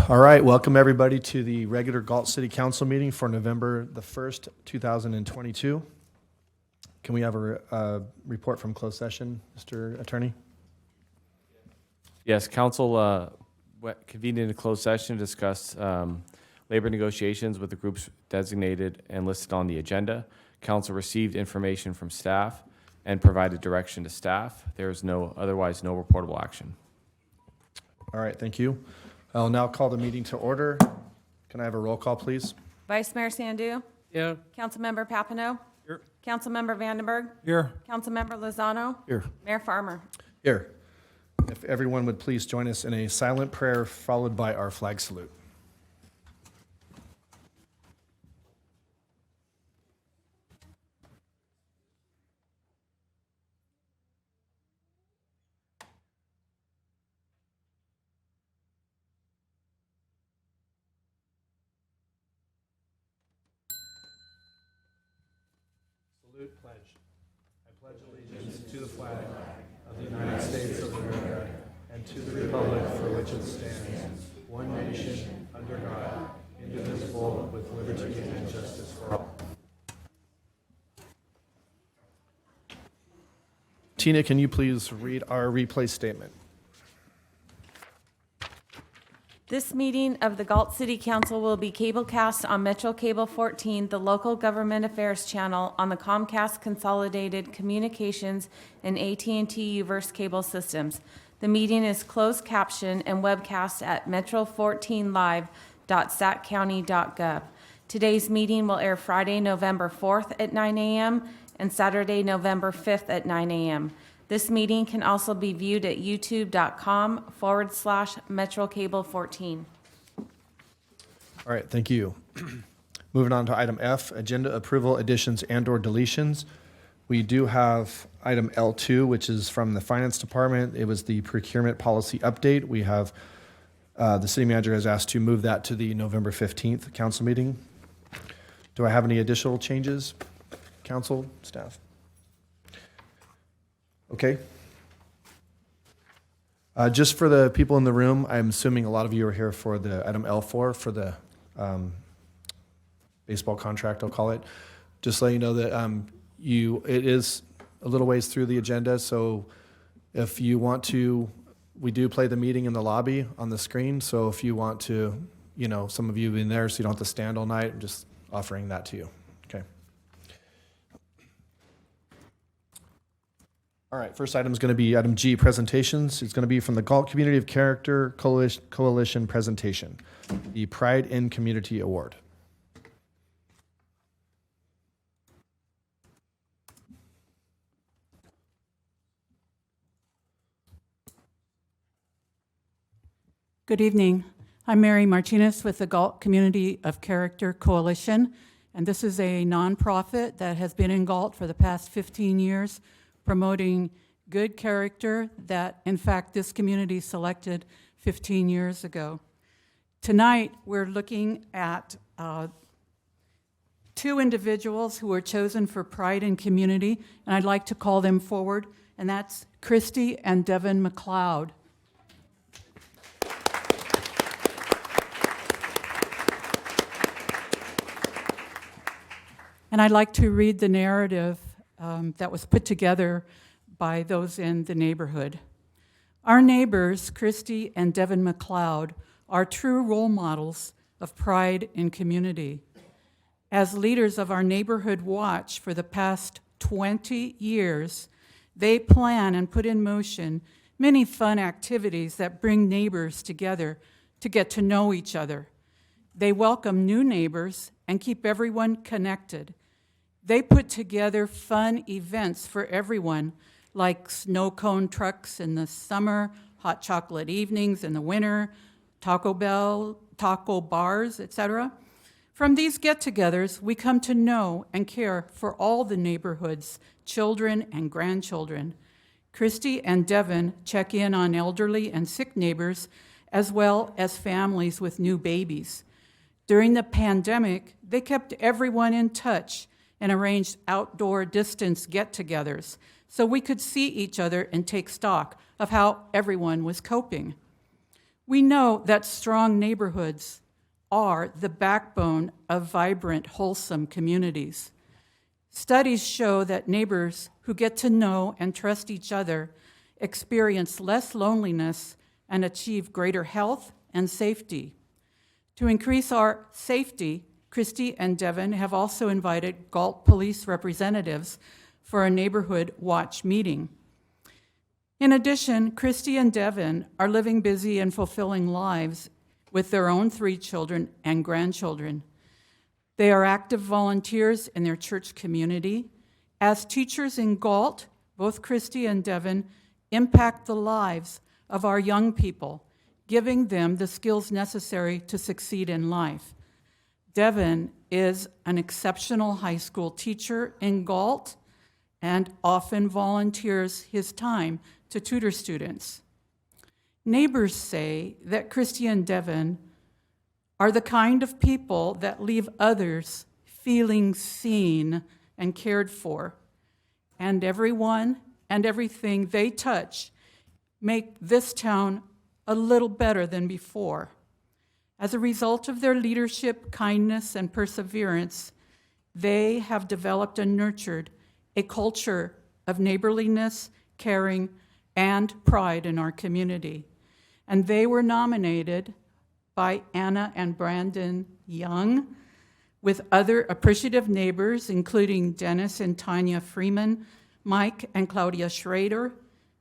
All right, welcome everybody to the regular Galt City Council meeting for November the 1st, 2022. Can we have a report from closed session, Mr. Attorney? Yes, council convened in a closed session to discuss labor negotiations with the groups designated and listed on the agenda. Council received information from staff and provided direction to staff. There is otherwise no reportable action. All right, thank you. I'll now call the meeting to order. Can I have a roll call, please? Vice Mayor Sandu? Here. Councilmember Papineau? Here. Councilmember Vandenberg? Here. Councilmember Lozano? Here. Mayor Farmer? Here. If everyone would please join us in a silent prayer followed by our flag salute. Salute, pledge. I pledge allegiance to the flag of the United States of America and to the republic for which it stands, one nation, under God, indivisible, with liberty and justice for all. Tina, can you please read our replay statement? This meeting of the Galt City Council will be cablecast on Metro Cable 14, the local government affairs channel on the Comcast Consolidated Communications and AT&T Uverse cable systems. The meeting is closed caption and webcast at metro14live.saccounty.gov. Today's meeting will air Friday, November 4th at 9 a.m. and Saturday, November 5th at 9 a.m. This meeting can also be viewed at youtube.com/MetroCable14. All right, thank you. Moving on to item F, agenda approval, additions and/or deletions. We do have item L2, which is from the Finance Department. It was the procurement policy update. We have, the city manager has asked to move that to the November 15th council meeting. Do I have any additional changes, council, staff? Okay. Just for the people in the room, I'm assuming a lot of you are here for the item L4 for the baseball contract, I'll call it. Just let you know that it is a little ways through the agenda, so if you want to, we do play the meeting in the lobby on the screen, so if you want to, some of you in there so you don't have to stand all night, I'm just offering that to you. Okay. All right, first item is going to be item G, presentations. It's going to be from the Galt Community of Character Coalition presentation, the Pride in Community Award. Good evening. I'm Mary Martinez with the Galt Community of Character Coalition, and this is a nonprofit that has been in Galt for the past 15 years, promoting good character that, in fact, this community selected 15 years ago. Tonight, we're looking at two individuals who were chosen for Pride in Community, and I'd like to call them forward, and that's Christy and Devin McLeod. And I'd like to read the narrative that was put together by those in the neighborhood. Our neighbors, Christy and Devin McLeod, are true role models of pride in community. As leaders of our neighborhood watch for the past 20 years, they plan and put in motion many fun activities that bring neighbors together to get to know each other. They welcome new neighbors and keep everyone connected. They put together fun events for everyone, like snow cone trucks in the summer, hot chocolate evenings in the winter, Taco bars, etc. From these get-togethers, we come to know and care for all the neighborhood's children and grandchildren. Christy and Devin check in on elderly and sick neighbors, as well as families with new babies. During the pandemic, they kept everyone in touch and arranged outdoor distance get-togethers so we could see each other and take stock of how everyone was coping. We know that strong neighborhoods are the backbone of vibrant, wholesome communities. Studies show that neighbors who get to know and trust each other experience less loneliness and achieve greater health and safety. To increase our safety, Christy and Devin have also invited Galt police representatives for a neighborhood watch meeting. In addition, Christy and Devin are living busy and fulfilling lives with their own 3 children and grandchildren. They are active volunteers in their church community. As teachers in Galt, both Christy and Devin impact the lives of our young people, giving them the skills necessary to succeed in life. Devin is an exceptional high school teacher in Galt and often volunteers his time to tutor students. Neighbors say that Christy and Devin are the kind of people that leave others feeling seen and cared for, and everyone and everything they touch make this town a little better than before. As a result of their leadership, kindness, and perseverance, they have developed and nurtured a culture of neighborliness, caring, and pride in our community. And they were nominated by Anna and Brandon Young, with other appreciative neighbors, including Dennis and Tanya Freeman, Mike and Claudia Schrader,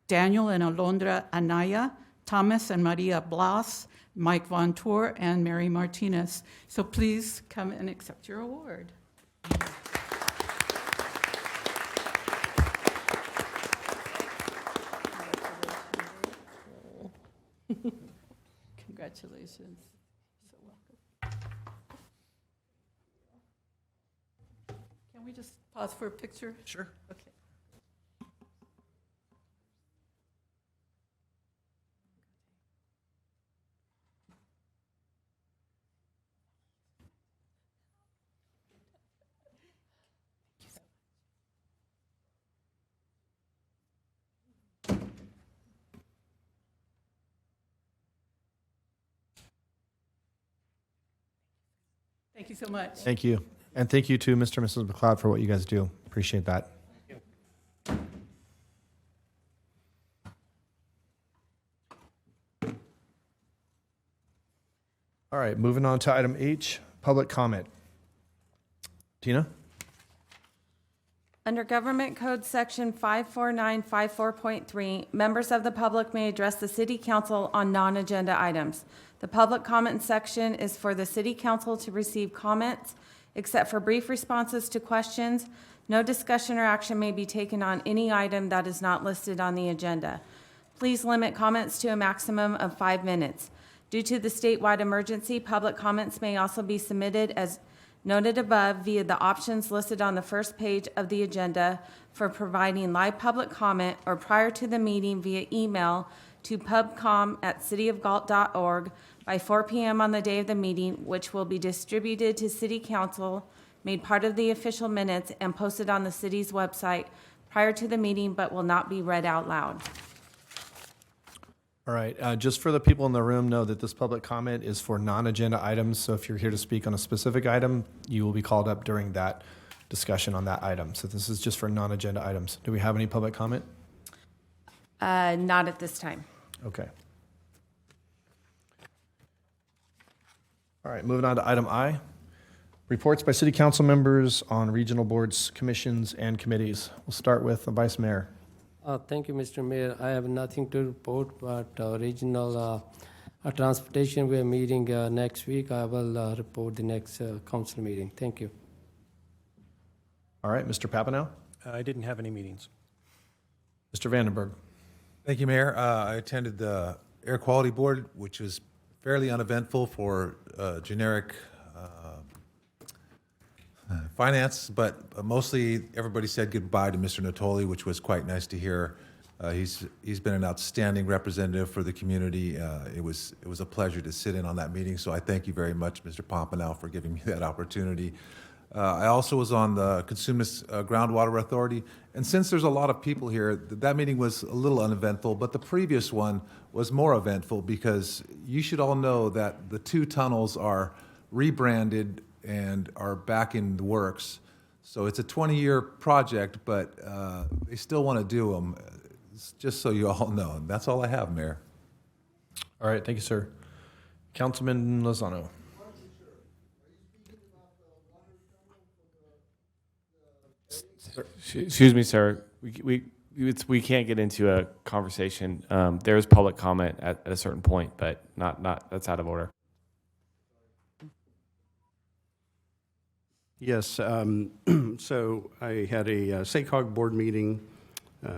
Daniel and Alondra Anaya, Thomas and Maria Blas, Mike Von Tour, and Mary Martinez. So please come and accept your award. Congratulations. So welcome. Can we just pause for a picture? Sure. Okay. Thank you so much. Thank you. And thank you to Mr. and Mrs. McLeod for what you guys do. Appreciate that. All right, moving on to item H, public comment. Tina? Under Government Code Section 54954.3, members of the public may address the city council on non-agenda items. The public comment section is for the city council to receive comments, except for brief responses to questions. No discussion or action may be taken on any item that is not listed on the agenda. Please limit comments to a maximum of 5 minutes. Due to the statewide emergency, public comments may also be submitted as noted above via the options listed on the first page of the agenda for providing live public comment or prior to the meeting via email to pubcom@cityofgalt.org by 4 p.m. on the day of the meeting, which will be distributed to City Council, made part of the official minutes, and posted on the city's website prior to the meeting, but will not be read out loud. All right, just for the people in the room, know that this public comment is for non-agenda items. So if you're here to speak on a specific item, you will be called up during that discussion on that item. So this is just for non-agenda items. Do we have any public comment? Not at this time. Okay. All right, moving on to item I. Reports by city council members on regional boards, commissions, and committees. We'll start with the vice mayor. Thank you, Mr. Mayor. I have nothing to report, but regional transportation, we are meeting next week. I will report the next council meeting. Thank you. All right, Mr. Papineau? I didn't have any meetings. Mr. Vandenberg? Thank you, Mayor. I attended the Air Quality Board, which was fairly uneventful for generic finance, but mostly everybody said goodbye to Mr. Natoli, which was quite nice to hear. He's been an outstanding representative for the community. It was a pleasure to sit in on that meeting, so I thank you very much, Mr. Pompanow, for giving me that opportunity. I also was on the Consumnes Groundwater Authority. And since there's a lot of people here, that meeting was a little uneventful, but the previous one was more eventful because you should all know that the 2 tunnels are rebranded and are back in the works. So it's a 20-year project, but they still want to do them, just so you all know. And that's all I have, Mayor. All right, thank you, sir. Councilman Lozano. Excuse me, sir. We can't get into a conversation. There is public comment at a certain point, but not that's out of order. Yes, so I had a SACOG board meeting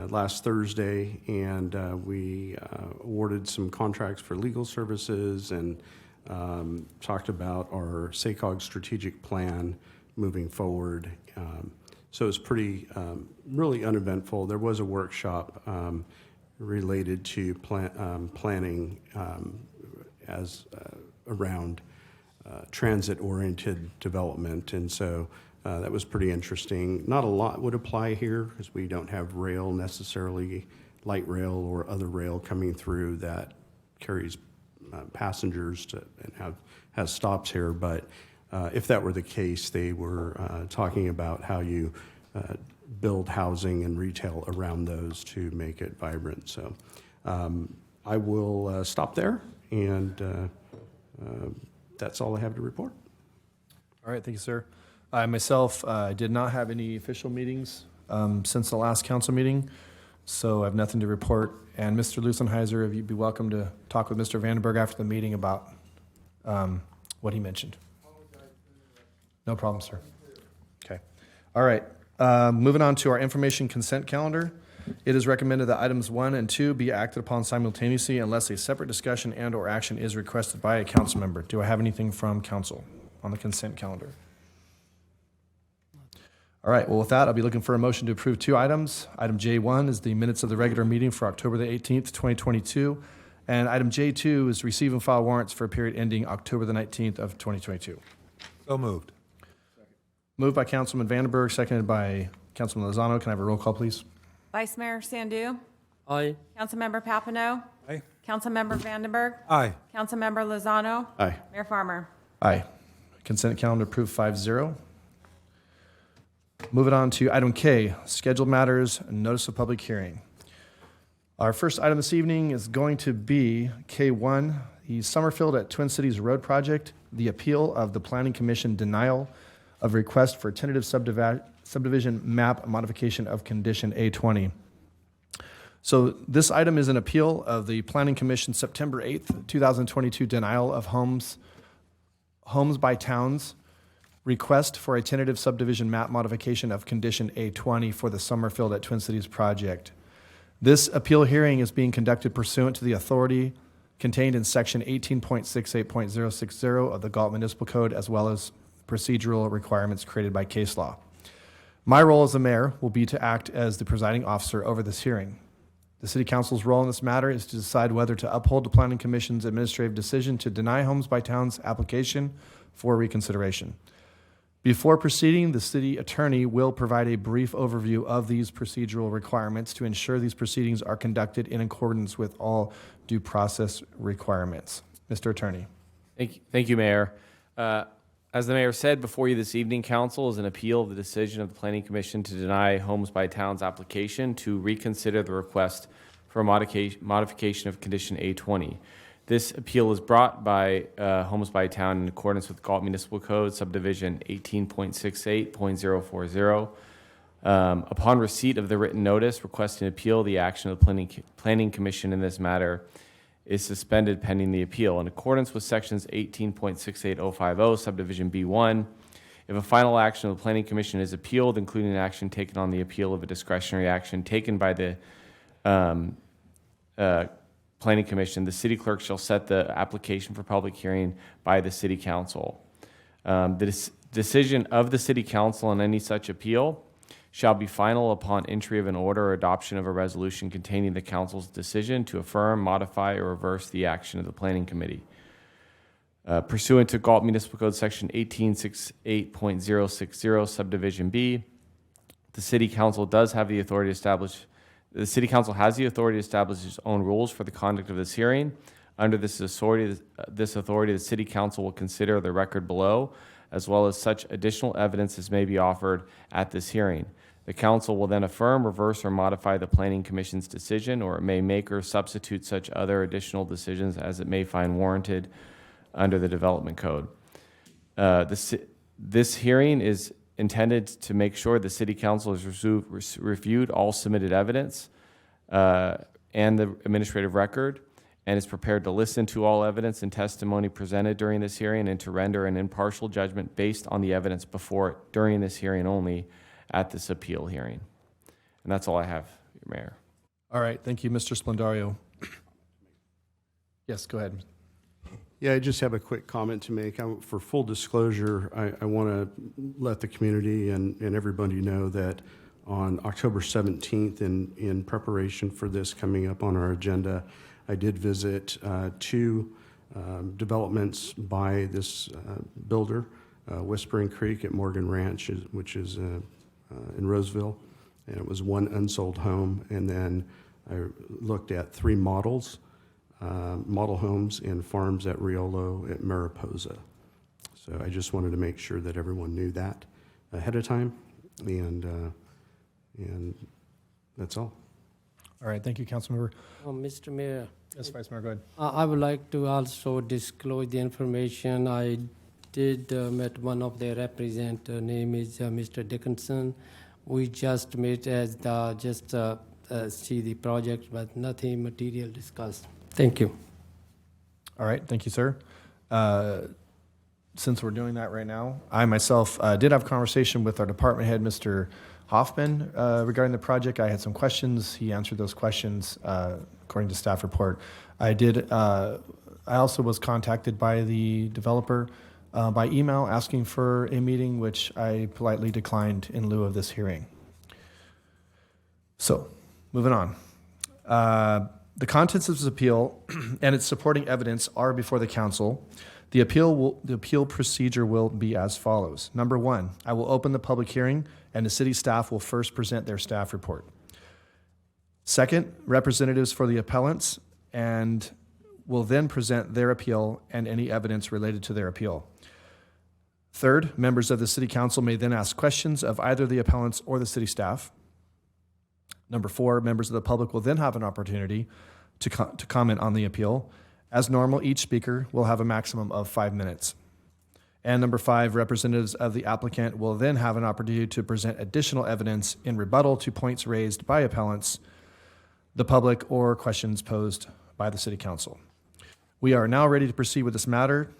last Thursday, and we awarded some contracts for legal services and talked about our SACOG strategic plan moving forward. So it's pretty, really uneventful. There was a workshop related to planning as around transit-oriented development, and so that was pretty interesting. Not a lot would apply here because we don't have rail necessarily, light rail or other rail coming through that carries passengers and has stops here. But if that were the case, they were talking about how you build housing and retail around those to make it vibrant. So I will stop there, and that's all I have to report. All right, thank you, sir. I myself did not have any official meetings since the last council meeting, so I have nothing to report. And Mr. Lusenheiser, if you'd be welcome to talk with Mr. Vandenberg after the meeting about what he mentioned. No problem, sir. Okay. All right. Moving on to our information consent calendar. It is recommended that items 1 and 2 be acted upon simultaneously unless a separate discussion and/or action is requested by a council member. Do I have anything from council on the consent calendar? All right, well, with that, I'll be looking for a motion to approve 2 items. Item J1 is the minutes of the regular meeting for October the 18th, 2022. And item J2 is receive and file warrants for a period ending October the 19th of 2022. So moved. Moved by Councilman Vandenberg, seconded by Councilman Lozano. Can I have a roll call, please? Vice Mayor Sandu. Aye. Councilmember Papineau. Aye. Councilmember Vandenberg. Aye. Councilmember Lozano. Aye. Mayor Farmer. Aye. Consent calendar approved 5-0. Moving on to item K, scheduled matters, notice of public hearing. Our first item this evening is going to be K1, the Summerfield at Twin Cities Road Project, the appeal of the Planning Commission denial of request for tentative subdivision map modification of condition A20. So this item is an appeal of the Planning Commission September 8th, 2022 denial of Homes by Towns request for a tentative subdivision map modification of condition A20 for the Summerfield at Twin Cities project. This appeal hearing is being conducted pursuant to the authority contained in section 18.68.060 of the Galt Municipal Code, as well as procedural requirements created by case law. My role as the mayor will be to act as the presiding officer over this hearing. The City Council's role in this matter is to decide whether to uphold the Planning Commission's administrative decision to deny Homes by Towns application for reconsideration. Before proceeding, the city attorney will provide a brief overview of these procedural requirements to ensure these proceedings are conducted in accordance with all due process requirements. Mr. Attorney. Thank you, Mayor. As the mayor said before you this evening, council is an appeal of the decision of the Planning Commission to deny Homes by Towns application to reconsider the request for a modification of condition A20. This appeal is brought by Homes by Town in accordance with Galt Municipal Code, subdivision 18.68.040. Upon receipt of the written notice requesting appeal, the action of the Planning Commission in this matter is suspended pending the appeal. In accordance with sections 18.68050, subdivision B1, if a final action of the Planning Commission is appealed, including an action taken on the appeal of a discretionary action taken by the Planning Commission, the city clerk shall set the application for public hearing by the city council. The decision of the city council on any such appeal shall be final upon entry of an order or adoption of a resolution containing the council's decision to affirm, modify, or reverse the action of the planning committee. Pursuant to Galt Municipal Code Section 1868.060 subdivision B, the city council has the authority to establish its own rules for the conduct of this hearing. Under this authority, the city council will consider the record below, as well as such additional evidence as may be offered at this hearing. The council will then affirm, reverse, or modify the planning commission's decision, or it may make or substitute such other additional decisions as it may find warranted under the development code. This hearing is intended to make sure the city council has reviewed all submitted evidence and the administrative record, and is prepared to listen to all evidence and testimony presented during this hearing and to render an impartial judgment based on the evidence before it during this hearing only at this appeal hearing. And that's all I have, Mayor. All right, thank you, Mr. Splendario. Yes, go ahead. Yeah, I just have a quick comment to make. For full disclosure, I want to let the community and everybody know that on October 17th, in preparation for this coming up on our agenda, I did visit two developments by this builder, Whispering Creek at Morgan Ranch, which is in Roseville, and it was one unsold home. And then I looked at three model homes and farms at Riolo at Mariposa. So I just wanted to make sure that everyone knew that ahead of time, and that's all. All right, thank you, Councilmember. Mr. Mayor, Yes, Vice Mayor, go ahead. I would like to also disclose the information. I did met one of their representatives. Name is Mr. Dickinson. We just met as see the project, but nothing material discussed. Thank you. All right, thank you, sir. Since we're doing that right now, I myself did have a conversation with our department head, Mr. Hoffman, regarding the project. I had some questions. He answered those questions according to staff report. I also was contacted by the developer by email asking for a meeting, which I politely declined in lieu of this hearing. So, moving on. The contents of this appeal and its supporting evidence are before the council. The appeal procedure will be as follows. Number one, I will open the public hearing, and the city staff will first present their staff report. Second, representatives for the appellants and will then present their appeal and any evidence related to their appeal. Third, members of the city council may then ask questions of either the appellants or the city staff. Number four, members of the public will then have an opportunity to comment on the appeal. As normal, each speaker will have a maximum of 5 minutes. And number five, representatives of the applicant will then have an opportunity to present additional evidence in rebuttal to points raised by appellants, the public, or questions posed by the city council. We are now ready to proceed with this matter.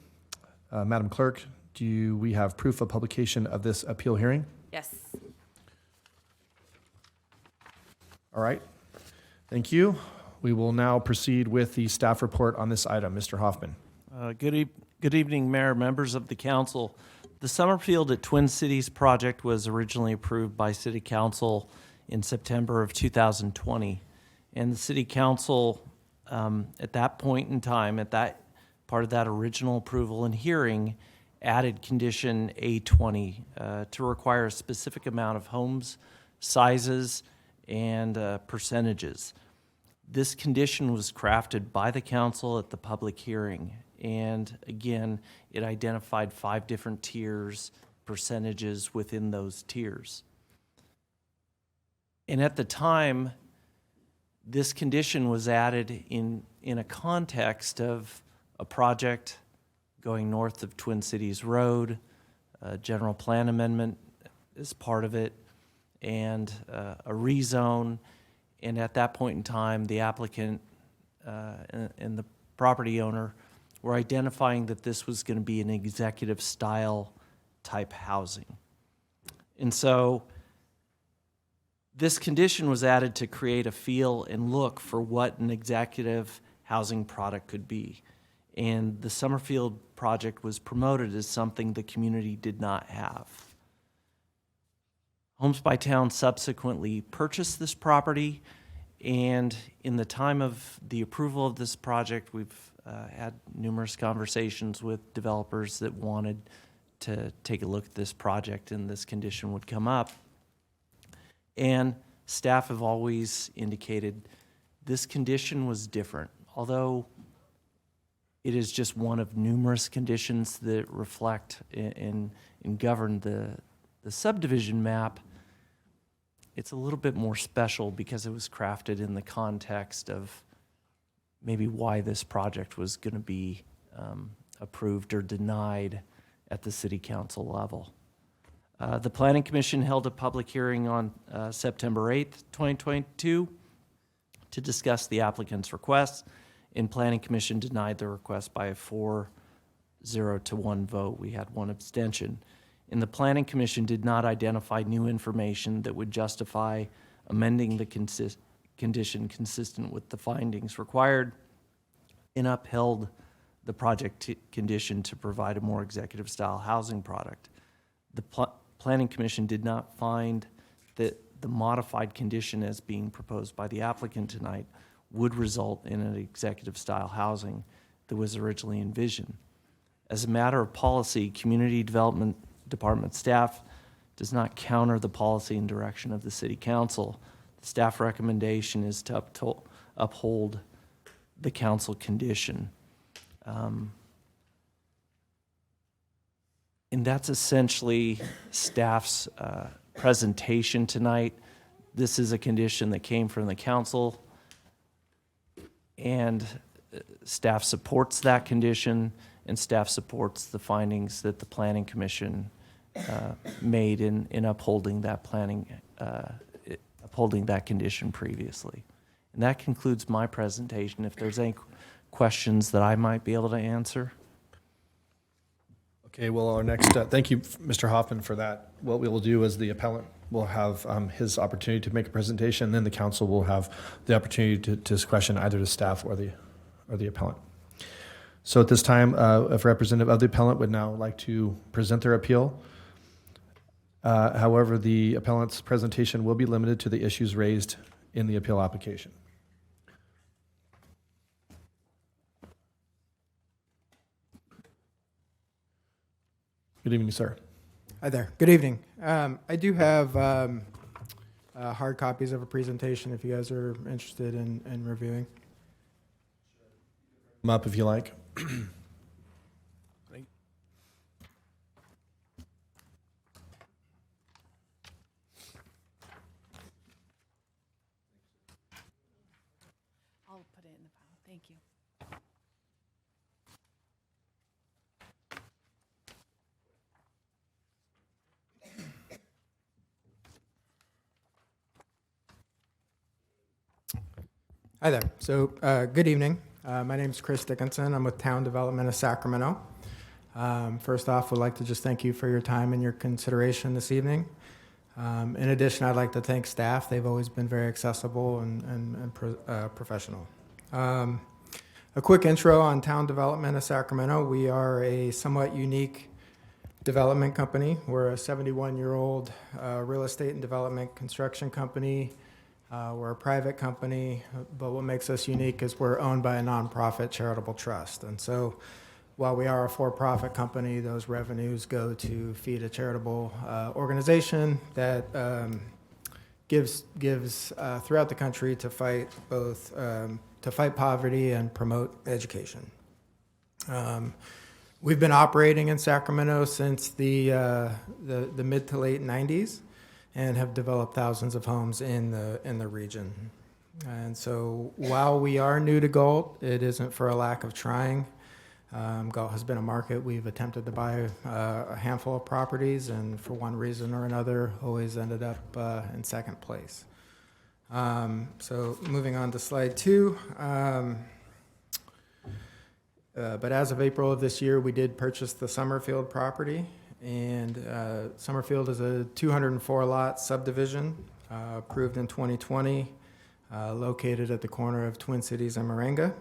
Madam Clerk, do we have proof of publication of this appeal hearing? Yes. All right, thank you. We will now proceed with the staff report on this item. Mr. Hoffman. Good evening, Mayor, members of the council. The Summerfield at Twin Cities project was originally approved by City Council in September of 2020. And the City Council, at that point in time, at that part of that original approval and hearing, added condition A20 to require a specific amount of homes, sizes, and percentages. This condition was crafted by the council at the public hearing. And again, it identified 5 different tiers, percentages within those tiers. And at the time, this condition was added in a context of a project going north of Twin Cities Road, a general plan amendment is part of it, and a rezone. And at that point in time, the applicant and the property owner were identifying that this was going to be an executive style type housing. And so this condition was added to create a feel and look for what an executive housing product could be. And the Summerfield project was promoted as something the community did not have. Homes by Town subsequently purchased this property And in the time of the approval of this project, we've had numerous conversations with developers that wanted to take a look at this project and this condition would come up. And staff have always indicated this condition was different. Although it is just one of numerous conditions that reflect and govern the subdivision map, it's a little bit more special because it was crafted in the context of maybe why this project was going to be approved or denied at the city council level. The Planning Commission held a public hearing on September 8th, 2022 to discuss the applicant's request, and Planning Commission denied the request by a 4-0 to 1 vote. We had one abstention. And the Planning Commission did not identify new information that would justify amending the condition consistent with the findings required, and upheld the project condition to provide a more executive-style housing product. The Planning Commission did not find that the modified condition as being proposed by the applicant tonight would result in an executive-style housing that was originally envisioned. As a matter of policy, Community Development Department staff does not counter the policy and direction of the City Council. The staff recommendation is to uphold the council condition. And that's essentially staff's presentation tonight. This is a condition that came from the council, and staff supports that condition, and staff supports the findings that the Planning Commission made in upholding that upholding that condition previously. And that concludes my presentation. If there's any questions that I might be able to answer. Okay, well, our next, thank you, Mr. Hoffman, for that. What we will do is the appellant will have his opportunity to make a presentation, and then the council will have the opportunity to question either the staff or the appellant. So at this time, if a representative of the appellant would now like to present their appeal. However, the appellant's presentation will be limited to the issues raised in the appeal application. Good evening, sir. Hi there. Good evening. I do have hard copies of a presentation if you guys are interested in reviewing. Come up if you like. I'll put it in the file. Thank you. Hi there. So good evening. My name is Chris Dickinson. I'm with Town Development of Sacramento. First off, would like to just thank you for your time and your consideration this evening. In addition, I'd like to thank staff. They've always been very accessible and professional. A quick intro on Town Development of Sacramento. We are a somewhat unique development company. We're a 71-year-old real estate and development construction company. We're a private company, but what makes us unique is we're owned by a nonprofit charitable trust. And so while we are a for-profit company, those revenues go to feed a charitable organization that gives throughout the country to fight both to fight poverty and promote education. We've been operating in Sacramento since the mid to late 90s and have developed thousands of homes in the region. And so while we are new to Galt, it isn't for a lack of trying. Galt has been a market. We've attempted to buy a handful of properties, and for one reason or another, always ended up in second place. So moving on to slide 2. But as of April of this year, we did purchase the Summerfield property. And Summerfield is a 204-lot subdivision approved in 2020, located at the corner of Twin Cities and Moringa.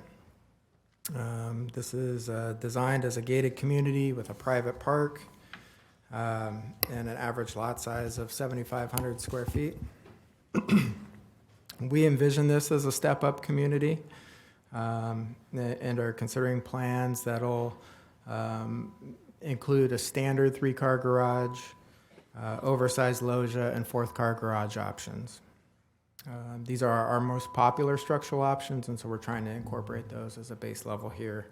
This is designed as a gated community with a private park and an average lot size of 7,500 square feet. We envision this as a step-up community and are considering plans that'll include a standard 3-car garage, oversized loggia, and 4th-car garage options. These are our most popular structural options, and so we're trying to incorporate those as a base level here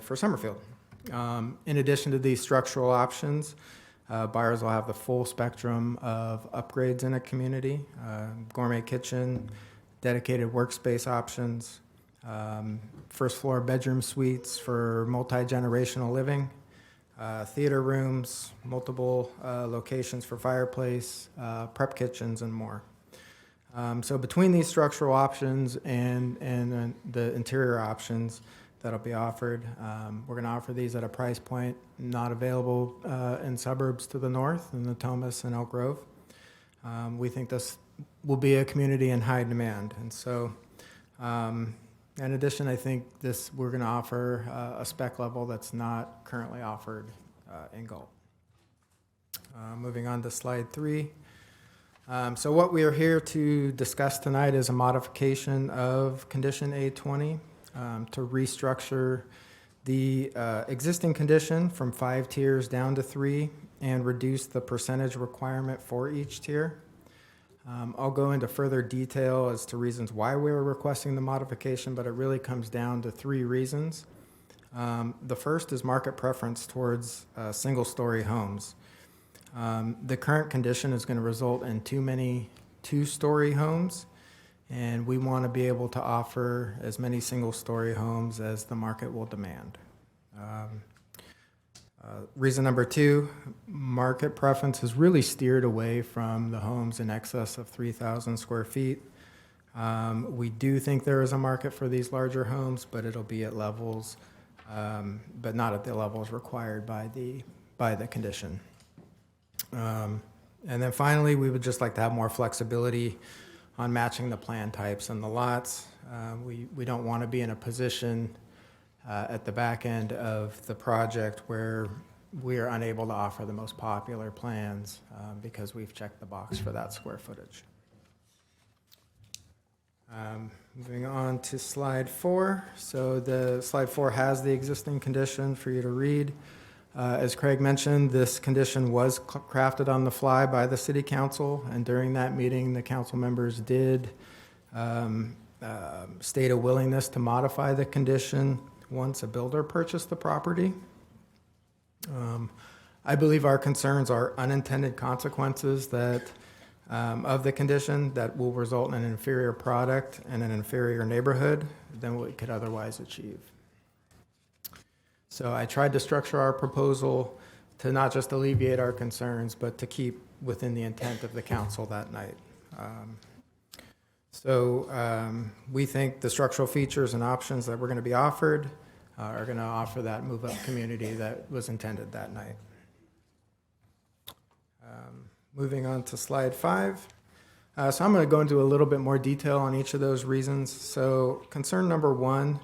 for Summerfield. In addition to these structural options, buyers will have the full spectrum of upgrades in a community, gourmet kitchen, dedicated workspace options, first floor bedroom suites for multi-generational living, theater rooms, multiple locations for fireplace, prep kitchens, and more. So between these structural options and the interior options that'll be offered, we're going to offer these at a price point not available in suburbs to the north, in the Thomas and Elk Grove. We think this will be a community in high demand. And so, in addition, I think we're going to offer a spec level that's not currently offered in Galt. Moving on to slide 3. So what we are here to discuss tonight is a modification of condition A20 to restructure the existing condition from 5 tiers down to 3 and reduce the percentage requirement for each tier. I'll go into further detail as to reasons why we are requesting the modification, but it really comes down to 3 reasons. The first is market preference towards single-story homes. The current condition is going to result in too many 2-story homes, and we want to be able to offer as many single-story homes as the market will demand. Reason number 2, market preference has really steered away from the homes in excess of 3,000 square feet. We do think there is a market for these larger homes, but it'll be at levels, but not at the levels required by the condition. And then finally, we would just like to have more flexibility on matching the plan types and the lots. We don't want to be in a position at the back end of the project where we are unable to offer the most popular plans because we've checked the box for that square footage. Moving on to slide 4. So the slide 4 has the existing condition for you to read. As Craig mentioned, this condition was crafted on the fly by the City Council, and during that meeting, the council members did state a willingness to modify the condition once a builder purchased the property. I believe our concerns are unintended consequences of the condition that will result in an inferior product and an inferior neighborhood than what we could otherwise achieve. So I tried to structure our proposal to not just alleviate our concerns, but to keep within the intent of the council that night. We think the structural features and options that we're going to be offered are going to offer that move-up community that was intended that night. Moving on to slide 5. So I'm going to go into a little bit more detail on each of those reasons. So concern number 1,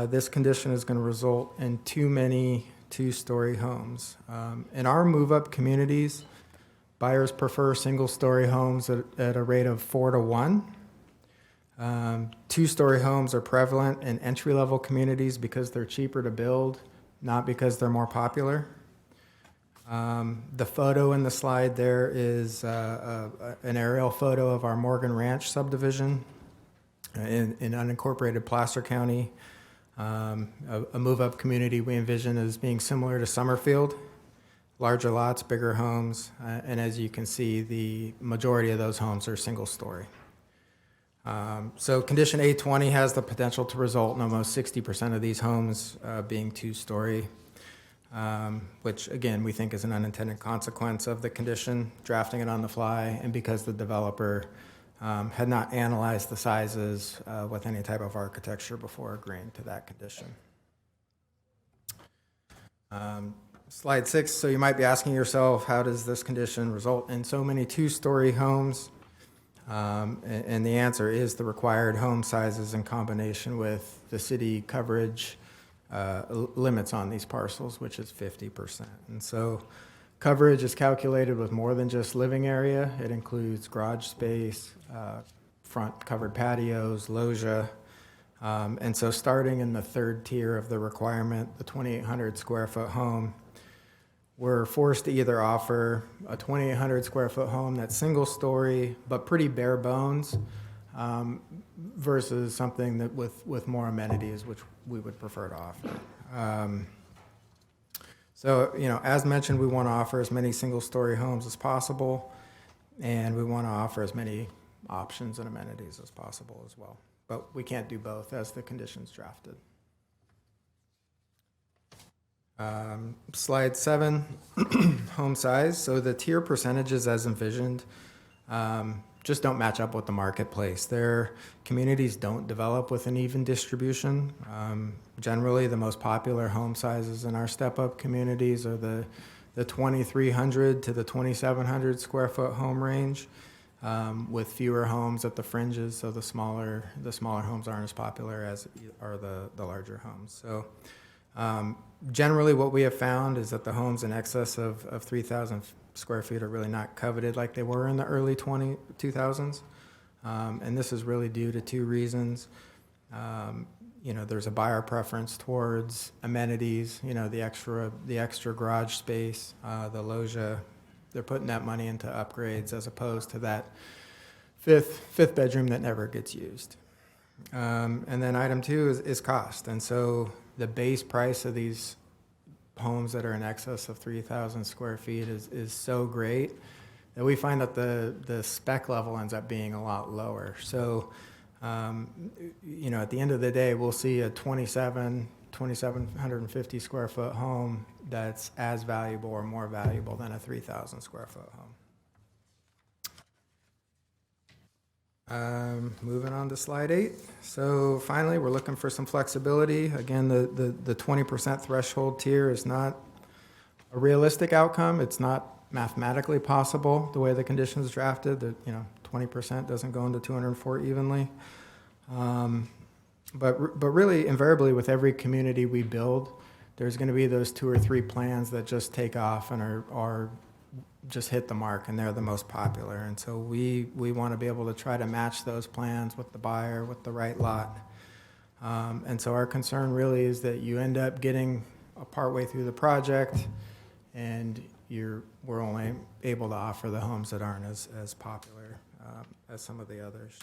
this condition is going to result in too many 2-story homes. In our move-up communities, buyers prefer single-story homes at a rate of 4 to 1. 2-story homes are prevalent in entry-level communities because they're cheaper to build, not because they're more popular. The photo in the slide there is an aerial photo of our Morgan Ranch subdivision in unincorporated Placer County. A move-up community we envision as being similar to Summerfield, larger lots, bigger homes, and as you can see, the majority of those homes are single-story. So condition A20 has the potential to result in almost 60% of these homes being 2-story, which again, we think is an unintended consequence of the condition, drafting it on the fly, and because the developer had not analyzed the sizes with any type of architecture before agreeing to that condition. Slide 6, so you might be asking yourself, how does this condition result in so many 2-story homes? And the answer is the required home sizes in combination with the city coverage limits on these parcels, which is 50%. And so coverage is calculated with more than just living area. It includes garage space, front covered patios, loggia. And so starting in the third tier of the requirement, the 2,800 square foot home, we're forced to either offer a 2,800 square foot home that's single story, but pretty bare bones, versus something that with more amenities, which we would prefer to offer. So, as mentioned, we want to offer as many single-story homes as possible, and we want to offer as many options and amenities as possible as well. But we can't do both as the conditions drafted. Slide 7, home size. So the tier percentages as envisioned just don't match up with the marketplace. Their communities don't develop with an even distribution. Generally, the most popular home sizes in our step-up communities are the 2,300 to the 2,700 square foot home range, with fewer homes at the fringes. So the smaller homes aren't as popular as are the larger homes. So generally, what we have found is that the homes in excess of 3,000 square feet are really not coveted like they were in the early 2000s. And this is really due to two reasons. There's a buyer preference towards amenities, the extra garage space, the loggia. They're putting that money into upgrades as opposed to that fifth bedroom that never gets used. And then item 2 is cost. And so the base price of these homes that are in excess of 3,000 square feet is so great that we find that the spec level ends up being a lot lower. So, at the end of the day, we'll see a 2,750 square foot home that's as valuable or more valuable than a 3,000 square foot home. Moving on to slide 8. So finally, we're looking for some flexibility. Again, the 20% threshold tier is not a realistic outcome. It's not mathematically possible the way the conditions drafted. That 20% doesn't go into 204 evenly. But really, invariably, with every community we build, there's going to be those 2 or 3 plans that just take off and are just hit the mark, and they're the most popular. And so we want to be able to try to match those plans with the buyer, with the right lot. And so our concern really is that you end up getting a partway through the project, and we're only able to offer the homes that aren't as popular as some of the others.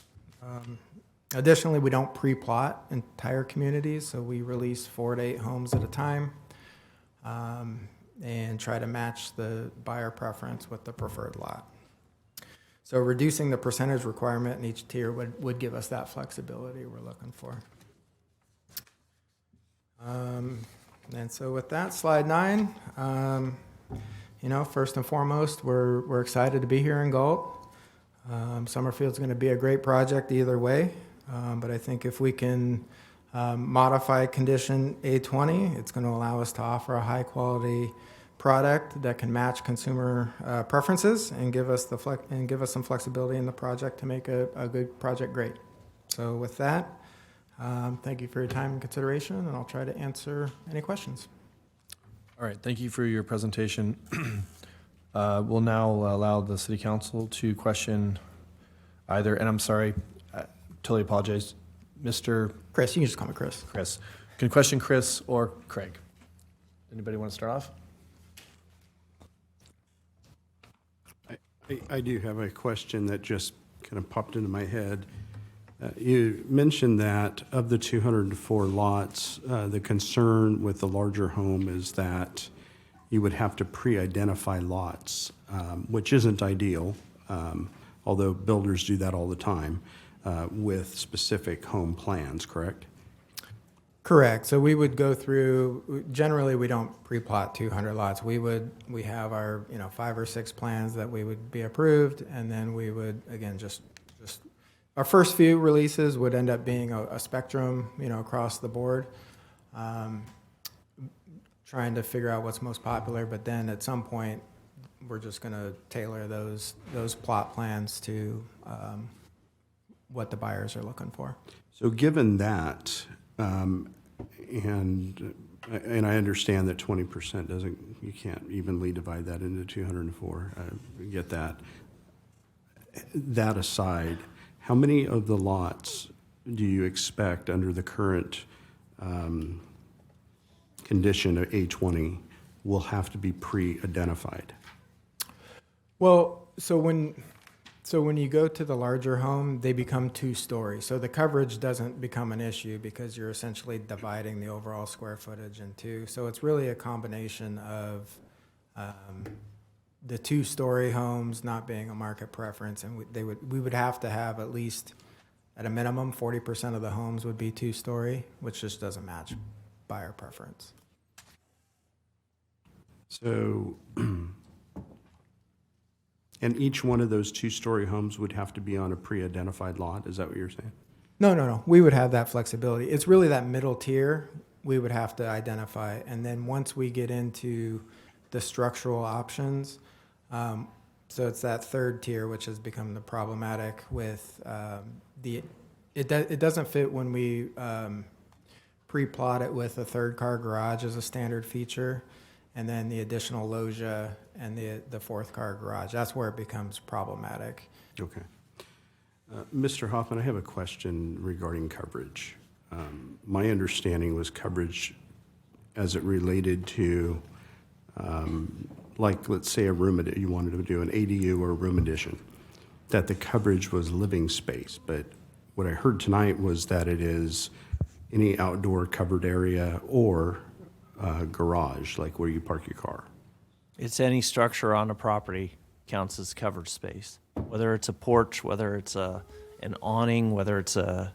Additionally, we don't pre-plot entire communities, so we release 4 to 8 homes at a time. And try to match the buyer preference with the preferred lot. So reducing the percentage requirement in each tier would give us that flexibility we're looking for. And so with that, slide 9, first and foremost, we're excited to be here in Galt. Summerfield's going to be a great project either way, but I think if we can modify condition A20, it's going to allow us to offer a high quality product that can match consumer preferences and give us some flexibility in the project to make a good project great. So with that, thank you for your time and consideration, and I'll try to answer any questions. All right, thank you for your presentation. We'll now allow the city council to question either, and I'm sorry, I totally apologize, Mr. Chris, you can just call me Chris. Chris. Can question Chris or Craig? Anybody want to start off? I do have a question that just kind of popped into my head. You mentioned that of the 204 lots, the concern with the larger home is that you would have to pre-identify lots, which isn't ideal, although builders do that all the time, with specific home plans, correct? Correct. So we would go through, generally we don't pre-plot 200 lots. We have our, 5 or 6 plans that we would be approved, and then we would, again, just our first few releases would end up being a spectrum, across the board, trying to figure out what's most popular, but then at some point, we're just going to tailor those plot plans to what the buyers are looking for. So given that, and I understand that 20% you can't evenly divide that into 204. I get that. That aside, how many of the lots do you expect under the current condition of A20 will have to be pre-identified? Well, so when you go to the larger home, they become 2-story. So the coverage doesn't become an issue because you're essentially dividing the overall square footage in two. So it's really a combination of the 2-story homes not being a market preference, and we would have to have at least, at a minimum, 40% of the homes would be 2-story, which just doesn't match buyer preference. So, and each one of those 2-story homes would have to be on a pre-identified lot? Is that what you're saying? No. We would have that flexibility. It's really that middle tier we would have to identify. And then once we get into the structural options, so it's that third tier which has become the problematic with it doesn't fit when we pre-plot it with a third car garage as a standard feature, and then the additional loggia and the fourth car garage. That's where it becomes problematic. Okay. Mr. Hoffman, I have a question regarding coverage. My understanding was coverage as it related to, like, let's say you wanted to do an ADU or a room addition, that the coverage was living space. But what I heard tonight was that it is any outdoor covered area or garage, like where you park your car. It's any structure on a property counts as covered space, whether it's a porch, whether it's an awning, whether it's some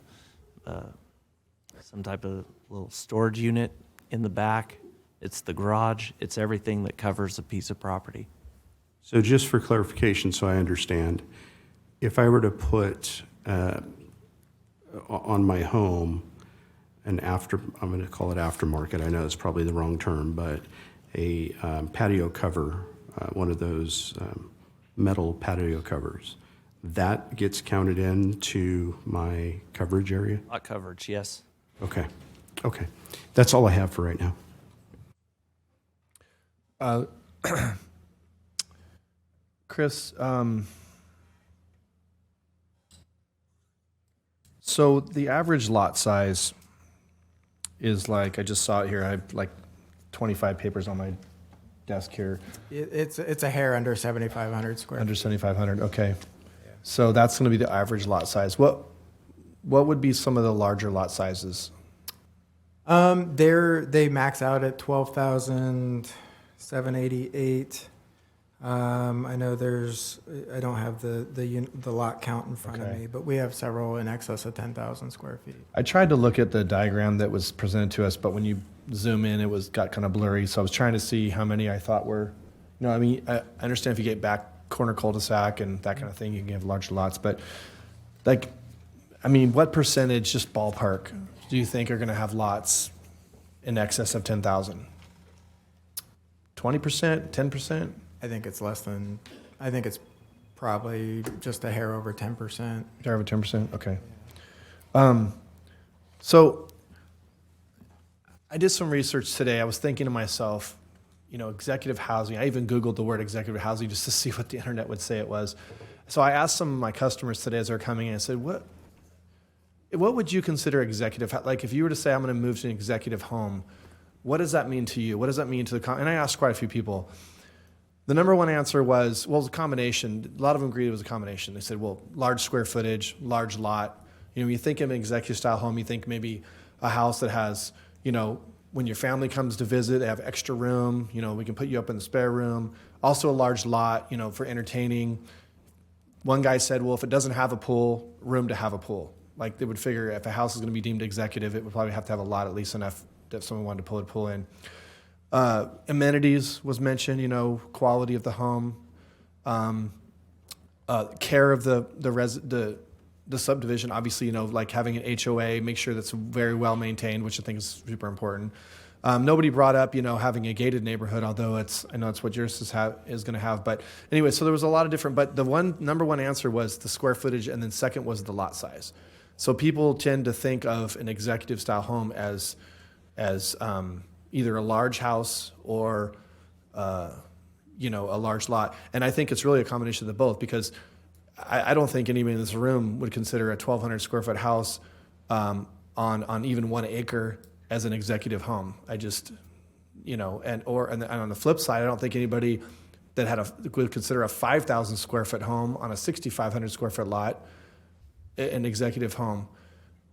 type of little storage unit in the back. It's the garage. It's everything that covers a piece of property. So just for clarification, so I understand, if I were to put on my home I'm going to call it aftermarket, I know it's probably the wrong term, but a patio cover, one of those metal patio covers, that gets counted into my coverage area? Lot coverage, yes. Okay. That's all I have for right now. Chris, so the average lot size is like, I just saw it here, I have like 25 papers on my desk here. It's a hair under 7,500 square. Under 7,500, okay. So that's going to be the average lot size. What would be some of the larger lot sizes? They max out at 12,788. I know I don't have the lot count in front of Okay. me, but we have several in excess of 10,000 square feet. I tried to look at the diagram that was presented to us, but when you zoom in, it got kind of blurry. So I was trying to see how many I thought were, I mean, I understand if you get back corner cul-de-sac and that kind of thing, you can have larger lots, but like, I mean, what percentage, just ballpark, do you think are going to have lots in excess of 10,000? 20%, 10%? I think it's probably just a hair over 10%. Hair over 10%, okay. So I did some research today. I was thinking to myself, executive housing. I even Googled the word executive housing just to see what the internet would say it was. So I asked some of my customers today as they're coming in, I said, what would you consider executive? Like if you were to say, I'm going to move to an executive home, what does that mean to you? What does that mean to and I asked quite a few people. The number one answer was, well, it was a combination. A lot of them agreed it was a combination. They said, well, large square footage, large lot. When you think of an executive style home, you think maybe a house that has, when your family comes to visit, they have extra room, we can put you up in the spare room. Also a large lot, for entertaining. One guy said, well, if it doesn't have a pool, room to have a pool. Like they would figure if a house is going to be deemed executive, it would probably have to have a lot, at least enough that someone wanted to put a pool in. Amenities was mentioned, quality of the home, care of the subdivision, obviously, like having an HOA, make sure that's very well maintained, which I think is super important. Nobody brought up, having a gated neighborhood, although I know it's what yours is going to have. But anyway, so there was a lot of different, but the number one answer was the square footage, and then second was the lot size. So people tend to think of an executive style home as either a large house or, a large lot. And I think it's really a combination of the both, because I don't think anybody in this room would consider a 1,200 square foot house on even 1 acre as an executive home. I just, and on the flip side, I don't think anybody that would consider a 5,000 square foot home on a 6,500 square foot lot an executive home.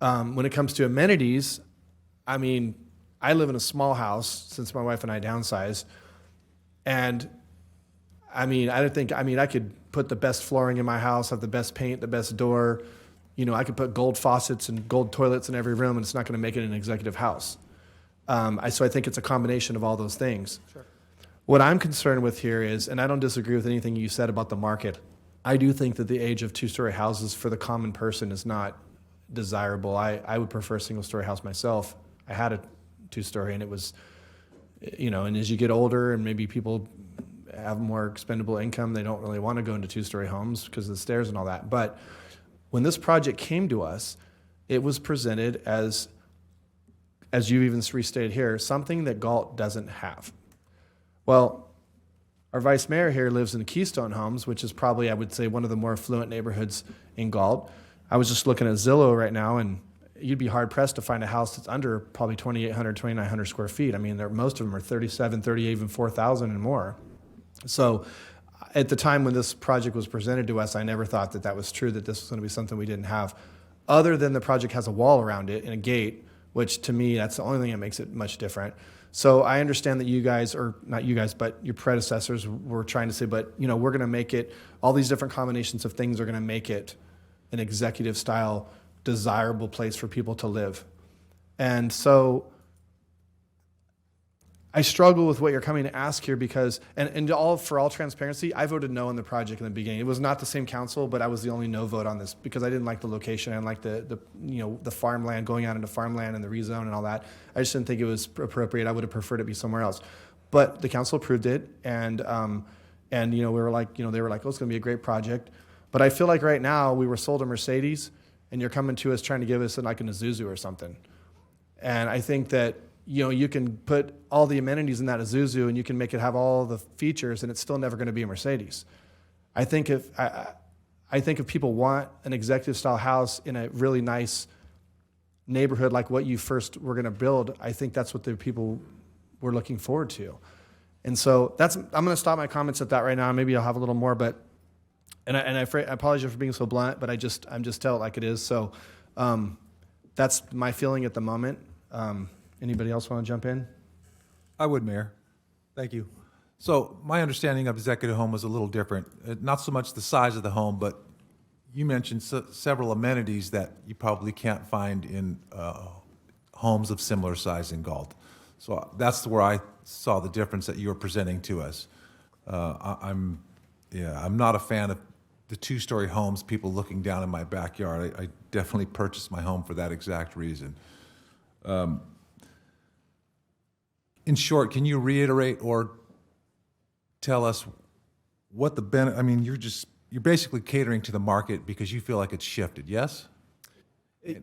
When it comes to amenities, I mean, I live in a small house since my wife and I downsized, and I could put the best flooring in my house, have the best paint, the best door. I could put gold faucets and gold toilets in every room, and it's not going to make it an executive house. So I think it's a combination of all those things. Sure. What I'm concerned with here is, and I don't disagree with anything you said about the market, I do think that the age of 2-story houses for the common person is not desirable. I would prefer a single-story house myself. I had a 2-story, and it was, and as you get older and maybe people have more expendable income, they don't really want to go into 2-story homes because of the stairs and all that. But when this project came to us, it was presented as you've even restated here, something that Galt doesn't have. Well, our vice mayor here lives in Keystone Homes, which is probably, I would say, one of the more affluent neighborhoods in Galt. I was just looking at Zillow right now, and you'd be hard-pressed to find a house that's under probably 2,800, 2,900 square feet. I mean, most of them are 37, 38, even 4,000 and more. So at the time when this project was presented to us, I never thought that that was true, that this was going to be something we didn't have, other than the project has a wall around it and a gate, which to me, that's the only thing that makes it much different. So I understand that you guys, or not you guys, but your predecessors were trying to say, but we're going to make it, all these different combinations of things are going to make it an executive style, desirable place for people to live. And so I struggle with what you're coming to ask here because, and for all transparency, I voted no on the project in the beginning. It was not the same council, but I was the only no vote on this because I didn't like the location. I didn't like the farmland, going out into farmland and the rezone and all that. I just didn't think it was appropriate. I would have preferred it be somewhere else. But the council approved it, and we were like, they were like, oh, it's going to be a great project. But I feel like right now we were sold a Mercedes, and you're coming to us trying to give us like an Isuzu or something. And I think that you can put all the amenities in that Isuzu and you can make it have all the features, and it's still never going to be a Mercedes. I think if people want an executive style house in a really nice neighborhood like what you first were going to build, I think that's what the people were looking forward to. And so I'm going to stop my comments at that right now. Maybe I'll have a little more, but I apologize for being so blunt, but I'm just tell it like it is. So that's my feeling at the moment. Anybody else want to jump in? I would, Mayor. Thank you. So my understanding of executive home was a little different. Not so much the size of the home, but you mentioned several amenities that you probably can't find in homes of similar size in Galt. So that's where I saw the difference that you were presenting to us. I'm not a fan of the 2-story homes, people looking down in my backyard. I definitely purchased my home for that exact reason. In short, can you reiterate or tell us what the benefit? I mean, you're basically catering to the market because you feel like it's shifted. Yes.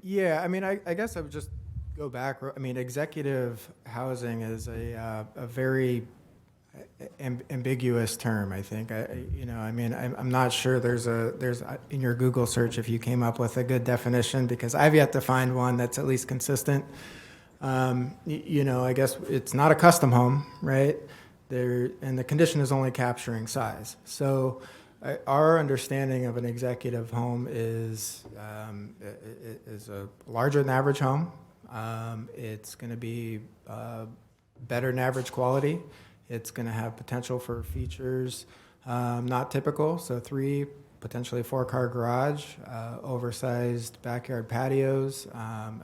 Yeah, I mean, I guess I would just go back. I mean, executive housing is a very ambiguous term, I think. I'm not sure there's in your Google search if you came up with a good definition, because I've yet to find one that's at least consistent. I guess it's not a custom home, right? And the condition is only capturing size. So our understanding of an executive home is a larger than average home. It's going to be better than average quality. It's going to have potential for features not typical, so 3, potentially 4-car garage, oversized backyard patios,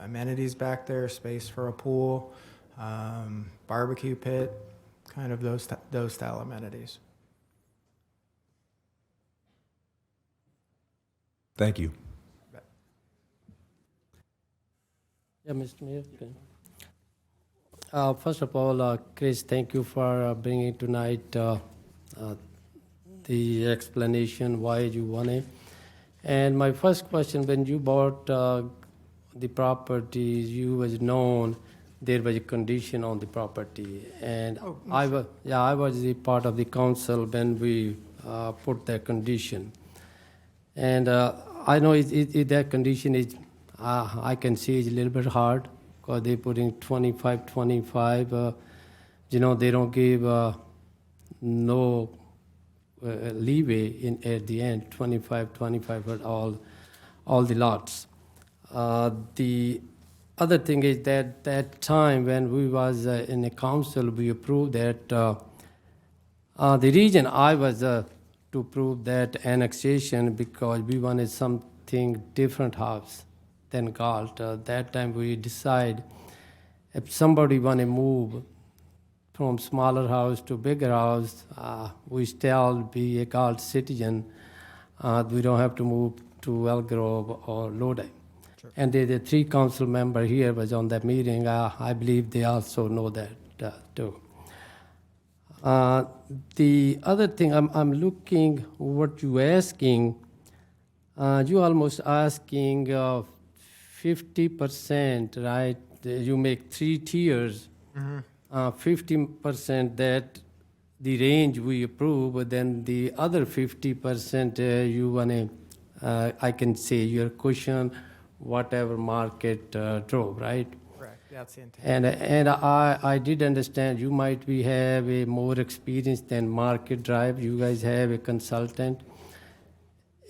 amenities back there, space for a pool, barbecue pit, kind of those style amenities. Thank you. Yeah, Mr. Mayor. First of all, Chris, thank you for bringing tonight the explanation why you want it. And my first question, when you bought the property, you was known there was a condition on the property, and I was the part of the council when we put that condition. And I know that condition is, I can see it's a little bit hard because they put in 25, 25. They don't give no leeway in at the end, 25, 25 for all the lots. The other thing is that time when we was in the council, we approved that the reason I was to prove that annexation because we wanted something different house than Galt. That time we decide if somebody want to move from smaller house to bigger house, we still be a Galt citizen. We don't have to move to Elk Grove or Lodi. Sure. And the three council member here was on that meeting. I believe they also know that too. The other thing I'm looking what you asking. You almost asking 50%, right? You make 3 tiers. 50% that the range we approve, but then the other 50% you want to, I can say your cushion, whatever market drove, right? Correct. That's the intent. And I did understand you might be have a more experience than market drive. You guys have a consultant,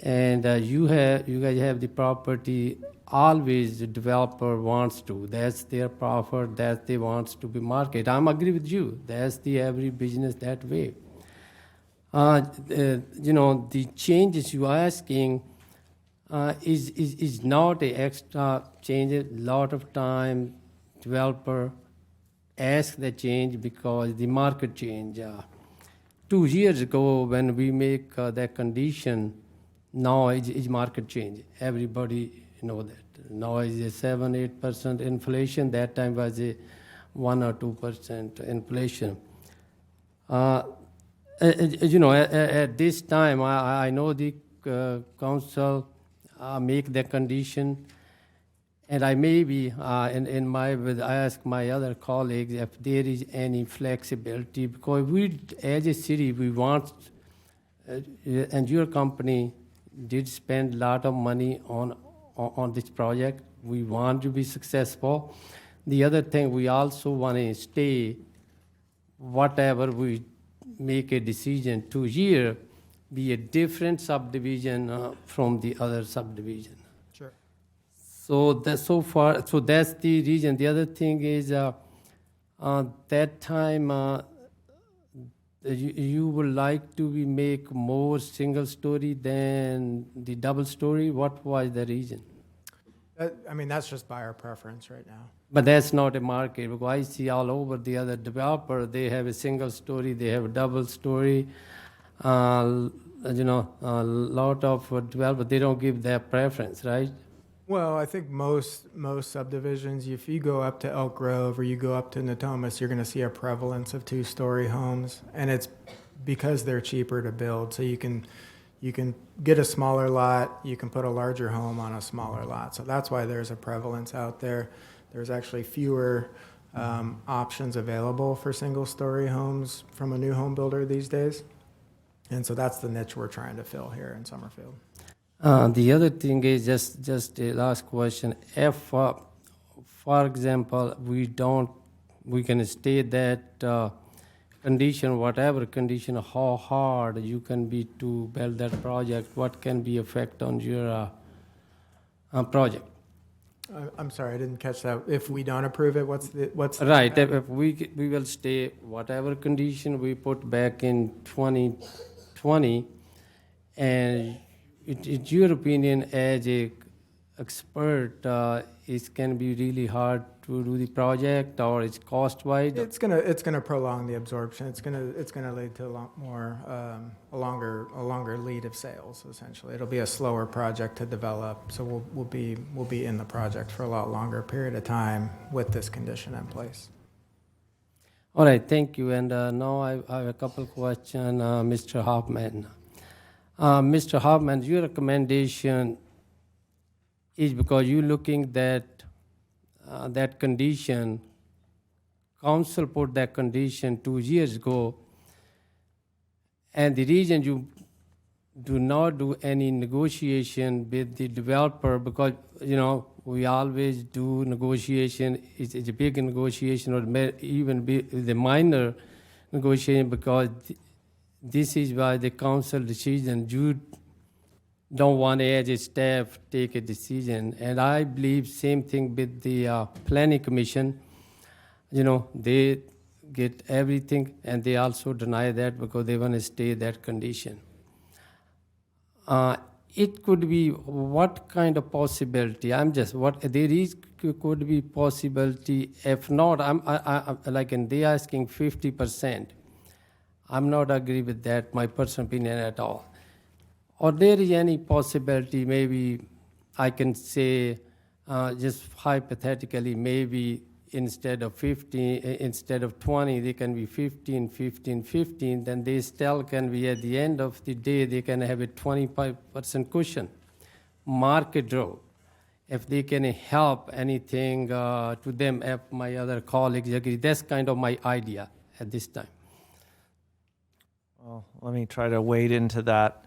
and you guys have the property. Always the developer wants to. That's their profit. That they wants to be market. I'm agree with you. That's the every business that way. The changes you are asking is not a extra change. A lot of time developer ask the change because the market change. 2 years ago when we make that condition, now is market change. Everybody know that. Now is a 7-8% inflation. That time was a 1 or 2% inflation. At this time, I know the council make the condition, and I maybe I ask my other colleagues if there is any flexibility because we, as a city, we want, and your company did spend a lot of money on this project. We want to be successful. The other thing, we also want to stay, whatever we make a decision 2 year, be a different subdivision from the other subdivision. Sure. So that's that's the reason. The other thing is that time you would like to make more single story than the double story. What was the reason? That's just by our preference right now. But that's not a market because I see all over the other developer, they have a single story, they have a double story. A lot of developers, they don't give their preference, right? Well, I think most subdivisions, if you go up to Elk Grove or you go up to Natomas, you're going to see a prevalence of 2-story homes, and it's because they're cheaper to build. So you can get a smaller lot, you can put a larger home on a smaller lot. So that's why there's a prevalence out there. There's actually fewer options available for single-story homes from a new home builder these days. And so that's the niche we're trying to fill here in Summerfield. The other thing is just a last question. If, for example, we can state that condition, whatever condition, how hard you can be to build that project, what can be effect on your project? I'm sorry, I didn't catch that. If we don't approve it, what's the Right. If we will stay whatever condition we put back in 2020, and it's your opinion as a expert, it can be really hard to do the project, or it's cost wise. It's gonna prolong the absorption. It's gonna lead to a lot more a longer lead of sales. Essentially, it'll be a slower project to develop. So we'll be in the project for a lot longer period of time with this condition in place. All right, thank you. And now I have a couple questions, Mr. Hoffman. Mr. Hoffman, your recommendation is because you're looking that condition, council put that condition 2 years ago, and the reason do not do any negotiation with the developer because, we always do negotiation. It's a big negotiation or even the minor negotiation because this is why the council decision. You don't want to, as a staff, take a decision. And I believe same thing with the planning commission. They get everything and they also deny that because they want to stay that condition. It could be what kind of possibility? Could be possibility. If not, and they asking 50%. I'm not agree with that, my personal opinion at all. Or there is any possibility, maybe I can say, just hypothetically, maybe instead of 20, they can be 15, 15, 15, then they still can be, at the end of the day, they can have a 25% cushion. Market draw. If they can help anything to them, if my other colleagues agree, that's kind of my idea at this time. Well, let me try to wade into that.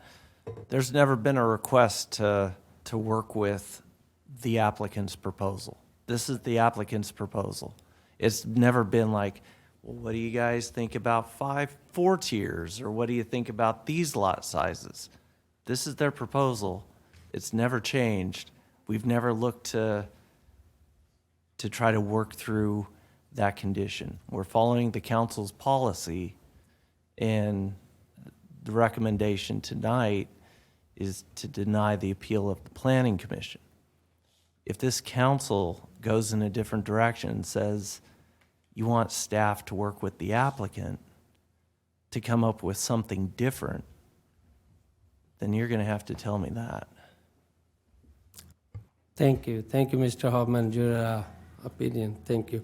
There's never been a request to work with the applicant's proposal. This is the applicant's proposal. It's never been like, well, what do you guys think about 4 tiers? Or what do you think about these lot sizes? This is their proposal. It's never changed. We've never looked to try to work through that condition. We're following the council's policy, and the recommendation tonight is to deny the appeal of the Planning Commission. If this council goes in a different direction and says you want staff to work with the applicant to come up with something different, then you're going to have to tell me that. Thank you, Mr. Hoffman, your opinion. Thank you.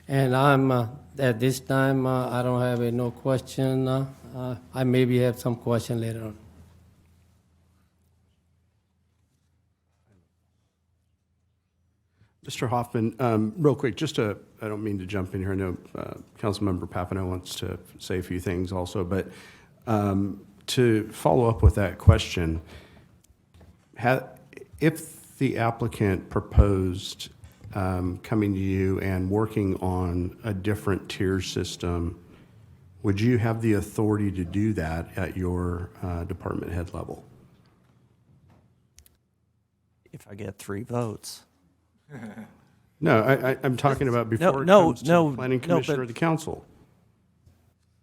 And I'm at this time, I don't have no question. I maybe have some question later on. Mr. Hoffman, real quick, I don't mean to jump in here. I know Councilmember Papineau wants to say a few things also, but to follow up with that question, if the applicant proposed coming to you and working on a different tier system, would you have the authority to do that at your department head level? If I get 3 votes. No, I'm talking about before it No, comes to no, the planning no, commission but- or the council.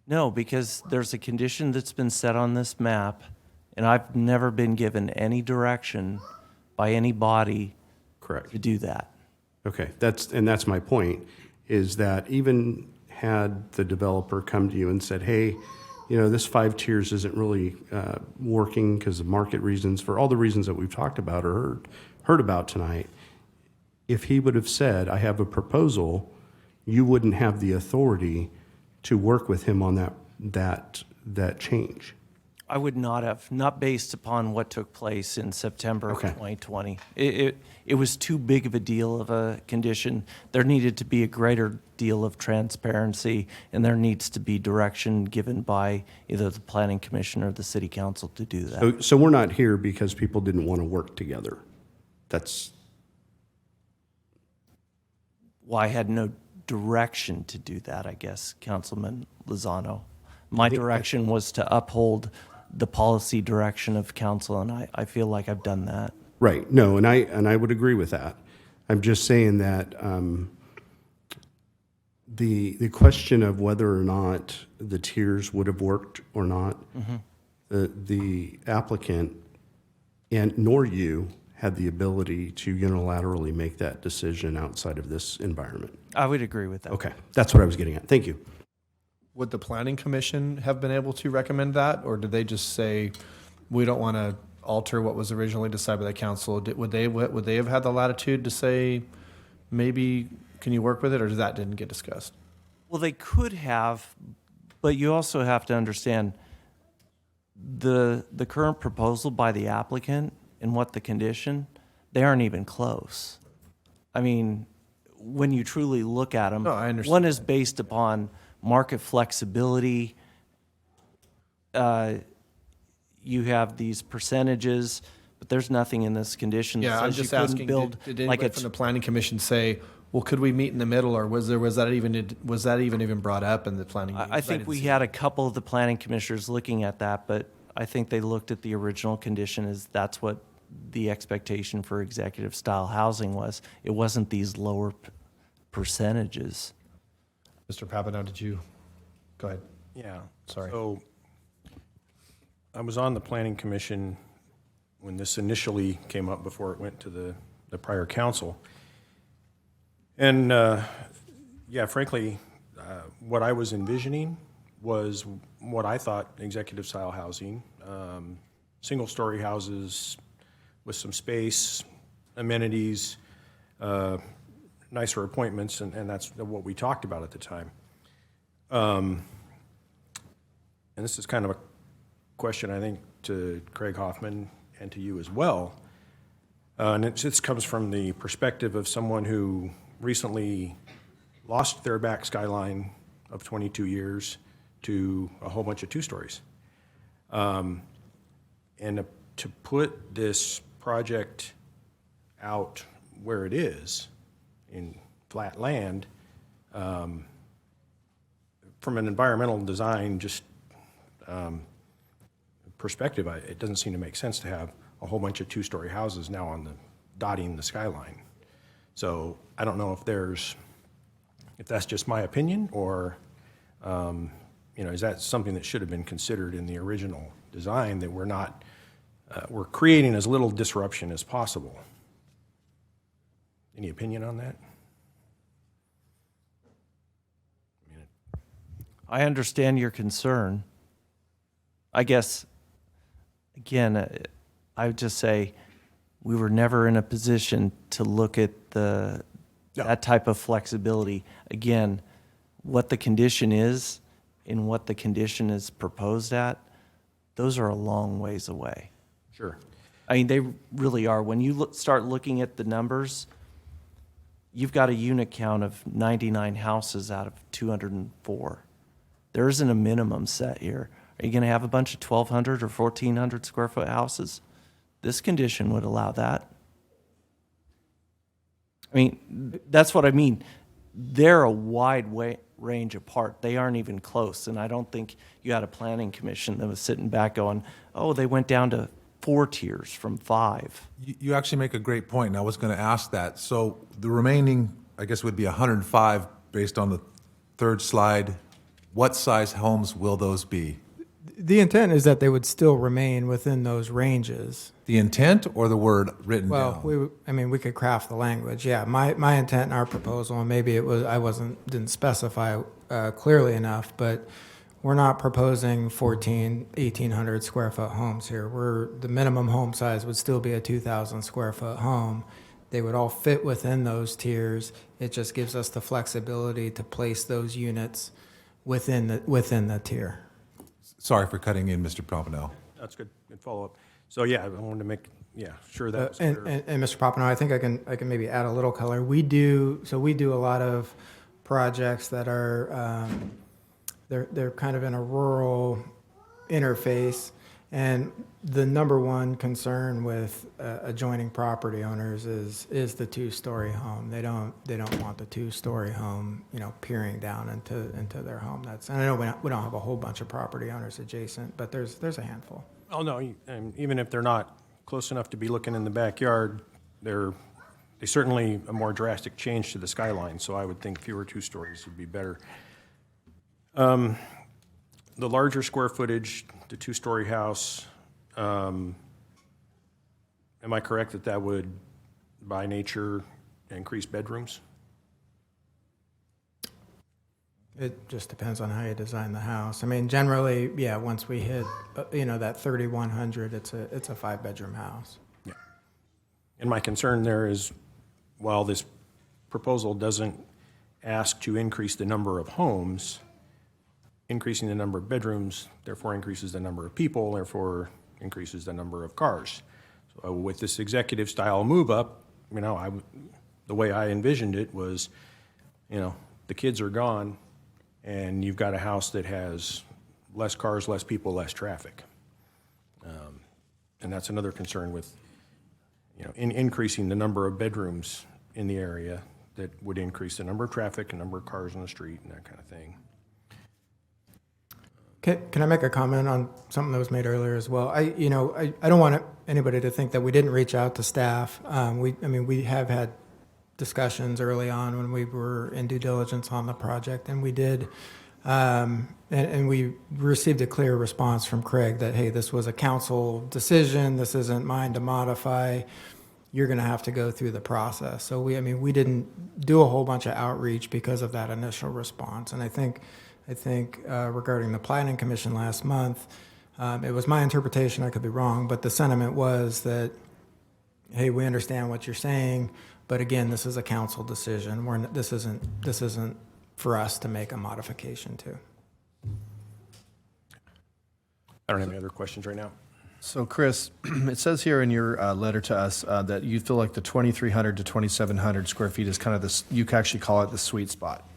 No, because there's a condition that's been set on this map, and I've never been given any direction by any body Correct. to do that. Okay, that's my point, is that even had the developer come to you and said, hey, this 5 tiers isn't really working because of market reasons, for all the reasons that we've talked about or heard about tonight, if he would have said, I have a proposal, you wouldn't have the authority to work with him on that change. I would not have, not based upon what took place in September of Okay. 2020. It was too big of a deal of a condition. There needed to be a greater deal of transparency, and there needs to be direction given by either the Planning Commission or the City Council to do that. So we're not here because people didn't want to work together. That's, Well, I had no direction to do that, I guess, Councilman Lozano. My direction was to uphold the policy direction of council, and I feel like I've done that. right, no, and I would agree with that. I'm just saying that the question of whether or not the tiers would have worked or not, the applicant and nor you had the ability to unilaterally make that decision outside of this environment. I would agree with that. Okay, that's what I was getting at. Thank you. Would the planning commission have been able to recommend that, or did they just say, we don't want to alter what was originally decided by the council? Would they have had the latitude to say, maybe, can you work with it, or that didn't get discussed? Well, they could have, but you also have to understand the current proposal by the applicant and what the condition, they aren't even close. I mean, when you truly look at them, No, I understand one is based upon market flexibility. you have these percentages, but there's nothing in this condition that Yeah, I'm says you just couldn't asking, build did like anybody a from the planning commission say, well, could we meet in the middle, or was that even brought up in the planning meeting? I 'Cause think didn't we see had it. a couple of the planning commissioners looking at that, but I think they looked at the original condition as that's what the expectation for executive style housing was. It wasn't these lower percentages. Mr. Papano, did you, go ahead. Yeah. Sorry. So I was on the planning commission when this initially came up before it went to the prior council. And, yeah, frankly, what I was envisioning was what I thought executive style housing, single-story houses with some space, amenities, nicer appointments, and that's what we talked about at the time. And this is kind of a question, I think, to Craig Hoffman and to you as well. And it just comes from the perspective of someone who recently lost their back skyline of 22 years to a whole bunch of two-stories. And to put this project out where it is, in flat land, from an environmental design perspective, it doesn't seem to make sense to have a whole bunch of two-story houses now dotting the skyline. So I don't know if that's just my opinion, or is that something that should have been considered in the original design, that we're creating as little disruption as possible. Any opinion on that? I understand your concern. I guess, again, I would just say we were never in a position to look at that type of flexibility. Again, what the condition is and what the condition is proposed at, those are a long ways away. Sure. I mean, they really are. When you start looking at the numbers, you've got a unit count of 99 houses out of 204. There isn't a minimum set here. Are you going to have a bunch of 1,200 or 1,400 square foot houses? This condition would allow that. I mean, that's what I mean. They're a wide range apart. They aren't even close. And I don't think you had a planning commission that was sitting back going, oh, they went down to 4 tiers from 5. You actually make a great point, and I was going to ask that. So the remaining, I guess, would be 105 based on the third slide. What size homes will those be? The intent is that they would still remain within those ranges. The intent or the word written Well, down? we could craft the language. Yeah, my intent in our proposal, and maybe didn't specify clearly enough, but we're not proposing 1,800 square foot homes here. The minimum home size would still be a 2,000 square foot home. They would all fit within those tiers. It just gives us the flexibility to place those units within the tier. Sorry for cutting in, Mr. Pompano. That's good. Good follow-up. So, yeah, I wanted to make, sure that was And clear. Mr. Popino, I think I can maybe add a little color. We do a lot of projects that are they're kind of in a rural interface, and the number one concern with adjoining property owners is the two-story home. They don't want the two-story home, peering down into their home. And I know we don't have a whole bunch of property owners adjacent, but there's a handful. Oh, no, and even if they're not close enough to be looking in the backyard, they certainly a more drastic change to the skyline, so I would think fewer two stories would be better. The larger square footage, the two-story house, am I correct that would, by nature, increase bedrooms? It just depends on how you design the house. I mean, generally, yeah, once we hit, that 3,100, it's a 5-bedroom house. Yeah. And my concern there is, while this proposal doesn't ask to increase the number of homes, increasing the number of bedrooms, therefore increases the number of people, therefore increases the number of cars. So with this executive style move up, the way I envisioned it was, the kids are gone, and you've got a house that has less cars, less people, less traffic. And that's another concern with, in increasing the number of bedrooms in the area, that would increase the number of traffic and number of cars on the street and that kind of thing. Can I make a comment on something that was made earlier as well? I don't want anybody to think that we didn't reach out to staff. We have had discussions early on when we were in due diligence on the project, and we did, and we received a clear response from Craig that, hey, this was a council decision. This isn't mine to modify. You're going to have to go through the process. So we didn't do a whole bunch of outreach because of that initial response. And I think regarding the planning commission last month, it was my interpretation, I could be wrong, but the sentiment was that, hey, we understand what you're saying, but again, this is a council decision. This isn't for us to make a modification to. I don't have any other questions right now. So Chris, it says here in your letter to us that you feel like the 2,300 to 2,700 square feet is kind of this, you can actually call it the sweet spot.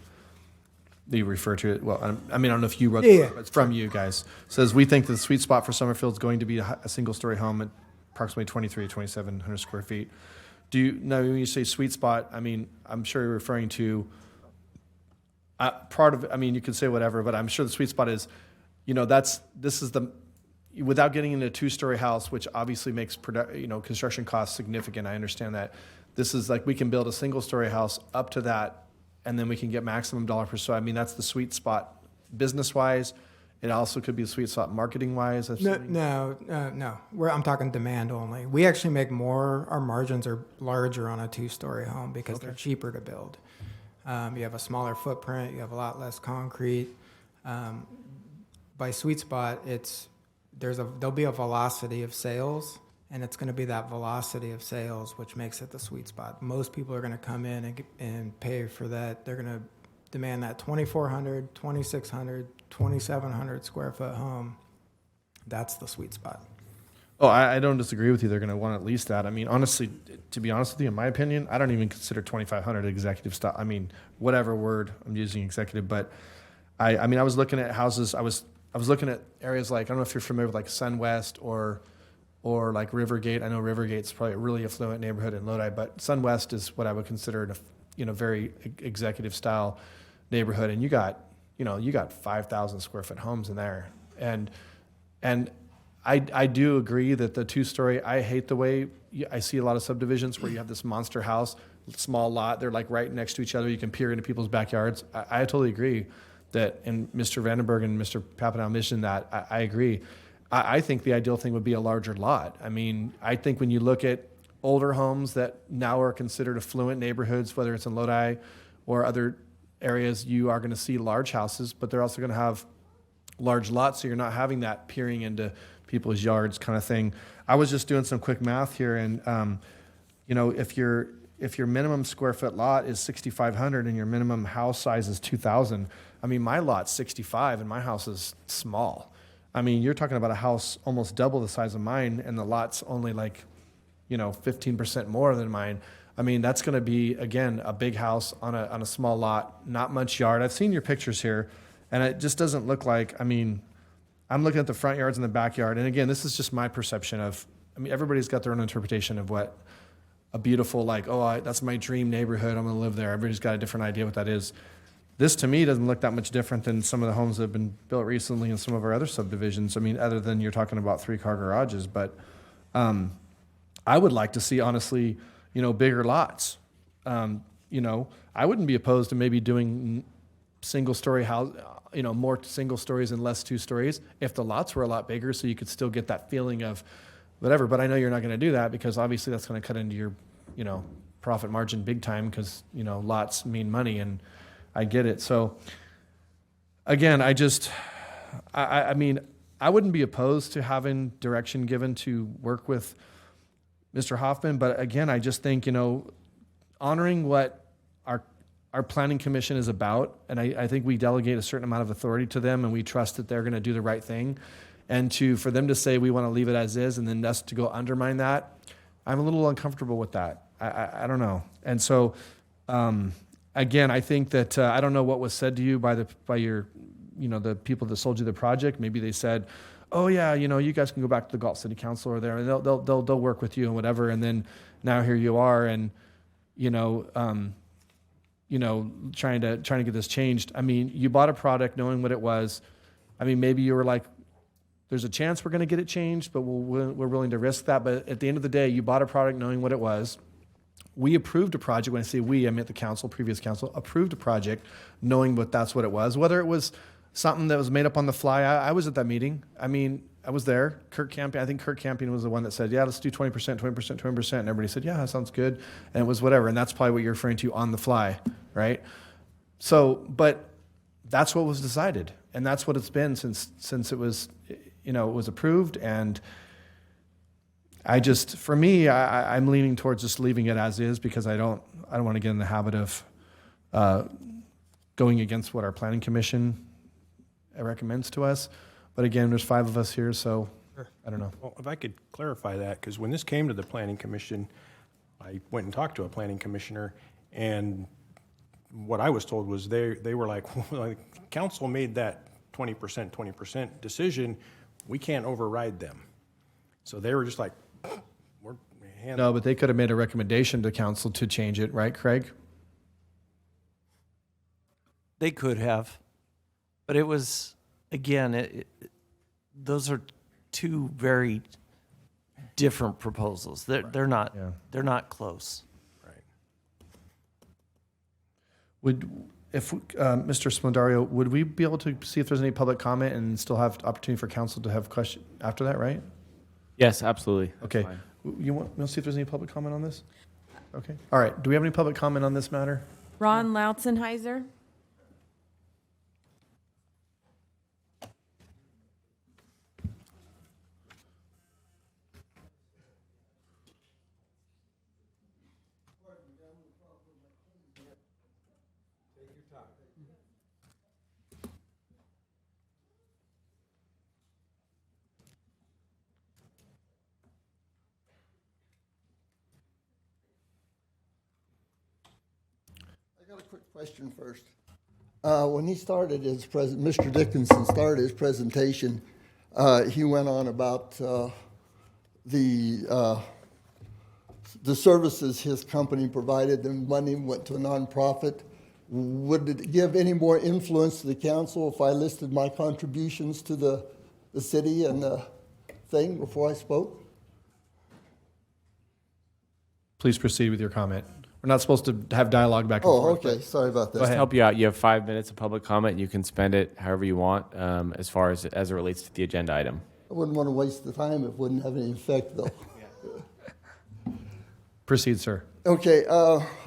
You refer to it, well, I don't know if you wrote Yeah. it, but it's from you guys. It says, we think the sweet spot for Summerfield is going to be a single-story home at approximately 23 to 2,700 square feet. Now, when you say sweet spot, I'm sure you're referring to part of it. You can say whatever, but I'm sure the sweet spot is, without getting into a two-story house, which obviously makes construction costs significant. I understand that. This is like we can build a single-story house up to that, and then we can get maximum dollar per square. That's the sweet spot business-wise. It also could be a sweet spot marketing-wise. No. I'm talking demand only. We actually make more. Our margins are larger on a two-story home because they're cheaper to build. You have a smaller footprint. You have a lot less concrete. By sweet spot, there'll be a velocity of sales, and it's going to be that velocity of sales which makes it the sweet spot. Most people are going to come in and pay for that. They're going to demand that 2,400, 2,600, 2,700 square foot home. That's the sweet spot. Oh, I don't disagree with you. They're going to want at least that. Honestly, to be honest with you, in my opinion, I don't even consider 2,500 executive style. Whatever word I'm using, executive. But I was looking at houses. I was looking at areas like, I don't know if you're familiar with like Sun West or like Rivergate. I know Rivergate's probably a really affluent neighborhood in Lodi, but Sun West is what I would consider a very executive style neighborhood. And you got 5,000 square foot homes in there. And I do agree that the two-story, I hate the way I see a lot of subdivisions where you have this monster house, small lot, they're like right next to each other. You can peer into people's backyards. I totally agree that, and Mr. Vandenberg and Mr. Papanow mentioned that. I agree. I think the ideal thing would be a larger lot. I think when you look at older homes that now are considered affluent neighborhoods, whether it's in Lodi or other areas, you are going to see large houses, but they're also going to have large lots, so you're not having that peering into people's yards kind of thing. I was just doing some quick math here, and if your minimum square foot lot is 6,500 and your minimum house size is 2,000, my lot's 65 and my house is small. You're talking about a house almost double the size of mine, and the lot's only 15% more than mine. That's going to be, again, a big house on a small lot, not much yard. I've seen your pictures here, and it just doesn't look like, I'm looking at the front yards and the backyard, and again, this is just my perception of, everybody's got their own interpretation of what a beautiful, that's my dream neighborhood, I'm going to live there. Everybody's got a different idea what that is. This, to me, doesn't look that much different than some of the homes that have been built recently in some of our other subdivisions. other than you're talking about 3-car garages, but I would like to see, honestly, bigger lots. I wouldn't be opposed to maybe doing single-story house, more single stories and less 2 stories if the lots were a lot bigger, so you could still get that feeling of whatever. But I know you're not going to do that because obviously that's going to cut into your, profit margin big time because, lots mean money, and I get it. So again, I wouldn't be opposed to having direction given to work with Mr. Hoffman, but again, I just think, honoring what our planning commission is about, and I think we delegate a certain amount of authority to them, and we trust that they're going to do the right thing, and for them to say we want to leave it as is, and then us to go undermine that, I'm a little uncomfortable with that. I don't know. And so, again, I think that I don't know what was said to you by your the people that sold you the project, maybe they said, oh yeah, you guys can go back to the Galt City Council or there, and they'll work with you and whatever. And then now here you are, and trying to get this changed. I mean, you bought a product knowing what it was. I mean, maybe you were like, there's a chance we're going to get it changed, but we're willing to risk that. But at the end of the day, you bought a product knowing what it was. We approved a project. When I say we, I meant the council, previous council, approved a project knowing that's what it was. Whether it was something that was made up on the fly, I was at that meeting. I mean, I was there. I think Kirk Campion was the one that said, yeah, let's do 20%, 20%, 20%. And everybody said, yeah, that sounds good. And it was whatever. And that's probably what you're referring to, on the fly, right? So, but that's what was decided. And that's what it's been since it was, it was approved. And for me, I'm leaning towards just leaving it as is, because I don't want to get in the habit of going against what our planning commission recommends to us. But again, there's 5 of us here, so I don't know. Well, if I could clarify that, because when this came to the planning commission, I went and talked to a planning commissioner, and what I was told was they were like, well, council made that 20% decision. We can't override them. So they were just like, No, but they could have made a recommendation to council to change it, right, Craig? They could have, but it was, again, those are 2 very different proposals. They're not close. Mr. Smondario, would we be able to see if there's any public comment and still have opportunity for council to have question after that, right? Yes, absolutely. That's Okay. fine. You want to see if there's any public comment on this? Okay. All right. Do we have any public comment on this matter? Ron Lautzenheiser. I got a quick question first. When he started Mr. Dickinson started his presentation, he went on about the services his company provided. The money went to a nonprofit. Would it give any more influence to the council if I listed my contributions to the city and the thing before I spoke? Please proceed with your comment. We're not supposed to have dialogue back and Oh, forth. okay. Sorry about that. Just to help you out, you have 5 minutes of public comment. You can spend it however you want, as far as it relates to the agenda item. I wouldn't want to waste the time. It wouldn't have any effect, though. Proceed, sir. Okay.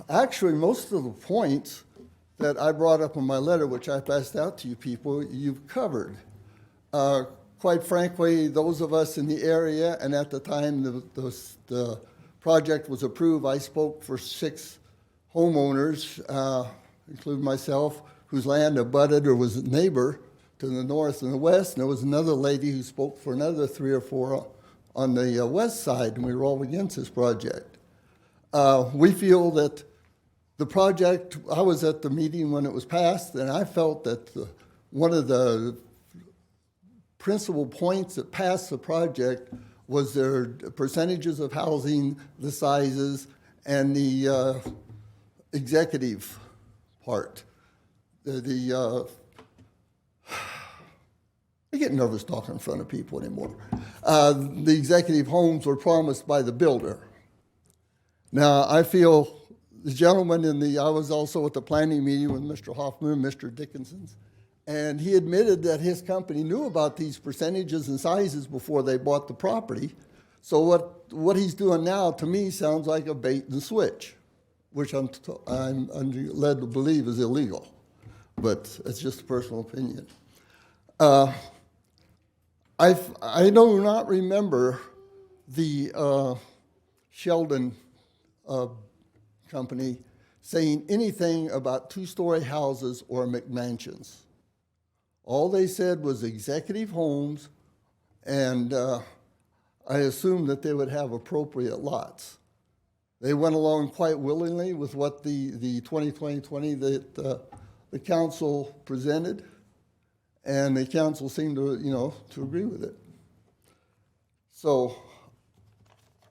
Actually, most of the points that I brought up in my letter, which I passed out to you people, you've covered. Quite frankly, those of us in the area, and at the time the project was approved, I spoke for 6 homeowners, including myself, whose land abutted or was a neighbor to the north and the west. And there was another lady who spoke for another 3 or 4 on the west side, and we were all against this project. We feel that the project, I was at the meeting when it was passed, and I felt that one of the principal points that passed the project was their percentages of housing, the sizes, and the executive part. I get nervous talking in front of people anymore. The executive homes were promised by the builder. Now, I feel the gentleman I was also at the planning meeting with Mr. Hoffman and Mr. Dickinson, and he admitted that his company knew about these percentages and sizes before they bought the property. So what he's doing now, to me, sounds like a bait and switch, which I'm led to believe is illegal. But it's just a personal opinion. I do not remember the Sheldon company saying anything about 2-story houses or McMansions. All they said was executive homes, and I assumed that they would have appropriate lots. They went along quite willingly with what the 2020 that the council presented, And the council seemed to, to agree with it. So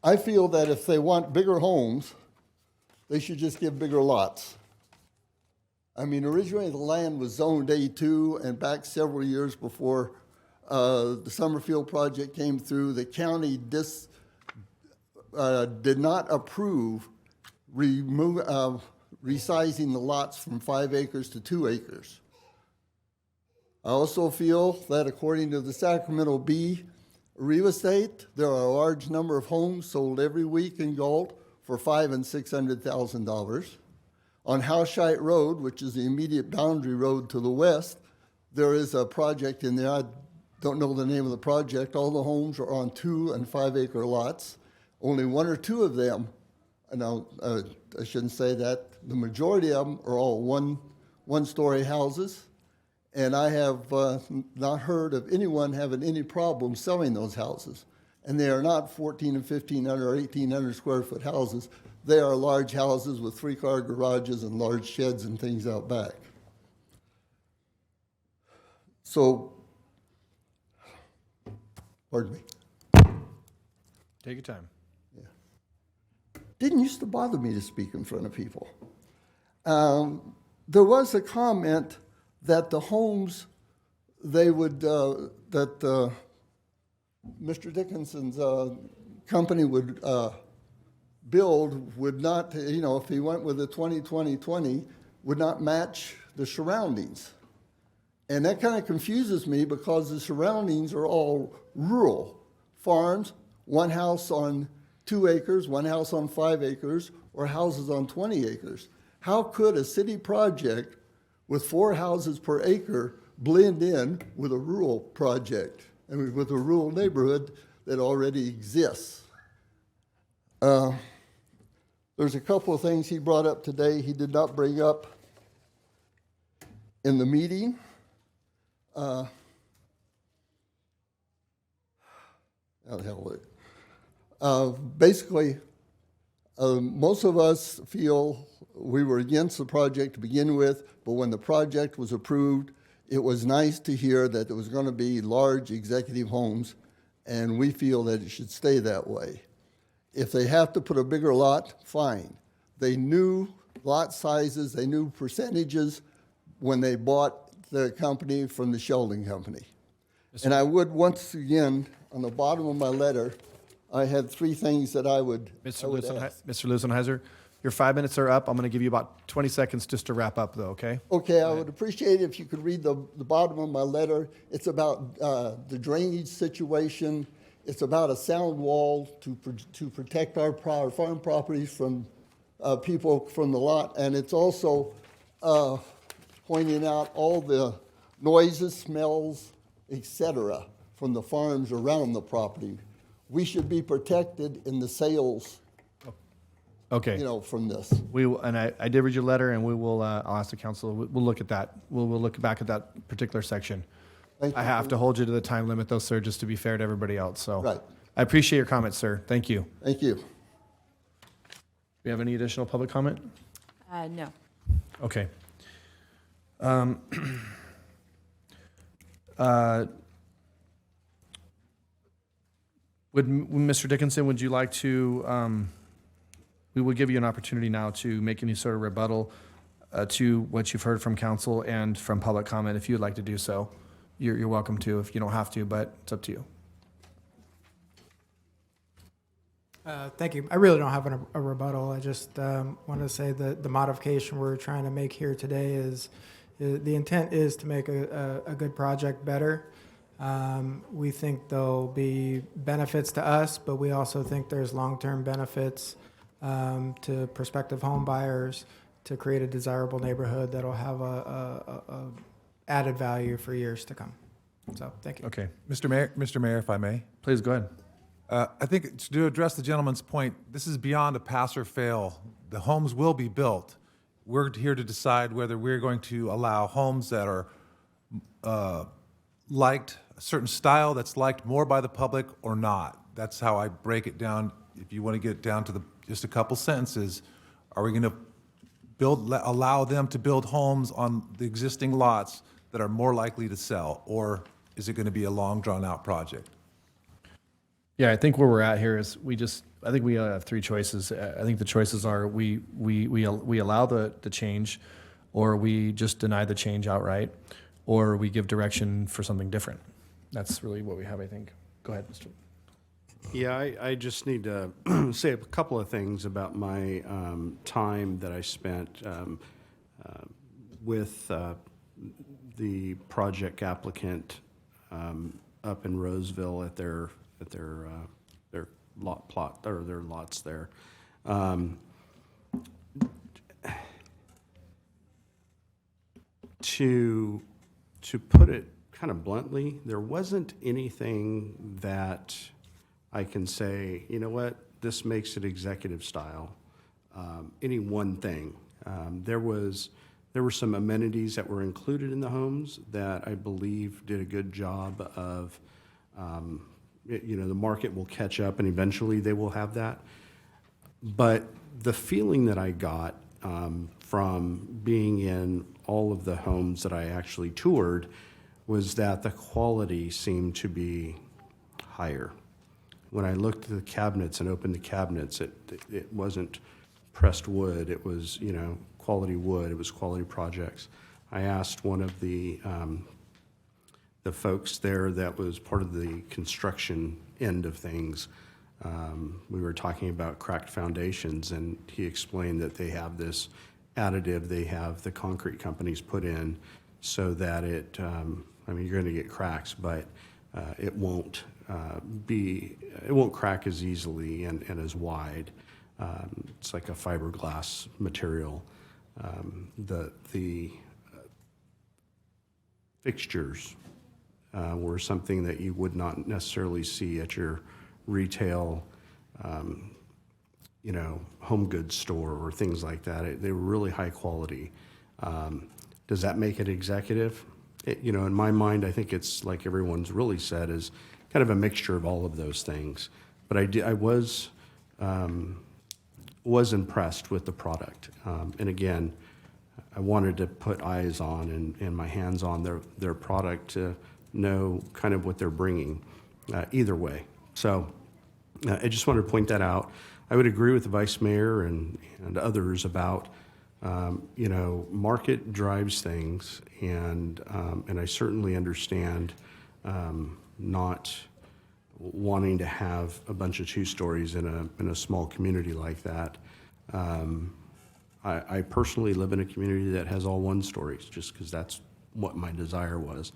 I feel that if they want bigger homes, they should just give bigger lots. I mean, originally the land was zoned A2, and back several years before the Summerfield project came through, the county did not approve resizing the lots from 5 acres to 2 acres. I also feel that according to the Sacramento Bee real estate, there are a large number of homes sold every week in Galt for $500,000 and $600,000. On Howshite Road, which is the immediate boundary road to the west, there is a project in there. I don't know the name of the project. All the homes are on 2 and 5 acre lots. Only 1 or 2 of them, now I shouldn't say that, the majority of them are all one-story houses. And I have not heard of anyone having any problem selling those houses. And they are not 1,400 and 1,500 or 1,800 square foot houses. They are large houses with 3-car garages and large sheds and things out back. So, pardon me. Take your time. Didn't used to bother me to speak in front of people. There was a comment that the homes they would, that Mr. Dickinson's company would build would not, if he went with the 20-20-20, would not match the surroundings. And that kind of confuses me because the surroundings are all rural farms, one house on 2 acres, one house on 5 acres, or houses on 20 acres. How could a city project with 4 houses per acre blend in with a rural project, I mean, with a rural neighborhood that already exists? There's a couple of things he brought up today he did not bring up in the meeting. How the hell was it? Basically, most of us feel we were against the project to begin with, but when the project was approved, it was nice to hear that there was going to be large executive homes, and we feel that it should stay that way. If they have to put a bigger lot, fine. They knew lot sizes, they knew percentages when they bought the company from the Sheldon Company. And I would, once again, on the bottom of my letter, I had 3 things that I would ask. Mr. Lusenheiser, your 5 minutes are up. I'm going to give you about 20 seconds just to wrap up, though, okay? Okay, I would appreciate it if you could read the bottom of my letter. It's about the drainage situation. It's about a sound wall to protect our farm properties from people from the lot. And it's also pointing out all the noises, smells, etc. from the farms around the property. We should be protected in the sales, Okay. from this. I did read your letter, and we will. I'll ask the council. We'll look at that. We'll look back at that particular section. Thank you. I have to hold you to the time limit, though, sir, just to be fair to everybody else. So, Right. I appreciate your comments, sir. Thank you. Thank you. Do you have any additional public comment? No. Okay. Mr. Dickinson, would you like to? We will give you an opportunity now to make any sort of rebuttal to what you've heard from council and from public comment. If you would like to do so, you're welcome to. If you don't have to, but it's up to you. Thank you. I really don't have a rebuttal. I just want to say that the modification we're trying to make here today is the intent is to make a good project better. We think there'll be benefits to us, but we also think there's long-term benefits to prospective home buyers to create a desirable neighborhood that'll have a added value for years to come. So, thank you. Okay. Mr. Mayor, if I may. Please go ahead. I think to address the gentleman's point, this is beyond a pass or fail. The homes will be built. We're here to decide whether we're going to allow homes that are liked, a certain style that's liked more by the public or not. That's how I break it down. If you want to get it down to just a couple sentences, are we going to allow them to build homes on the existing lots that are more likely to sell? Or is it going to be a long, drawn-out project? Yeah, I think where we're at here is I think we have three choices. I think the choices are we allow the change, or we just deny the change outright, or we give direction for something different. That's really what we have, I think. Go ahead, Mr. Yeah, I just need to say a couple of things about my time that I spent with the project applicant up in Roseville at their lot plot, or their lots there. To put it kind of bluntly, there wasn't anything that I can say, you know what, this makes it executive style. Any one thing. There were some amenities that were included in the homes that I believe did a good job of, the market will catch up and eventually they will have that. But the feeling that I got from being in all of the homes that I actually toured was that the quality seemed to be higher. When I looked at the cabinets and opened the cabinets, it wasn't pressed wood. It was, quality wood. It was quality projects. I asked one of the folks there that was part of the construction end of things. We were talking about cracked foundations, and he explained that they have this additive they have the concrete companies put in so that it, you're going to get cracks, but it won't crack as easily and as wide. It's like a fiberglass material. The fixtures were something that you would not necessarily see at your retail, home goods store or things like that. They were really high quality. Does that make it executive? In my mind, I think it's like everyone's really said, is kind of a mixture of all of those things. But I was impressed with the product. And again, I wanted to put eyes on and my hands on their product to know kind of what they're bringing either way. So I just wanted to point that out. I would agree with the vice mayor and others about, market drives things, and I certainly understand not wanting to have a bunch of two-stories in a small community like that. I personally live in a community that has all one-stories, just because that's what my desire was.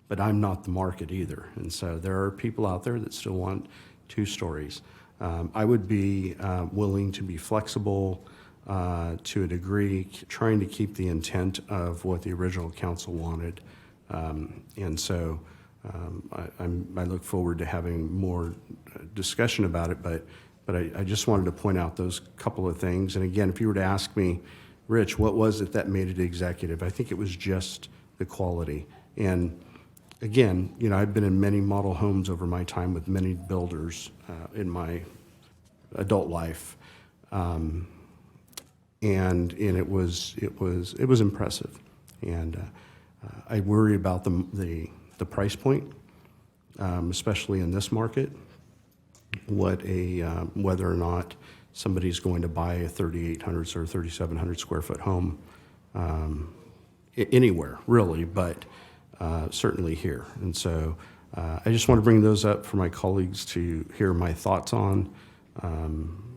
But I'm not the market either, and so there are people out there that still want two stories. I would be willing to be flexible to a degree, trying to keep the intent of what the original council wanted. And so I look forward to having more discussion about it, but I just wanted to point out those couple of things. And again, if you were to ask me, Rich, what was it that made it executive? I think it was just the quality. And again, I've been in many model homes over my time with many builders in my adult life, and it was impressive. And I worry about the price point, especially in this market. Whether or not somebody's going to buy a 3,800 or 3,700 square foot home anywhere really, but certainly here. And so I just want to bring those up for my colleagues to hear my thoughts on.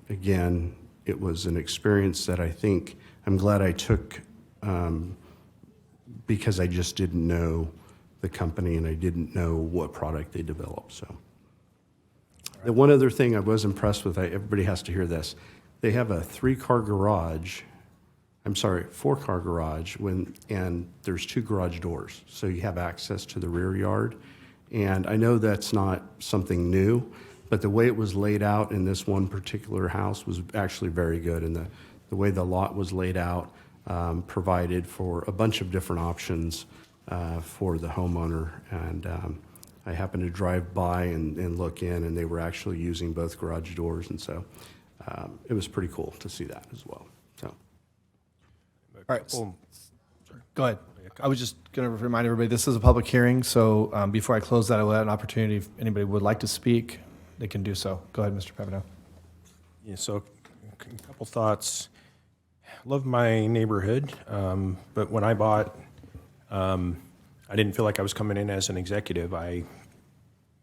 Again, it was an experience that I think I'm glad I took because I just didn't know the company and I didn't know what product they developed. So the one other thing I was impressed with, everybody has to hear this. They have a 4-car garage, and there's 2 garage doors. So you have access to the rear yard. And I know that's not something new, but the way it was laid out in this one particular house was actually very good. And the way the lot was laid out provided for a bunch of different options for the homeowner. And I happened to drive by and look in, and they were actually using both garage doors. And so it was pretty cool to see that as well. So. All right. Go ahead. A I was just going to remind everybody, this is a public hearing, so before I close that, I will have an opportunity, if anybody would like to speak, they can do so. Go ahead, Mr. Pepino. Yeah, so a couple thoughts. Love my neighborhood, but when I bought, I didn't feel like I was coming in as an executive. I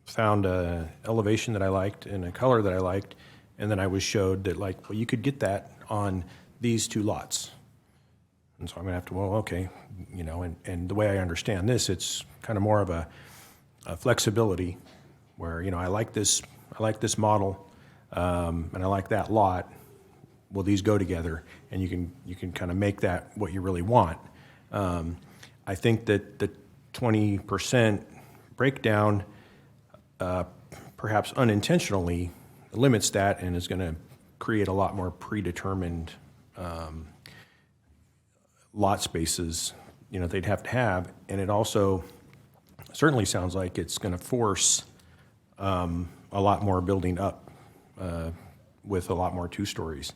found a elevation that I liked and a color that I liked, and then I was showed that, like, well, you could get that on these 2 lots. And so I'm gonna have to, well, okay, you know, and the way I understand this, it's kind of more of a flexibility where, you know, I like this model, and I like that lot. Will these go together? And you can kind of make that what you really want. I think that the 20% breakdown, perhaps unintentionally, limits that and is going to create a lot more predetermined lot spaces, you know, they'd have to have. And it also certainly sounds like it's going to force a lot more building up with a lot more 2 stories.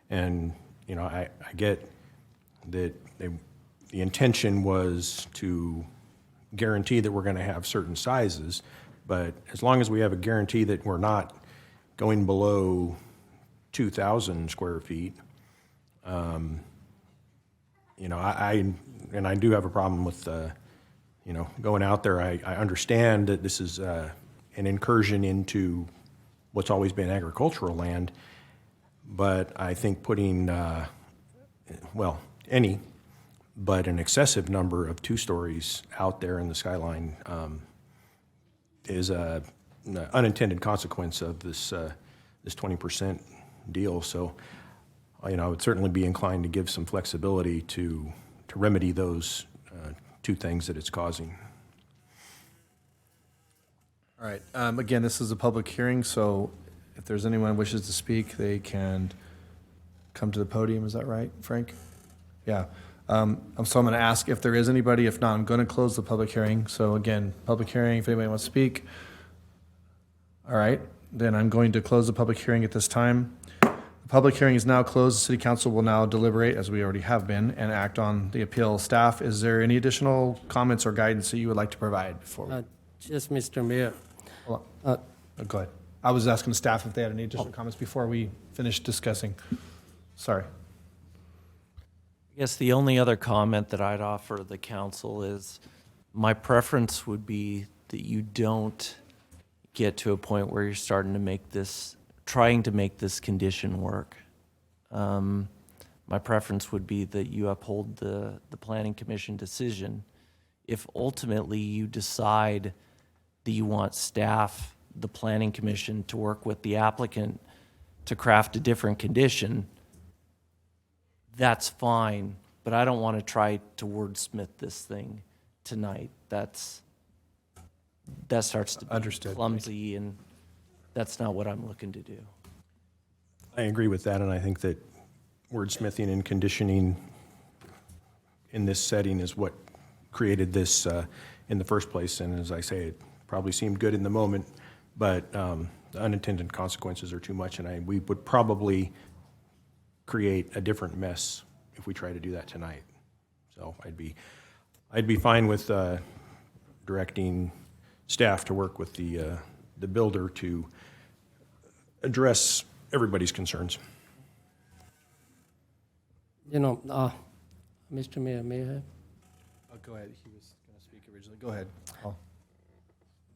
And, you know, I get that the intention was to guarantee that we're going to have certain sizes, but as long as we have a guarantee that we're not going below 2,000 square feet, you know, I do have a problem with, you know, going out there. I understand that this is an incursion into what's always been agricultural land, but I think putting, well, but an excessive number of 2 stories out there in the skyline is an unintended consequence of this 20% deal. So, you know, I would certainly be inclined to give some flexibility to remedy those 2 things that it's causing. All right. Again, this is a public hearing, so if there's anyone who wishes to speak, they can come to the podium. Is that right, Frank? Yeah. So I'm going to ask if there is anybody. If not, I'm going to close the public hearing. So again, public hearing, if anybody wants to speak. All right. Then I'm going to close the public hearing at this time. The public hearing is now closed. The City Council will now deliberate, as we already have been, and act on the appeal. Staff, is there any additional comments or guidance that you would like to provide before? Just, Mr. Mayor. Hold on. Go ahead. I was asking the staff if they had any additional comments before we finish discussing. Sorry. I guess the only other comment that I'd offer the council is my preference would be that you don't get to a point where you're trying to make this condition work. My preference would be that you uphold the Planning Commission decision. If ultimately you decide that you want staff, the Planning Commission, to work with the applicant to craft a different condition, that's fine, but I don't want to try to wordsmith this thing tonight. That starts to be Understood. clumsy, and that's not what I'm looking to do. I agree with that, and I think that wordsmithing and conditioning in this setting is what created this in the first place. And as I say, it probably seemed good in the moment, but the unintended consequences are too much, and we would probably create a different mess if we try to do that tonight. So I'd be fine with directing staff to work with the builder to address everybody's concerns. You know, Mr. Mayor, may I have? Oh, go ahead. He was going to speak originally. Go ahead.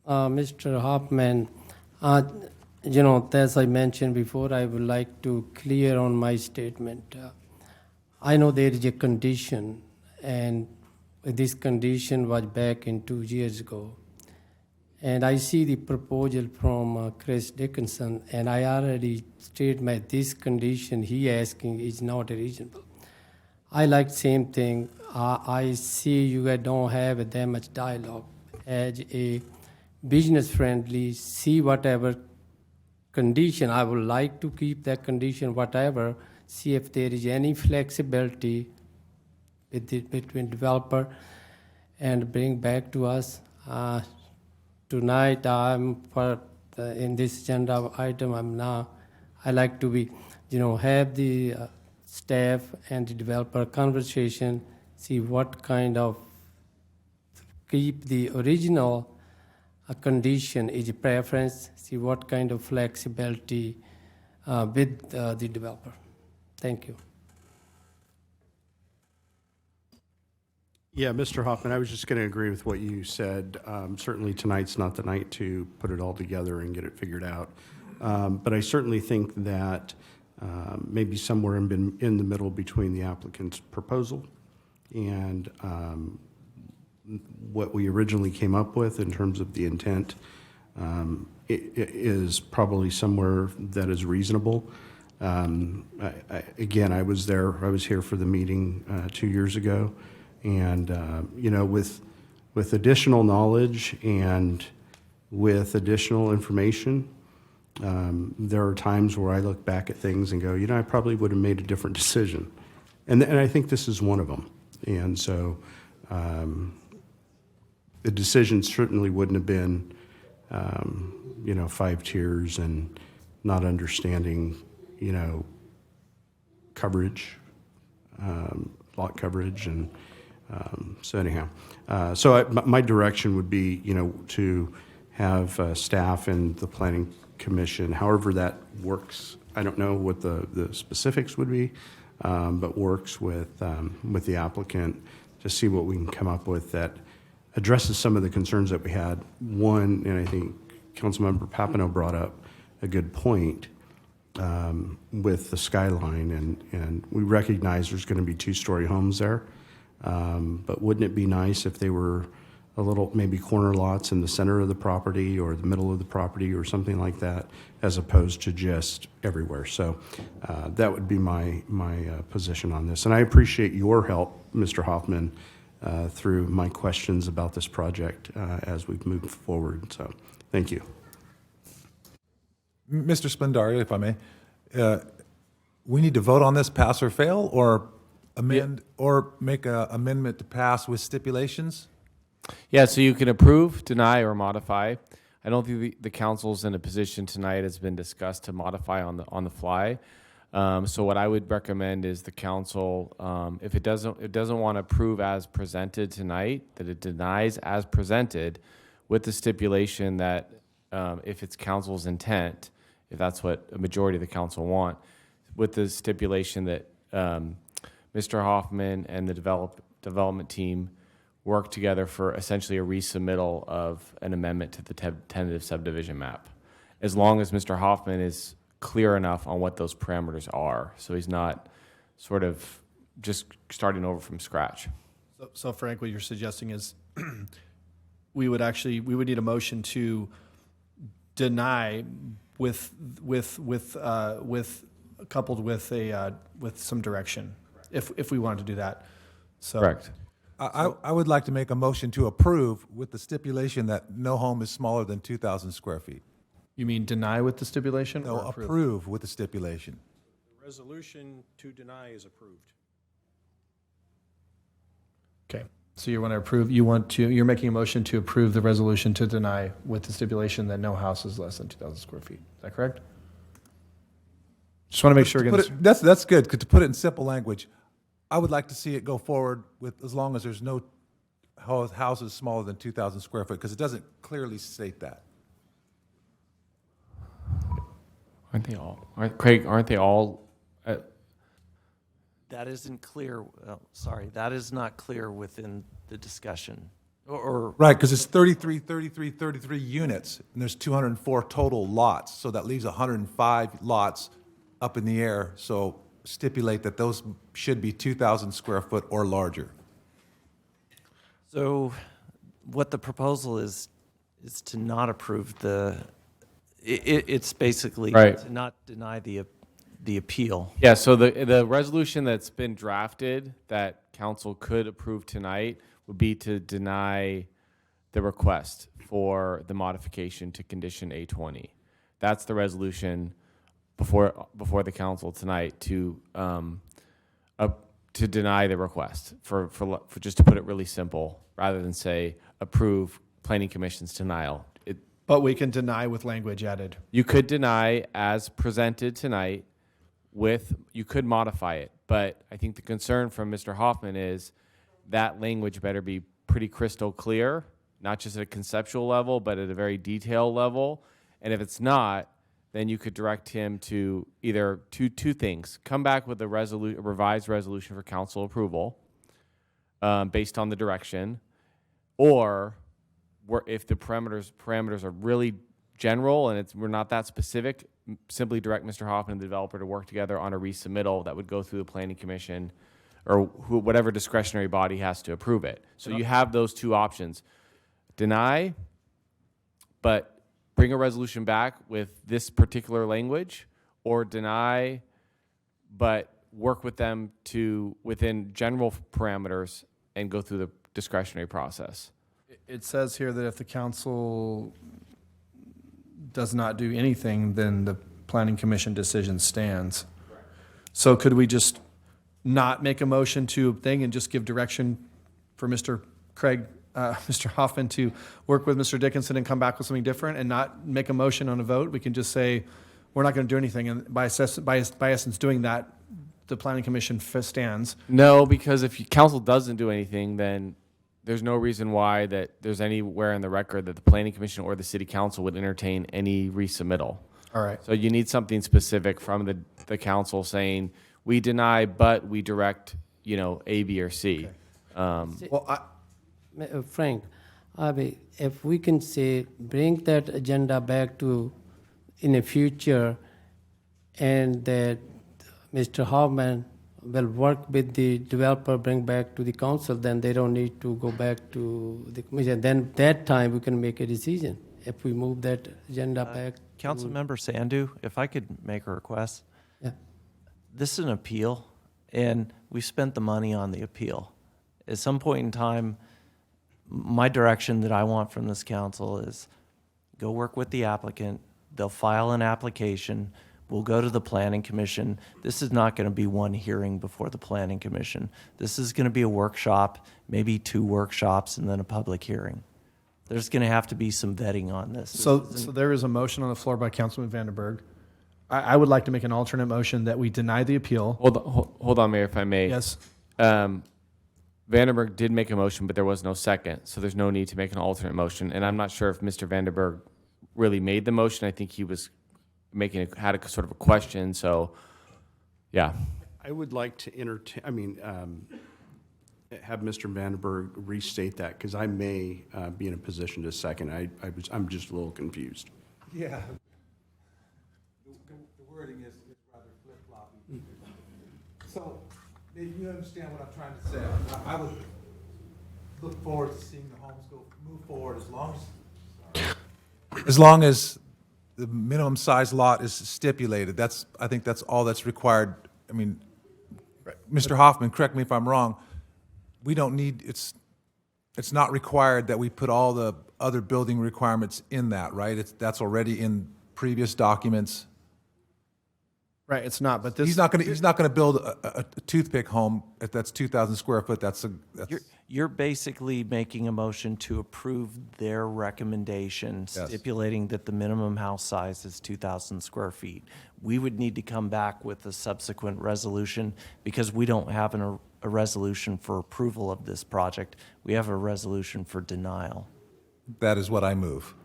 Mr. Hoffman, you know, as I mentioned before, I would like to clear on my statement. I know there is a condition, and this condition was back in 2 years ago. And I see the proposal from Chris Dickinson, and I already stated this condition he asking is not reasonable. I like same thing. I see you guys don't have that much dialogue. As a business friendly, see whatever condition, I would like to keep that condition, whatever, see if there is any flexibility between developer and bring back to us. Tonight, in this agenda item, I like to be, have the staff and the developer conversation, see what kind of keep the original condition is a preference, see what kind of flexibility with the developer. Thank you. Yeah, Mr. Hoffman, I was just going to agree with what you said. Certainly tonight's not the night to put it all together and get it figured out. But I certainly think that maybe somewhere in the middle between the applicant's proposal and what we originally came up with in terms of the intent it is probably somewhere that is reasonable. Again, I was here for the meeting 2 years ago. And, you know, with additional knowledge and with additional information, there are times where I look back at things and go, you know, I probably would have made a different decision. And I think this is one of them. And so the decision certainly wouldn't have been, you know, 5 tiers and not understanding, you know, coverage, lot coverage. And so anyhow, my direction would be, you know, to have staff and the planning commission, however that works. I don't know what the specifics would be, but works with the applicant to see what we can come up with that addresses some of the concerns that we had. One, and I think Councilmember Papineau brought up a good point with the skyline, and we recognize there's going to be 2-story homes there, but wouldn't it be nice if they were a little, maybe corner lots in the center of the property or the middle of the property or something like that, as opposed to just everywhere. So that would be my position on this. And I appreciate your help, Mr. Hoffman, through my questions about this project as we've moved forward. So thank you. Mr. Splendario, if I may, we need to vote on this, pass or fail, or amend, or make an amendment to pass with stipulations? Yeah, so you can approve, deny, or modify. I don't think the council's in a position tonight, has been discussed, to modify on the fly. So what I would recommend is the council, if it doesn't want to approve as presented tonight, that it denies as presented, with the stipulation that if it's council's intent, if that's what a majority of the council want, with the stipulation that Mr. Hoffman and the development team work together for essentially a resubmittal of an amendment to the tentative subdivision map, as long as Mr. Hoffman is clear enough on what those parameters are, so he's not sort of just starting over from scratch. So Frank, what you're suggesting is we would need a motion to deny with coupled with some direction, if we wanted to do that. So Correct. I would like to make a motion to approve with the stipulation that no home is smaller than 2,000 square feet. You mean deny with the stipulation? No, or approve with the stipulation. The resolution to deny is approved. Okay. So you want to approve, you're making a motion to approve the resolution to deny with the stipulation that no house is less than 2,000 square feet. Is that correct? Just want to make sure we're getting this. That's good, because to put it in simple language, I would like to see it go forward with, as long as there's no houses smaller than 2,000 square foot, because it doesn't clearly state that. Aren't they all? Craig, aren't they all? That isn't clear, that is not clear within the discussion. Or Right, because it's 33 units, and there's 204 total lots, so that leaves 105 lots up in the air, so stipulate that those should be 2,000 square foot or larger. So what the proposal is to not approve it's basically Right. to not deny the appeal. Yeah, so the resolution that's been drafted that council could approve tonight would be to deny the request for the modification to condition A20. That's the resolution before the council tonight to deny the request, for just to put it really simple, rather than say approve planning commission's denial. But we can deny with language added. You could deny as presented tonight you could modify it, but I think the concern from Mr. Hoffman is that language better be pretty crystal clear, not just at a conceptual level, but at a very detailed level. And if it's not, then you could direct him to either two things: come back with a revised resolution for council approval based on the direction, or if the parameters are really general and we're not that specific, simply direct Mr. Hoffman and the developer to work together on a resubmittal that would go through the planning commission or whatever discretionary body has to approve it. So you have those two options: deny, but bring a resolution back with this particular language, or deny, but work with them to within general parameters and go through the discretionary process. It says here that if the council does not do anything, then the planning commission decision stands. So could we just not make a motion to thing and just give direction for Mr. Mr. Hoffman to work with Mr. Dickinson and come back with something different and not make a motion on a vote? We can just say, we're not going to do anything. And by essence doing that, the planning commission stands. No, because if council doesn't do anything, then there's no reason why that there's anywhere in the record that the planning commission or the city council would entertain any resubmittal. All right. So you need something specific from the council saying, we deny, but we direct, A, B, or C. Well, Frank, I mean, if we can say, bring that agenda back to in the future, and that Mr. Hoffman will work with the developer, bring back to the council, then they don't need to go back to the commission. Then that time we can make a decision if we move that agenda back. Councilmember Sandu, if I could make a request. Yeah. This is an appeal, and we spent the money on the appeal. At some point in time, my direction that I want from this council is go work with the applicant. They'll file an application. We'll go to the planning commission. This is not going to be one hearing before the planning commission. This is going to be a workshop, maybe 2 workshops, and then a public hearing. There's going to have to be some vetting on this. So there is a motion on the floor by Councilman Vandenberg. I would like to make an alternate motion that we deny the appeal. Hold on, Mayor, if I may. Yes. Vandenberg did make a motion, but there was no second, so there's no need to make an alternate motion. And I'm not sure if Mr. Vandenberg really made the motion. I think he was had a sort of a question. So, yeah. I would like to have Mr. Vandenberg restate that, because I may be in a position to second. I'm just a little confused. Yeah. The wording is rather flip-floppy. So, you understand what I'm trying to say. I would look forward to seeing the homeschool move forward as long as the minimum size lot is stipulated. I think that's all that's required. I mean, Mr. Hoffman, correct me if I'm wrong, we don't need, it's not required that we put all the other building requirements in that, right? That's already in previous documents. Right, it's not, but this. He's not gonna build a toothpick home if that's 2,000 square foot. You're basically making a motion to approve their recommendation, Yes. stipulating that the minimum house size is 2,000 square feet. We would need to come back with a subsequent resolution, because we don't have a resolution for approval of this project. We have a resolution for denial. That is what I move.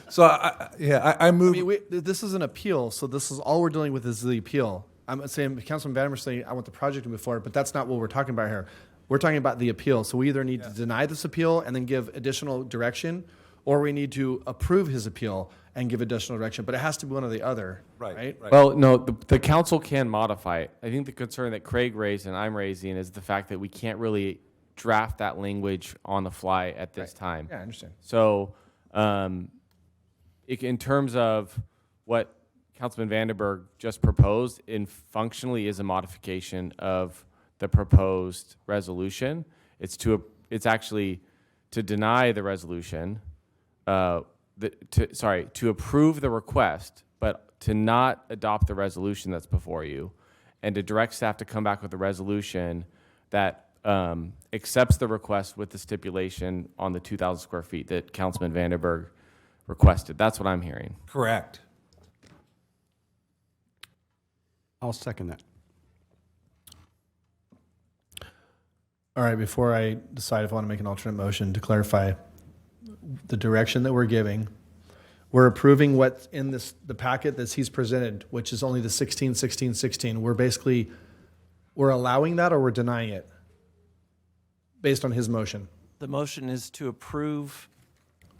So, I move. I mean, this is an appeal, so this is all we're dealing with is the appeal. I'm saying, Councilman Vandenberg saying, I want the project to move forward, but that's not what we're talking about here. We're talking about the appeal. So we either need to deny this appeal and then give additional direction, or we need to approve his appeal and give additional direction. But it has to be one or the other, right? Well, no, the council can modify it. I think the concern that Craig raised and I'm raising is the fact that we can't really draft that language on the fly at this time. Yeah, I understand. So, in terms of what Councilman Vandenberg just proposed, functionally is a modification of the proposed resolution. It's actually to deny the resolution, to approve the request, but to not adopt the resolution that's before you, and to direct staff to come back with a resolution that accepts the request with the stipulation on the 2,000 square feet that Councilman Vandenberg requested. That's what I'm hearing. Correct. I'll second that. All right, before I decide if I want to make an alternate motion, to clarify the direction that we're giving, we're approving what's in the packet that he's presented, which is only the 16, 16, 16. We're allowing that, or we're denying it based on his motion? The motion is to approve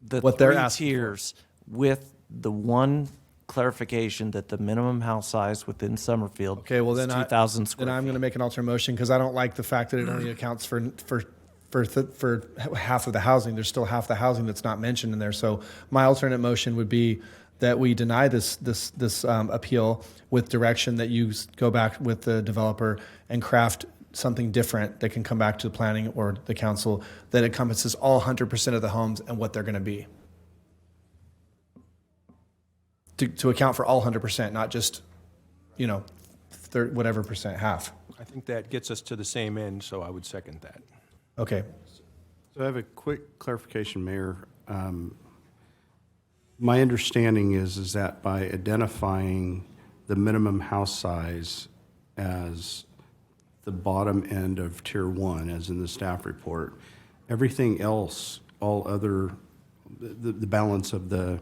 the What they're three asking for. tiers with the one clarification that the minimum house size within Summerfield Okay, well, is then 2,000 square Then I'm going to make an alternate motion because I don't like the fact that it only accounts for half of the housing. There's still half the housing that's not mentioned in there. So my alternate motion would be that we deny this appeal with direction that you go back with the developer and craft something different that can come back to the planning or the council that encompasses all 100% of the homes and what they're going to be. To account for all 100%, not just, whatever percent, half. I think that gets us to the same end, so I would second that. Okay. So I have a quick clarification, Mayor. My understanding is that by identifying the minimum house size as the bottom end of Tier 1, as in the staff report, everything else, all other, the balance of the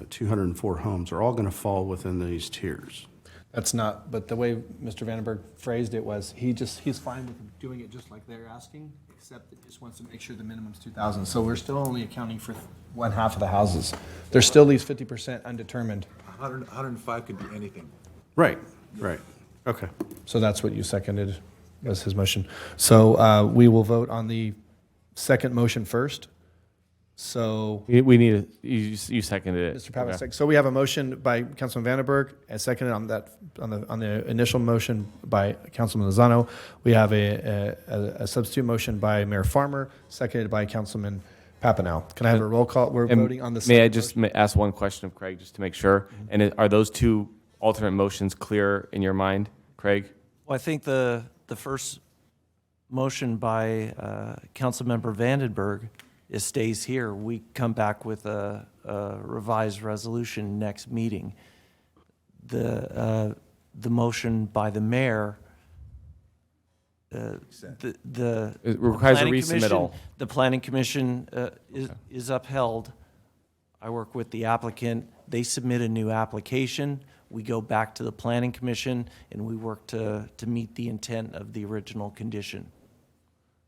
204 homes are all going to fall within these tiers. That's not, but the way Mr. Vandenberg phrased it was, he's fine with doing it just like they're asking, except that he just wants to make sure the minimum's 2,000. So we're still only accounting for one half of the houses. There's still these 50% undetermined. 105 could be anything. Right. Okay. So that's what you seconded as his motion. So we will vote on the second motion first. So We need you seconded it. Mr. Pavlik, Okay. so we have a motion by Councilman Vandenberg and seconded on the initial motion by Councilman Lozano. We have a substitute motion by Mayor Farmer, seconded by Councilman Papanow. Can I have a roll call? We're And voting on the. May I second just motion. ask one question of Craig, just to make sure? And are those two alternate motions clear in your mind, Craig? Well, I think the first motion by Councilmember Vandenberg stays here. We come back with a revised resolution next meeting. The motion by the mayor, the It requires a planning commission- resubmittal. The planning commission is upheld. I work with the applicant. They submit a new application. We go back to the planning commission and we work to meet the intent of the original condition.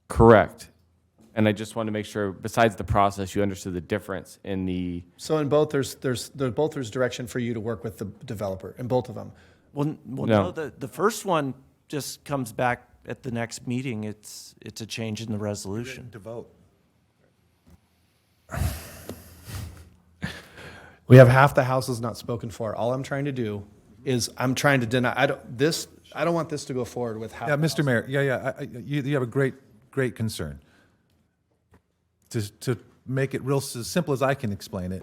Correct. And I just wanted to make sure, besides the process, you understood the difference in the, So in both, there's direction for you to work with the developer, in both of them. Well, no, the first one just comes back at the next meeting. It's a change in the resolution. To vote. We have half the houses not spoken for. All I'm trying to do is I'm trying to deny, I don't want this to go forward with half. Yeah, the Mr. houses. Mayor, you have a great concern. To make it real as simple as I can explain it,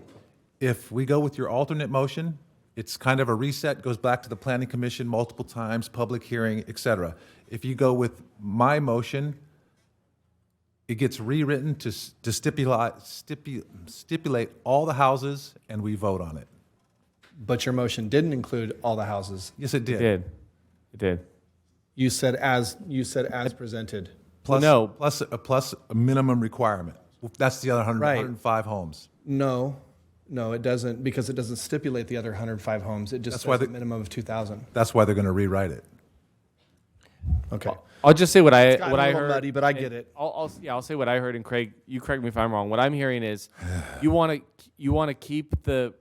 if we go with your alternate motion, it's kind of a reset, goes back to the planning commission multiple times, public hearing, et cetera. If you go with my motion, it gets rewritten to stipulate all the houses, and we vote on it. But your motion didn't include all the houses. Yes, it did. it did. You said as presented. Plus, No. plus a minimum requirement. That's the other 100, Right. 105 homes. No, it doesn't, because it doesn't stipulate the other 105 homes. It just That's why says a the- minimum of 2,000. That's why they're going to rewrite it. Okay. I'll just say what I gotten what a I little heard. muddy, but I and get it. I'll say what I heard, and Craig, you correct me if I'm wrong. What I'm hearing is, you want to keep the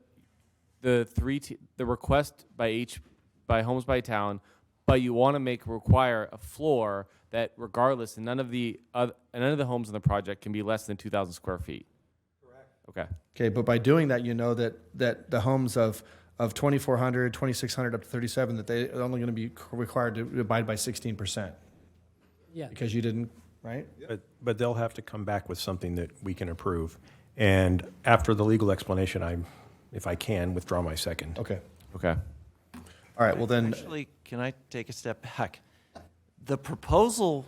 request by Homes by Town, but you want to require a floor that regardless, and none of the homes in the project can be less than 2,000 square feet. Correct. Okay. Okay, but by doing that, you know that the homes of 2,400, 2,600 up to 37, that they're only going to be required to abide by 16%. Yeah. Because you didn't, right? But they'll have to come back with something that we can approve. And after the legal explanation, if I can, withdraw my second. Okay. Okay. All right, well then, Actually, can I take a step back? The proposal,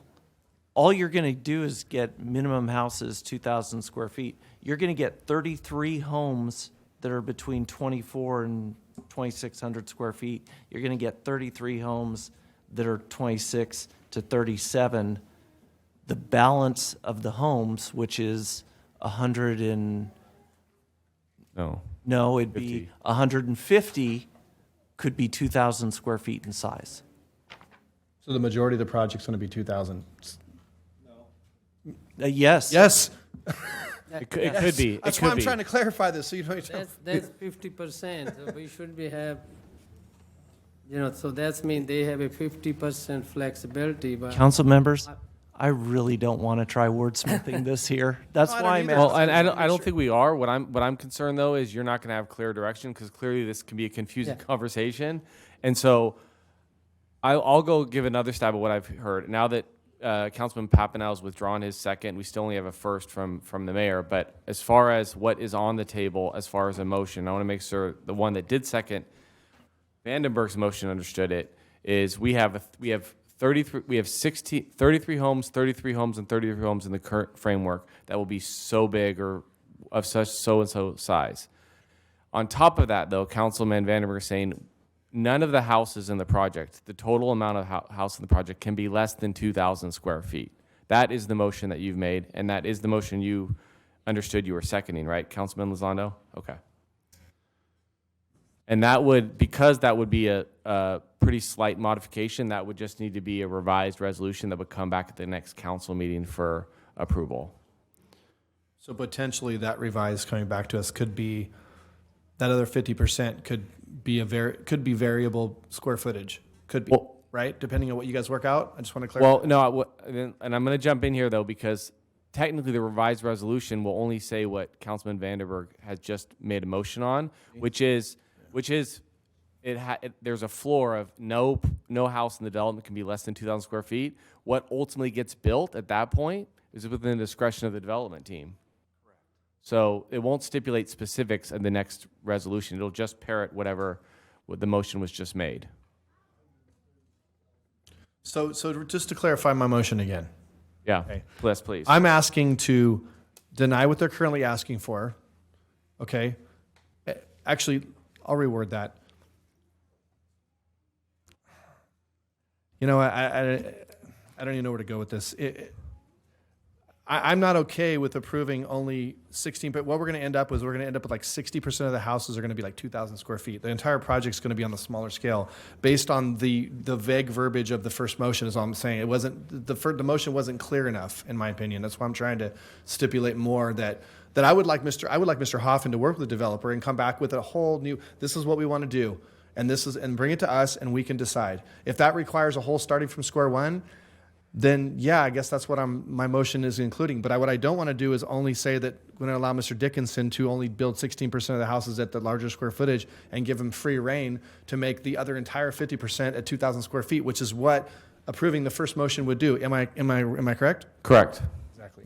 all you're going to do is get minimum houses, 2,000 square feet. You're going to get 33 homes that are between 24 and 2,600 square feet. You're going to get 33 homes that are 26 to 37 the balance of the homes, which is 100 and, No. no, it'd be 50. 150, could be 2,000 square feet in size. So the majority of the project's going to be 2,000. Yes. Yes. It could be. That's it why could I'm be. trying to clarify this. So you don't. That's 50%. So we should be have, so that's mean they have a 50% flexibility, but. Council members, I really don't want to try wordsmithing this here. That's No, I why don't I'm either. Well, asking. and I don't think we are. What I'm concerned though is you're not going to have clear direction because clearly this can be a confusing Yeah. conversation. And so I'll go give another stab at what I've heard. Now that Councilman Papanow has withdrawn his second, we still only have a first from the mayor. But as far as what is on the table, as far as a motion, I want to make sure the one that did second Vandenberg's motion understood it. Is we have 33 homes, 33 homes, and 33 homes in the current framework that will be so big or of such so and so size. On top of that, though, Councilman Vandenberg is saying none of the houses in the project, the total amount of house in the project, can be less than 2,000 square feet. That is the motion that you've made, and that is the motion you understood you were seconding, right, Councilman Lozano? Okay. And that would, because that would be a pretty slight modification, that would just need to be a revised resolution that would come back at the next council meeting for approval. So potentially that revised coming back to us could be, that other 50% could be variable square footage. Could be, Well- right? Depending on what you guys work out. I just want to clarify. Well, no, and I'm going to jump in here, though, because technically the revised resolution will only say what Councilman Vandenberg has just made a motion on, which is there's a floor of no house in the development can be less than 2,000 square feet. What ultimately gets built at that point is within the discretion of the development team. Correct. So it won't stipulate specifics in the next resolution. It'll just parrot what the motion was just made. So just to clarify my motion again. Yeah, Okay. yes, please. I'm asking to deny what they're currently asking for. Okay? Actually, I'll reword that. You know, I don't even know where to go with this. I'm not okay with approving only 16, but what we're going to end up with like 60% of the houses are going to be like 2,000 square feet. The entire project's going to be on the smaller scale based on the vague verbiage of the first motion is all I'm saying. It wasn't, the motion wasn't clear enough, in my opinion. That's why I'm trying to stipulate more that I would like Mr. Hoffman to work with the developer and come back with a whole new, this is what we want to do. And bring it to us and we can decide. If that requires a whole starting from square one, then yeah, I guess that's what my motion is including. But what I don't want to do is only say that we're going to allow Mr. Dickinson to only build 16% of the houses at the larger square footage and give him free reign to make the other entire 50% at 2,000 square feet, which is what approving the first motion would do. Am I correct? Correct. Exactly.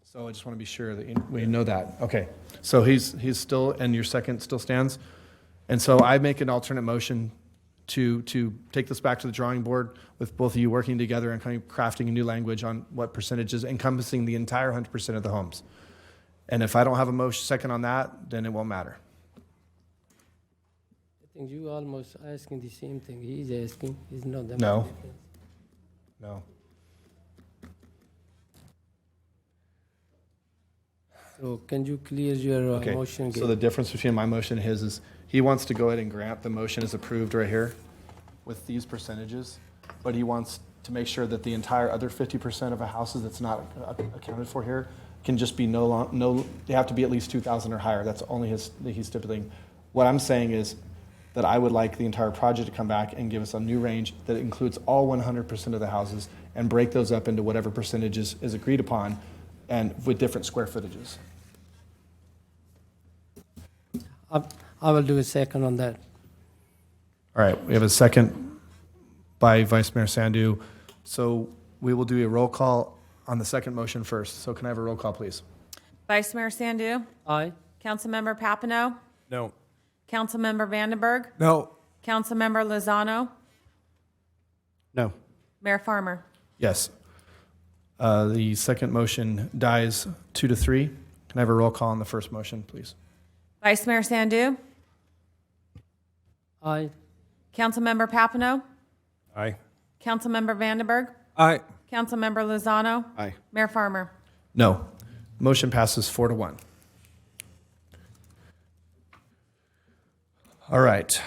So I just want to be sure that we know that. Okay. So he's still, and your second still stands. And so I make an alternate motion to take this back to the drawing board with both of you working together and kind of crafting a new language on what percentages encompassing the entire 100% of the homes. And if I don't have a second on that, then it won't matter. I think you almost asking the same thing he's asking. It's not that No. much difference. No. So can you clear your Okay. motion So again? the difference between my motion and his is he wants to go ahead and grant the motion is approved right here with these percentages, but he wants to make sure that the entire other 50% of the houses that's not accounted for here can just be they have to be at least 2,000 or higher. That's only he's stipulating. What I'm saying is that I would like the entire project to come back and give us a new range that includes all 100% of the houses and break those up into whatever percentages is agreed upon and with different square footages. I will do a second on that. All right, we have a second by Vice Mayor Sandu. So we will do a roll call on the second motion first. So can I have a roll call, please? Vice Mayor Sandu, Aye. Councilmember Papineau, No. Councilmember Vandenberg, No. Councilmember Lozano, No. Mayor Farmer. Yes. The second motion dies 2-3. Can I have a roll call on the first motion, please? Vice Mayor Sandu, Aye. Councilmember Papineau, Aye. Councilmember Vandenberg, Aye. Councilmember Lozano? Aye. Mayor Farmer? No. Motion passes 4-1. All right.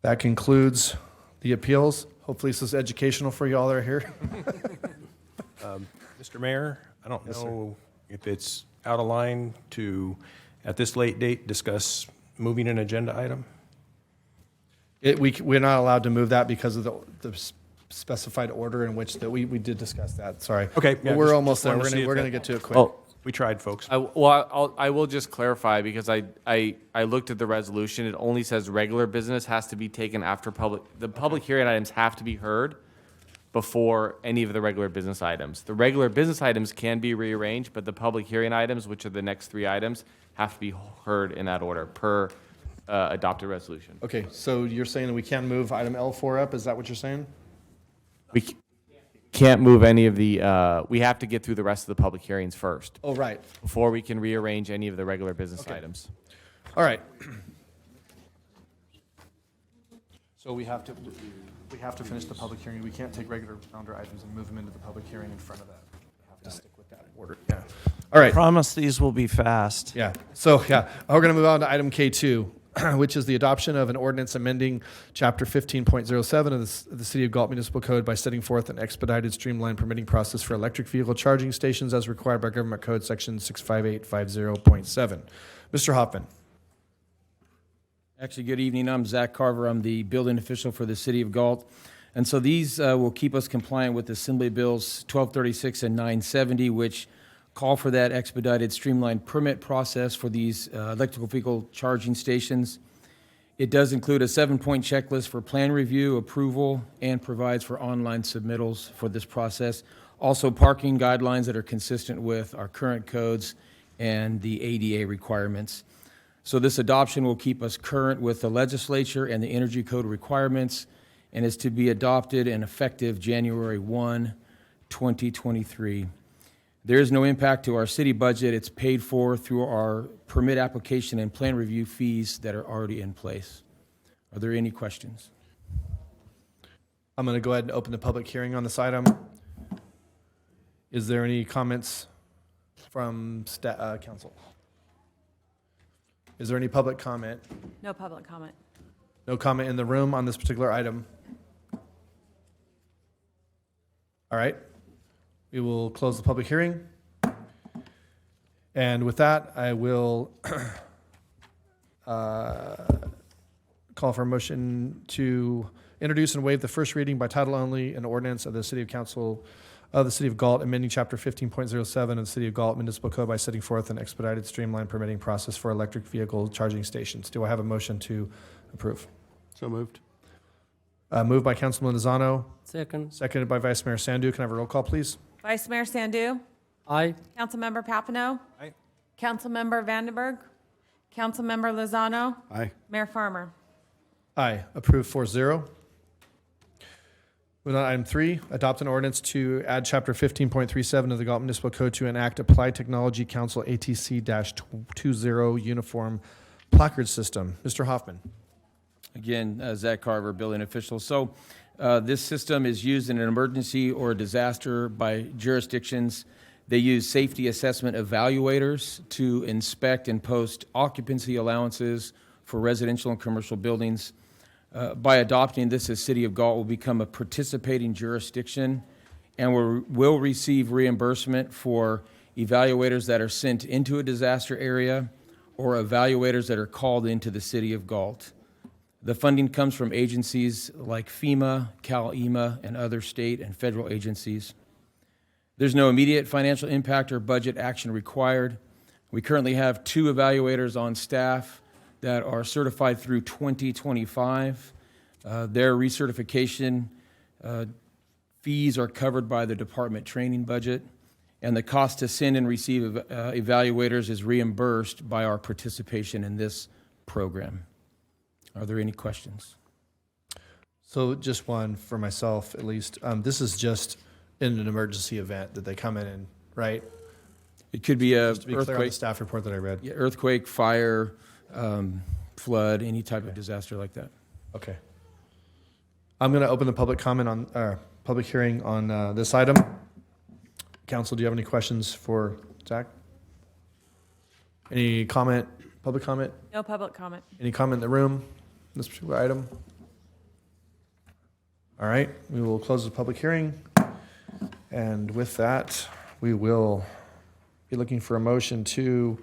That concludes the appeals. Hopefully this is educational for you all that are here. Mr. Mayor, I don't know if it's out of line to, at this late date, discuss moving an agenda item? We're not allowed to move that because of the specified order in which we did discuss that, sorry. Okay, But yeah, we're just almost there, wanted to see if we're that- gonna get to it quick. Oh, We tried, folks. I will just clarify because I looked at the resolution. It only says regular business has to be taken after the public hearing items have to be heard before any of the regular business items. The regular business items can be rearranged, but the public hearing items, which are the next 3 items, have to be heard in that order per adopted resolution. Okay, so you're saying that we can't move item L4 up, is that what you're saying? We can't move any of the, we have to get through the rest of the public hearings first Oh, right, before we can rearrange any of the regular business items. all right. So we have to finish the public hearing, we can't take regular calendar items and move them into the public hearing in front of that. We have to stick with that order, yeah. All right. Promise these will be fast. Yeah, so, yeah, we're going to move on to item K2, which is the adoption of an ordinance amending Chapter 15.07 of the City of Galt Municipal Code by setting forth an expedited streamlined permitting process for electric vehicle charging stations as required by Government Code Section 65850.7. Mr. Hoffman. Actually, good evening. I'm Zach Carver. I'm the building official for the City of Galt. And so these will keep us compliant with Assembly Bills 1236 and 970, which call for that expedited streamlined permit process for these electrical vehicle charging stations. It does include a 7-point checklist for plan review, approval, and provides for online submittals for this process. Also, parking guidelines that are consistent with our current codes and the ADA requirements. So this adoption will keep us current with the legislature and the energy code requirements and is to be adopted and effective January 1, 2023. There is no impact to our city budget. It's paid for through our permit application and plan review fees that are already in place. Are there any questions? I'm going to go ahead and open the public hearing on this item. Is there any comments from council? Is there any public comment? No public comment. No comment in the room on this particular item? All right. We will close the public hearing. And with that, I will call for a motion to introduce and waive the first reading by title only an ordinance of the City of Council of the City of Galt, amending Chapter 15.07 of the City of Galt Municipal Code by setting forth an expedited streamlined permitting process for electric vehicle charging stations. Do I have a motion to approve? So moved. Moved by Councilman Lozano, Second. seconded by Vice Mayor Sandu. Can I have a roll call, please? Vice Mayor Sandu? Aye. Councilmember Papineau? Aye. Councilmember Vandenberg? Councilmember Lozano? Aye. Mayor Farmer? Aye. Approved 4-0. Moving on to item 3, adopt an ordinance to add Chapter 15.37 of the Galt Municipal Code to enact Applied Technology Council ATC-20 Uniform Placard System. Mr. Hoffman. Again, Zach Carver, building official. So this system is used in an emergency or disaster by jurisdictions. They use safety assessment evaluators to inspect and post occupancy allowances for residential and commercial buildings. By adopting this, the City of Galt will become a participating jurisdiction and will receive reimbursement for evaluators that are sent into a disaster area or evaluators that are called into the City of Galt. The funding comes from agencies like FEMA, CalEMA, and other state and federal agencies. There's no immediate financial impact or budget action required. We currently have 2 evaluators on staff that are certified through 2025. Their recertification fees are covered by the department training budget, and the cost to send and receive evaluators is reimbursed by our participation in this program. Are there any questions? So just one for myself, at least. This is just in an emergency event that they come in and, right? It could be a Just to be clear on the earthquake, staff report that I read. yeah, earthquake, fire, flood, any type of disaster like that. Okay. I'm going to open the public comment on, public hearing on this item. Council, do you have any questions for Zach? Any comment, public comment? No public comment. Any comment in the room, this particular item? All right, we will close the public hearing. And with that, we will be looking for a motion to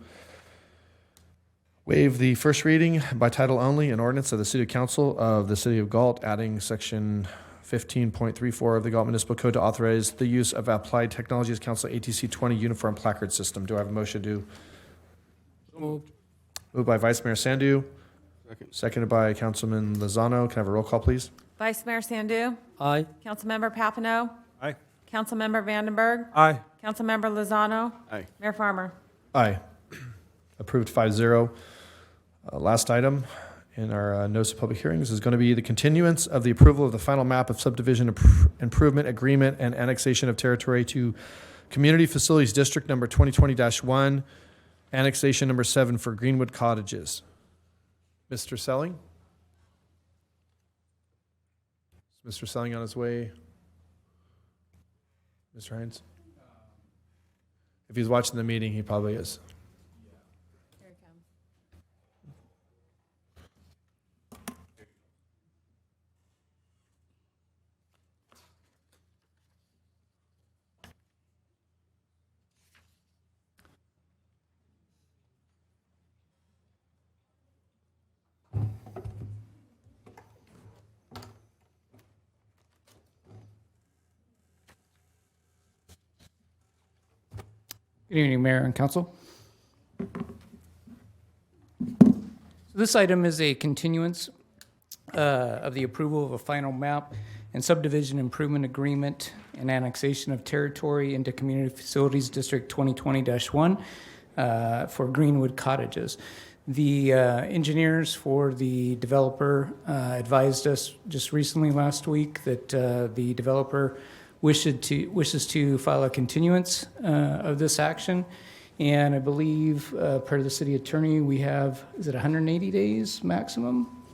waive the first reading by title only, an ordinance of the City Council of the City of Galt, adding section 15.34 of the Galt Municipal Code to authorize the use of Applied Technologies Council ATC 20 Uniform Placard System. Do I have a motion to? Moved. Moved by Vice Mayor Sandu. Seconded by Councilman Lozano. Can I have a roll call, please? Vice Mayor Sandu. Aye. Councilmember Papineau. Aye. Councilmember Vandenberg. Aye. Councilmember Lozano. Aye. Mayor Farmer. Aye. Approved 5-0. Last item in our notice of public hearings is going to be the continuance of the approval of the final map of subdivision improvement agreement and annexation of territory to Community Facilities District number 2020-1, annexation number 7 for Greenwood Cottages. Mr. Selling? Is Mr. Selling on his way? Mr. Hines? If he's watching the meeting, he probably is. Here he comes. Good evening, Mayor and Council. This item is a continuance of the approval of a final map and subdivision improvement agreement and annexation of territory into Community Facilities District 2020-1 for Greenwood Cottages. The engineers for the developer advised us just recently last week that the developer wishes to file a continuance of this action. And I believe, per the city attorney, we have, is it 180 days maximum?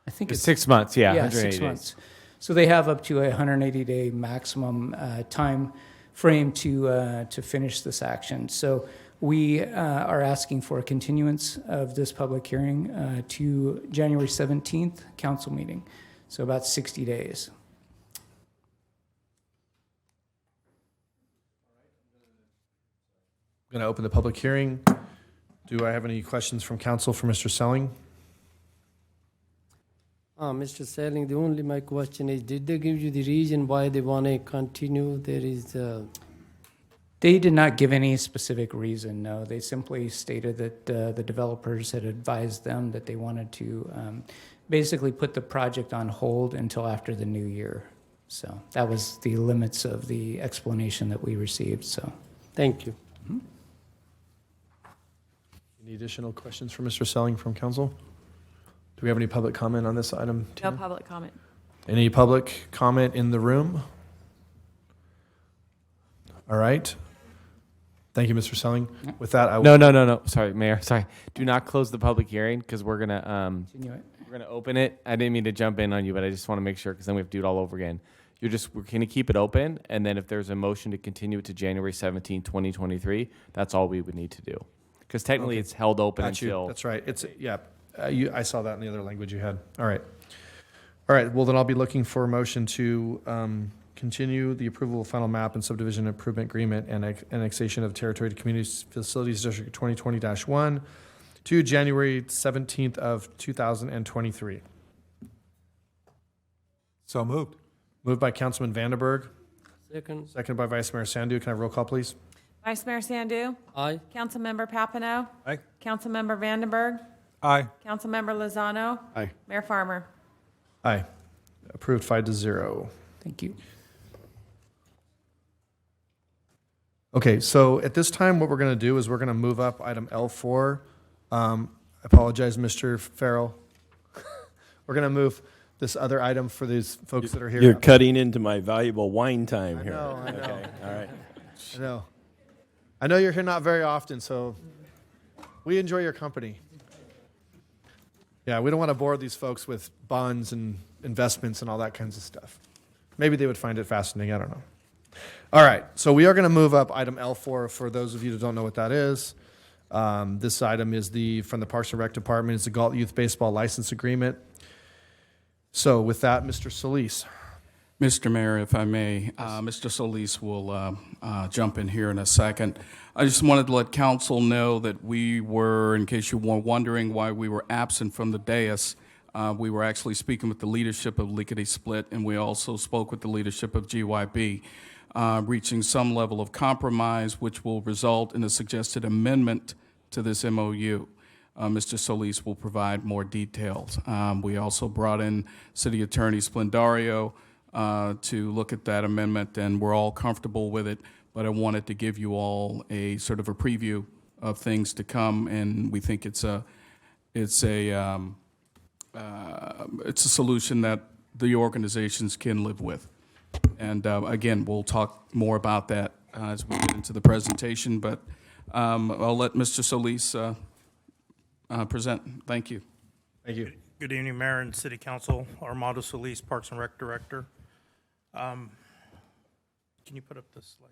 I think it's 6 months, yeah. yeah, 180 6 days. months. So they have up to a 180-day maximum time frame to finish this action. So we are asking for a continuance of this public hearing to January 17th council meeting. So about 60 days. I'm going to open the public hearing. Do I have any questions from council for Mr. Selling? Mr. Selling, the only my question is, did they give you the reason why they want to continue? There is, They did not give any specific reason, no. They simply stated that the developers had advised them that they wanted to basically put the project on hold until after the new year. So that was the limits of the explanation that we received, so. thank you. Any additional questions for Mr. Selling from council? Do we have any public comment on this item? No Tina? public comment. Any public comment in the room? All right. Thank you, Mr. Selling. With that, I will. No. Sorry, Mayor. Sorry. Do not close the public hearing because we're gonna Continue it. open it. I didn't mean to jump in on you, but I just want to make sure because then we have to do it all over again. We're going to keep it open, and then if there's a motion to continue it to January 17, 2023, that's all we would need to do. Because technically, Okay. it's held open Got you. until. That's right. It's, yeah. I saw that in the other language you had. All right. All right. Well, then I'll be looking for a motion to continue the approval of final map and subdivision improvement agreement and annexation of territory to Community Facilities District 2020-1 to January 17th of 2023. So moved. Moved by Councilman Vandenberg, Second, seconded by Vice Mayor Sandu. Can I have a roll call, please? Vice Mayor Sandu. aye. Councilmember Papineau. Aye. Councilmember Vandenberg. Aye. Councilmember Lozano. Aye. Mayor Farmer. Aye. Approved 5-0. Thank you. Okay, so at this time, what we're going to do is we're going to move up item L4. I apologize, Mr. Farrell. We're going to move this other item for these folks that are here. You're cutting into my valuable wine time I here. know, I know. Okay, all right. I know. I know you're here not very often, so we enjoy your company. Yeah, we don't want to bore these folks with buns and investments and all that kinds of stuff. Maybe they would find it fascinating. I don't know. All right, so we are going to move up item L4 for those of you that don't know what that is. This item is from the Parks and Rec Department. It's the Galt Youth Baseball License Agreement. So with that, Mr. Solis. Mr. Mayor, if I may, Mr. Solis will jump in here in a second. I just wanted to let council know that we were, in case you were wondering why we were absent from the dais, we were actually speaking with the leadership of Lickety Split, and we also spoke with the leadership of GYB, reaching some level of compromise, which will result in a suggested amendment to this MOU. Mr. Solis will provide more details. We also brought in City Attorney Splendario to look at that amendment, and we're all comfortable with it, but I wanted to give you all a sort of a preview of things to come, and we think it's a solution that the organizations can live with. And again, we'll talk more about that as we get into the presentation, but I'll let Mr. Solis present. Thank you. Thank you. Good evening, Mayor and City Council. Armando Solis, Parks and Rec Director. Can you put up this slide?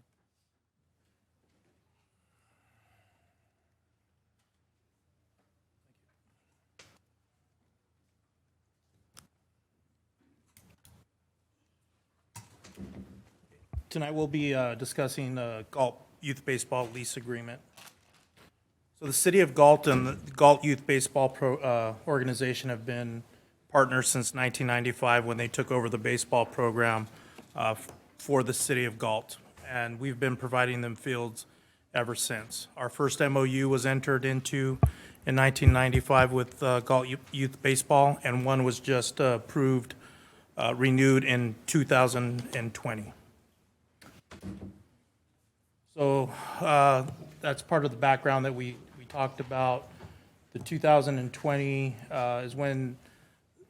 Tonight we'll be discussing the Galt Youth Baseball Lease Agreement. So the City of Galt and the Galt Youth Baseball Organization have been partners since 1995 when they took over the baseball program for the City of Galt. And we've been providing them fields ever since. Our first MOU was entered into in 1995 with Galt Youth Baseball, and one was just renewed in 2020. So that's part of the background that we talked about. The 2020 is when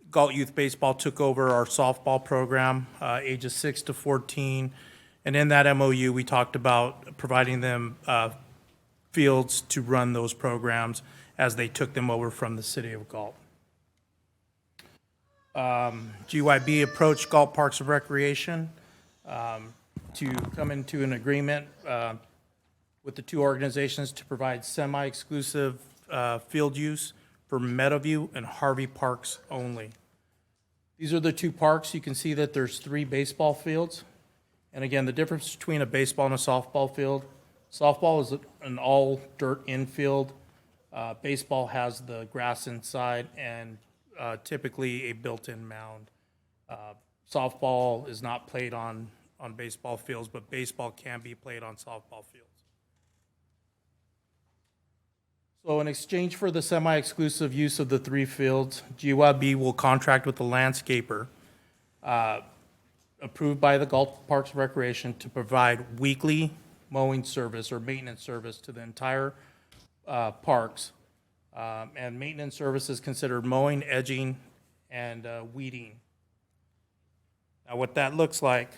Galt Youth Baseball took over our softball program, ages 6 to 14. And in that MOU, we talked about providing them fields to run those programs as they took them over from the City of Galt. GYB approached Galt Parks and Recreation to come into an agreement with the two organizations to provide semi-exclusive field use for Meadowview and Harvey Parks only. These are the two parks. You can see that there's 3 baseball fields. And again, the difference between a baseball and a softball field, softball is an all dirt infield. Baseball has the grass inside and typically a built-in mound. Softball is not played on baseball fields, but baseball can be played on softball fields. So in exchange for the semi-exclusive use of the 3 fields, GYB will contract with the landscaper approved by the Galt Parks and Recreation to provide weekly mowing service or maintenance service to the entire parks. And maintenance service is considered mowing, edging, and weeding. Now what that looks like,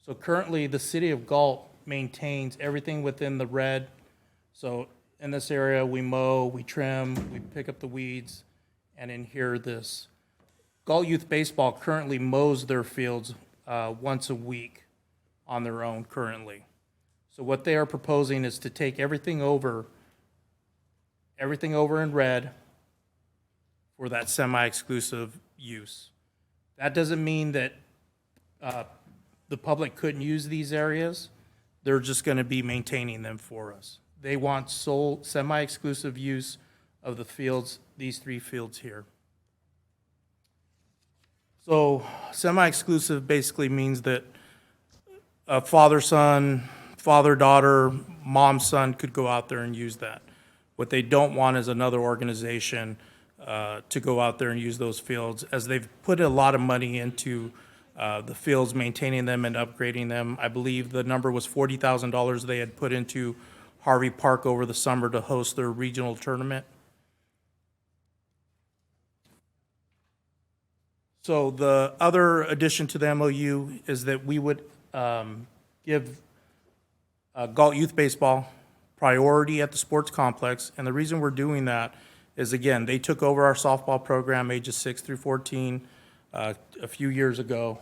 so currently the City of Galt maintains everything within the red. So in this area, we mow, we trim, we pick up the weeds, and in here, this. Galt Youth Baseball currently mows their fields once a week on their own currently. So what they are proposing is to take everything over in red for that semi-exclusive use. That doesn't mean that the public couldn't use these areas. They're just going to be maintaining them for us. They want sole semi-exclusive use of the fields, these 3 fields here. So semi-exclusive basically means that a father-son, father-daughter, mom-son could go out there and use that. What they don't want is another organization to go out there and use those fields, as they've put a lot of money into the fields, maintaining them and upgrading them. I believe the number was $40,000 they had put into Harvey Park over the summer to host their regional tournament. So the other addition to the MOU is that we would give Galt Youth Baseball priority at the sports complex. And the reason we're doing that is, again, they took over our softball program ages 6 through 14. a few years ago.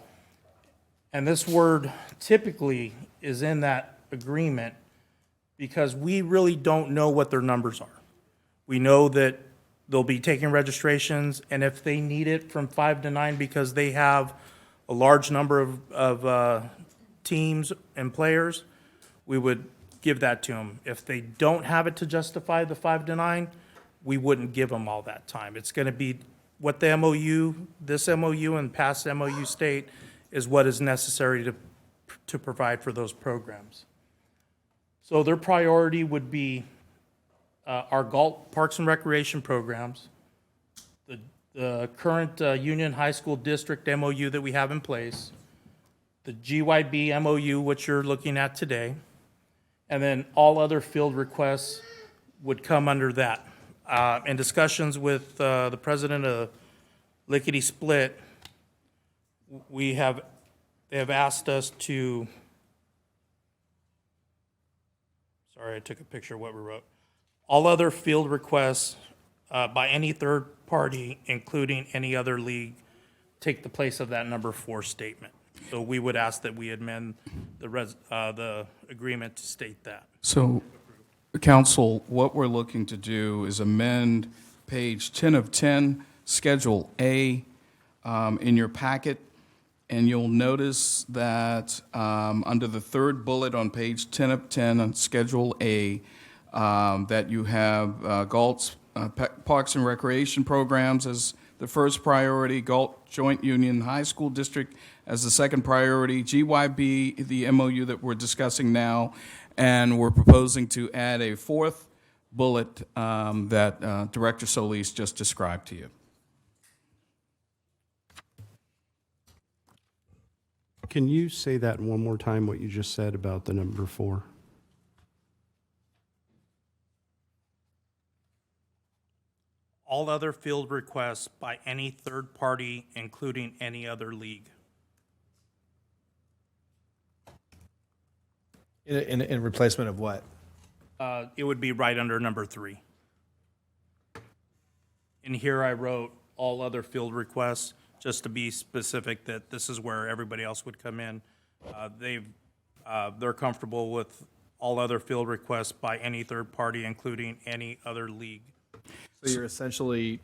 And this word typically is in that agreement because we really don't know what their numbers are. We know that they'll be taking registrations, and if they need it from 5 to 9 because they have a large number of teams and players, we would give that to them. If they don't have it to justify the 5 to 9, we wouldn't give them all that time. It's going to be what the MOU, this MOU and past MOU state is what is necessary to provide for those programs. So their priority would be our Galt Parks and Recreation programs, the current Union High School District MOU that we have in place, the GYB MOU, which you're looking at today, and then all other field requests would come under that. In discussions with the president of Lickety Split, they have asked us to, sorry, I took a picture of what we wrote. All other field requests by any third party, including any other league, take the place of that number 4 statement. So we would ask that we amend the agreement to state that. So, Council, what we're looking to do is amend page 10 of 10, Schedule A, in your packet, and you'll notice that under the third bullet on page 10 of 10 on Schedule A, that you have Galt's Parks and Recreation Programs as the first priority, Galt Joint Union High School District as the second priority, GYB, the MOU that we're discussing now, and we're proposing to add a fourth bullet that Director Solis just described to you. Can you say that one more time, what you just said about the number 4? All other field requests by any third party, including any other league. In replacement of what? It would be right under number 3. And here I wrote all other field requests, just to be specific that this is where everybody else would come in. They're comfortable with all other field requests by any third party, including any other league. So you're essentially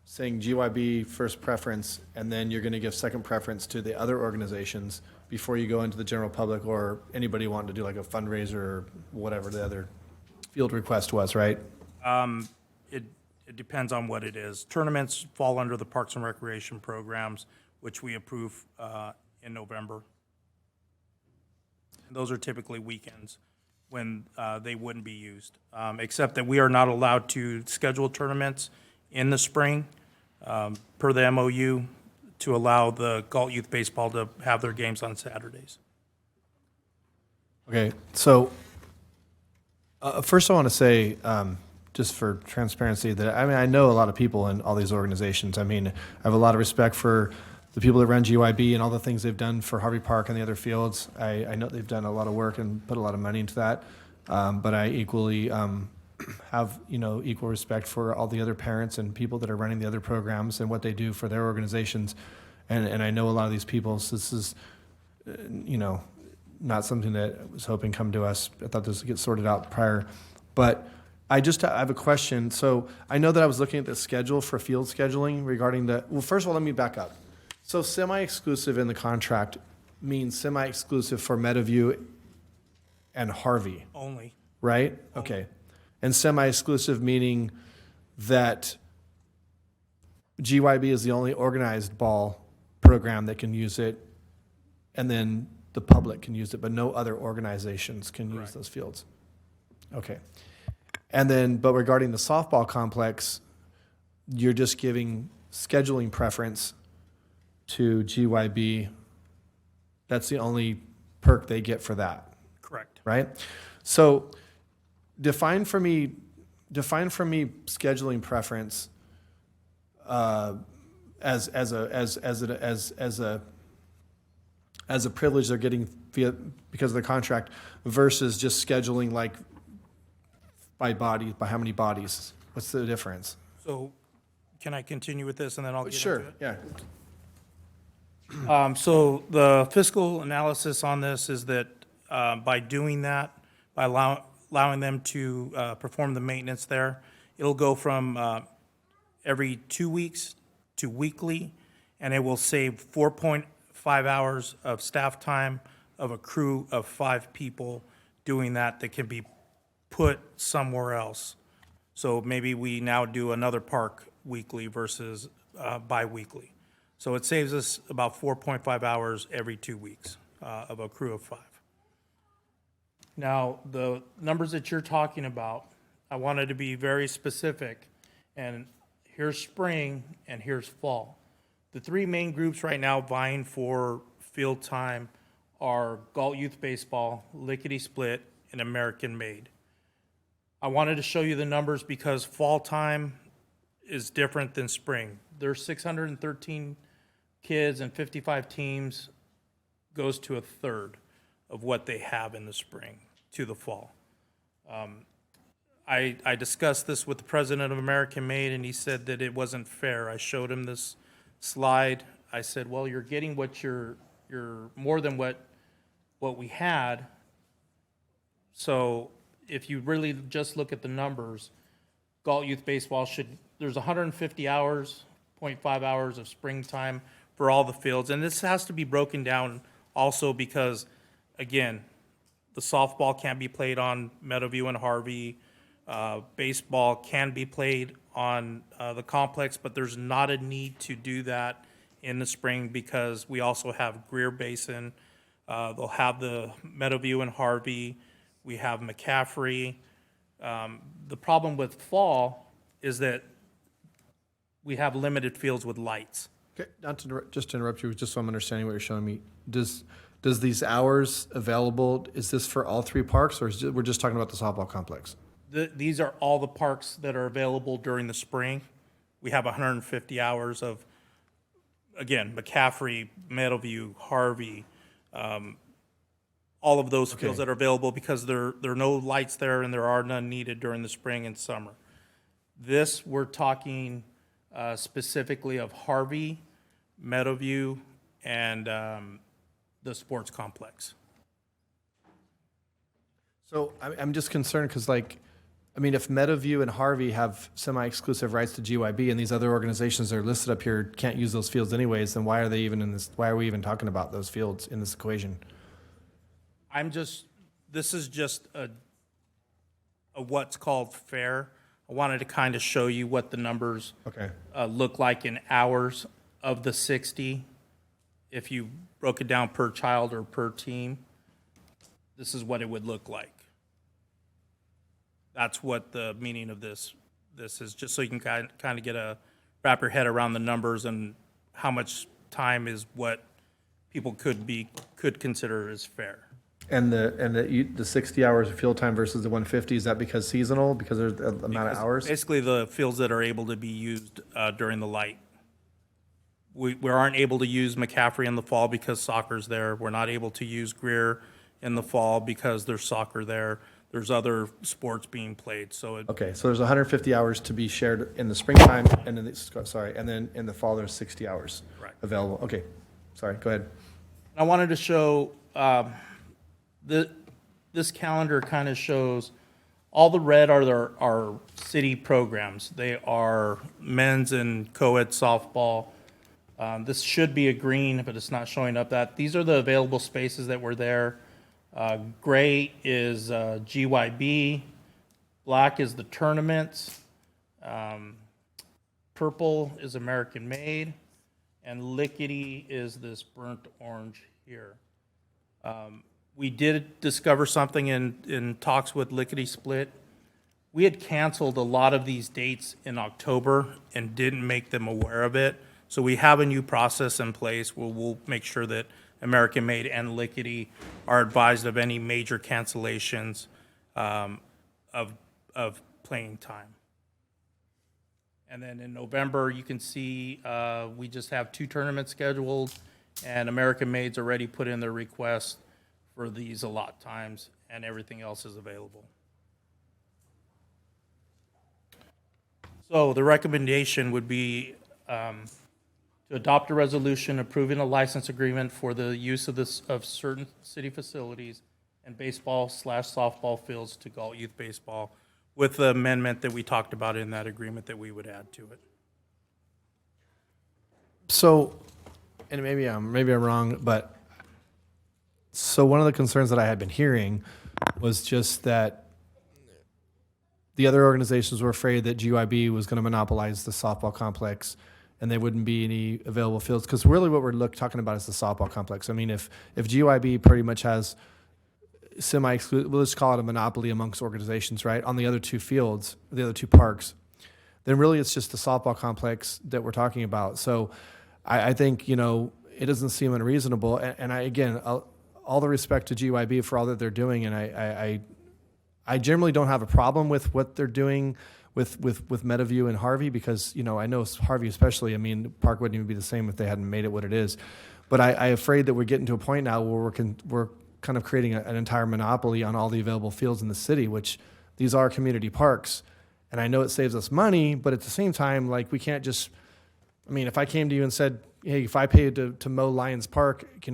saying GYB first preference, and then you're going to give second preference to the other organizations before you go into the general public or anybody wanting to do like a fundraiser or whatever the other field request was, right? It depends on what it is. Tournaments fall under the Parks and Recreation programs, which we approve in November. Those are typically weekends when they wouldn't be used, except that we are not allowed to schedule tournaments in the spring per the MOU to allow the Galt Youth Baseball to have their games on Saturdays. Okay, so first I want to say, just for transparency, that I know a lot of people in all these organizations. I mean, I have a lot of respect for the people that run GYB and all the things they've done for Harvey Park and the other fields. I know they've done a lot of work and put a lot of money into that, but I equally have equal respect for all the other parents and people that are running the other programs and what they do for their organizations. And I know a lot of these people, so this is, not something that I was hoping come to us. I thought this would get sorted out prior. But I have a question. So I know that I was looking at the schedule for field scheduling regarding well, first of all, let me back up. So semi-exclusive in the contract means semi-exclusive for Meadowview and Harvey. Only. Right? Okay. And semi-exclusive meaning that GYB is the only organized ball program that can use it, and then the public can use it, but no other organizations can use those fields. Okay. And then, but regarding the softball complex, you're just giving scheduling preference to GYB. That's the only perk they get for that. Correct. Right? So define for me scheduling preference as a privilege they're getting because of the contract versus just scheduling like by how many bodies. What's the difference? So can I continue with this and then I'll get Sure, into it? yeah. So the fiscal analysis on this is that by doing that, by allowing them to perform the maintenance there, it'll go from every 2 weeks to weekly, and it will save 4.5 hours of staff time of a crew of 5 people doing that can be put somewhere else. So maybe we now do another park weekly versus bi-weekly. So it saves us about 4.5 hours every 2 weeks of a crew of 5. Now, the numbers that you're talking about, I wanted to be very specific, and here's spring and here's fall. The 3 main groups right now vying for field time are Galt Youth Baseball, Lickety Split, and American Made. I wanted to show you the numbers because fall time is different than spring. There's 613 kids and 55 teams goes to a third of what they have in the spring to the fall. I discussed this with the president of American Made, and he said that it wasn't fair. I showed him this slide. I said, well, you're getting what you're more than what we had. So if you really just look at the numbers, Galt Youth Baseball there's 150 hours, 0.5 hours of springtime for all the fields. And this has to be broken down also because, again, the softball can't be played on Meadowview and Harvey. Baseball can be played on the complex, but there's not a need to do that in the spring because we also have Greer Basin. They'll have the Meadowview and Harvey. We have McCaffrey. The problem with fall is that we have limited fields with lights. Okay, just to interrupt you, just so I'm understanding what you're showing me. Does these hours available, is this for all 3 parks, or we're just talking about the softball complex? These are all the parks that are available during the spring. We have 150 hours of, again, McCaffrey, Meadowview, Harvey, all of those fields that are available because there are no lights there and there are none needed during the spring and summer. This, we're talking specifically of Harvey, Meadowview, and the sports complex. So I'm just concerned because, if Meadowview and Harvey have semi-exclusive rights to GYB and these other organizations that are listed up here can't use those fields anyways, then why are they even in this? Why are we even talking about those fields in this equation? This is just a what's called fair. I wanted to kind of show you what the numbers look like in hours of the 60. If you broke it down per child or per team, this is what it would look like. That's what the meaning of this is, just so you can kind of wrap your head around the numbers and how much time is what people could consider as fair. And the 60 hours of field time versus the 150, is that because seasonal, because there's the amount of hours? Basically, the fields that are able to be used during the light. We aren't able to use McCaffrey in the fall because soccer's there. We're not able to use Greer in the fall because there's soccer there. There's other sports being played, so Okay, so there's 150 hours to be shared in the springtime, and then in the fall there's 60 hours available. Okay, sorry, go ahead. I wanted to show this calendar kind of shows all the red are city programs. They are men's and co-ed softball. This should be a green, but it's not showing up that. These are the available spaces that were there. Gray is GYB. Black is the tournaments. Purple is American Made. And Lickety is this burnt orange here. We did discover something in talks with Lickety Split. We had canceled a lot of these dates in October and didn't make them aware of it. So we have a new process in place where we'll make sure that American Made and Lickety are advised of any major cancellations of playing time. And then in November, you can see we just have 2 tournaments scheduled, and American Made's already put in their request for these allot times, and everything else is available. So the recommendation would be to adopt a resolution approving a license agreement for the use of certain city facilities and baseball/softball fields to Galt Youth Baseball, with the amendment that we talked about in that agreement that we would add to it. So, and maybe I'm wrong, but so one of the concerns that I had been hearing was just that the other organizations were afraid that GYB was going to monopolize the softball complex and there wouldn't be any available fields. Because really what we're talking about is the softball complex. I mean, if GYB pretty much has semi-exclusive, we'll just call it a monopoly amongst organizations, right, on the other two fields, the other two parks, then really it's just the softball complex that we're talking about. So I think, it doesn't seem unreasonable. And again, all the respect to GYB for all that they're doing, and I generally don't have a problem with what they're doing with Metaview and Harvey, because I know Harvey especially. I mean, the park wouldn't even be the same if they hadn't made it what it is. But I'm afraid that we're getting to a point now where we're kind of creating an entire monopoly on all the available fields in the city, which these are community parks. And I know it saves us money, but at the same time, like, we can't just. I mean, if I came to you and said, hey, if I paid to mow Lions Park, can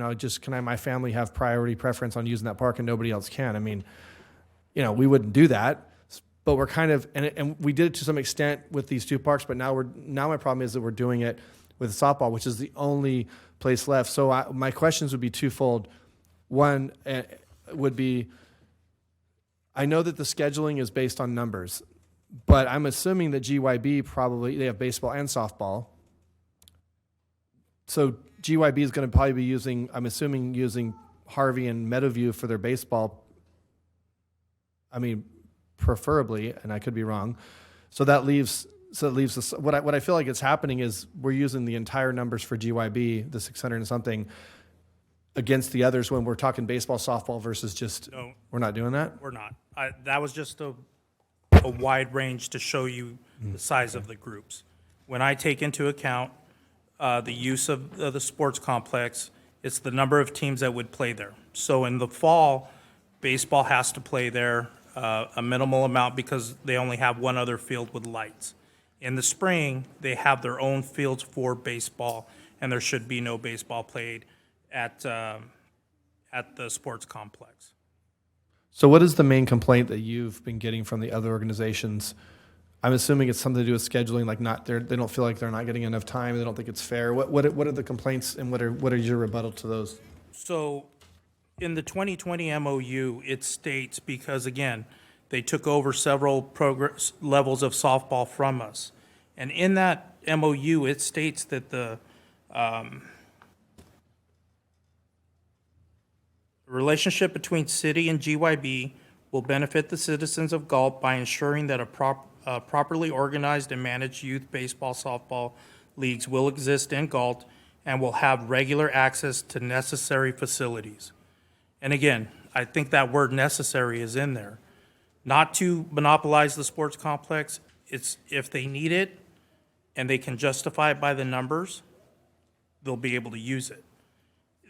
my family have priority preference on using that park and nobody else can? I mean, we wouldn't do that, but we're kind of, and we did it to some extent with these two parks, but now my problem is that we're doing it with softball, which is the only place left. So my questions would be twofold. One would be, I know that the scheduling is based on numbers, but I'm assuming that GYB they have baseball and softball. So GYB is going to probably be using Harvey and Meadowview for their baseball. I mean, preferably, and I could be wrong. So it leaves us. What I feel like is happening is we're using the entire numbers for GYB, the 600 and something, against the others when we're talking baseball, softball versus just. No, we're not doing that. We're not. That was just a wide range to show you the size of the groups. When I take into account the use of the sports complex, it's the number of teams that would play there. So in the fall, baseball has to play there a minimal amount because they only have one other field with lights. In the spring, they have their own fields for baseball, and there should be no baseball played at the sports complex. So what is the main complaint that you've been getting from the other organizations? I'm assuming it's something to do with scheduling, like they don't feel like they're not getting enough time. They don't think it's fair. What are the complaints, and what are your rebuttal to those? So in the 2020 MOU, it states, because again, they took over several progress levels of softball from us. And in that MOU, it states that the relationship between city and GYB will benefit the citizens of Galt by ensuring that a properly organized and managed youth baseball, softball leagues will exist in Galt and will have regular access to necessary facilities. And again, I think that word necessary is in there. Not to monopolize the sports complex. It's if they need it and they can justify it by the numbers, they'll be able to use it.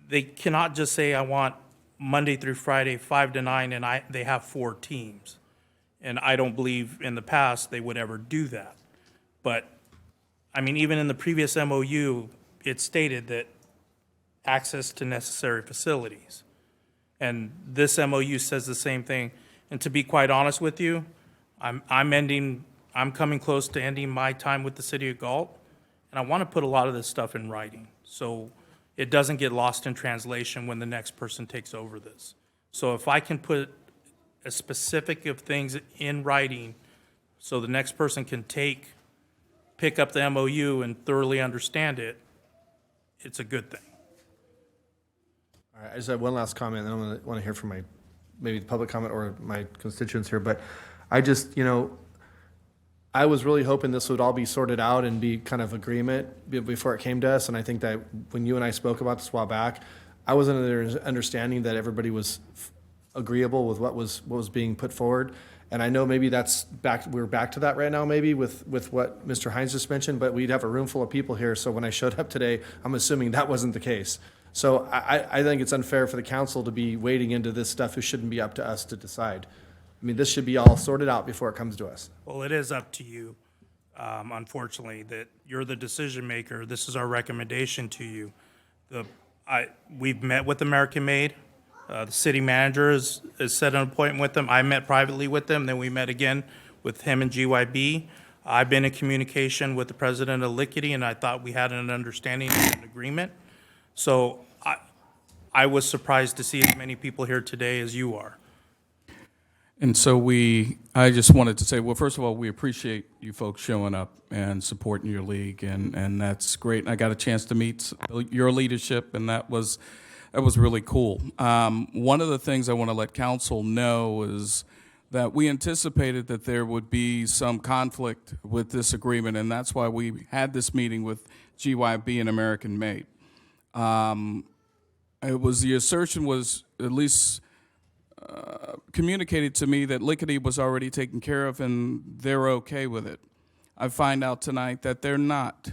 They cannot just say, I want Monday through Friday, 5 to 9, and they have 4 teams. And I don't believe in the past they would ever do that. But, I mean, even in the previous MOU, it stated that access to necessary facilities. And this MOU says the same thing. And to be quite honest with you, I'm coming close to ending my time with the city of Galt, and I want to put a lot of this stuff in writing so it doesn't get lost in translation when the next person takes over this. So if I can put a specific of things in writing so the next person can pick up the MOU and thoroughly understand it, it's a good thing. All right, I just have one last comment, and I want to hear from maybe the public comment or my constituents here. But I just, I was really hoping this would all be sorted out and be kind of agreement before it came to us. And I think that when you and I spoke about this a while back, I was under the understanding that everybody was agreeable with what was being put forward. And I know maybe we're back to that right now, maybe with what Mr. Hines just mentioned, but we'd have a room full of people here. So when I showed up today, I'm assuming that wasn't the case. So I think it's unfair for the council to be wading into this stuff. It shouldn't be up to us to decide. I mean, this should be all sorted out before it comes to us. Well, it is up to you. unfortunately, that you're the decision maker. This is our recommendation to you. We've met with American Made. The city manager has set an appointment with them. I met privately with them, then we met again with him and GYB. I've been in communication with the president of Lickety, and I thought we had an understanding and an agreement. So I was surprised to see as many people here today as you are. And so I just wanted to say, well, first of all, we appreciate you folks showing up and supporting your league, and that's great. I got a chance to meet your leadership, and that was really cool. One of the things I want to let council know is that we anticipated that there would be some conflict with this agreement, and that's why we had this meeting with GYB and American Made. The assertion was at least communicated to me that Lickety was already taken care of and they're okay with it. I find out tonight that they're not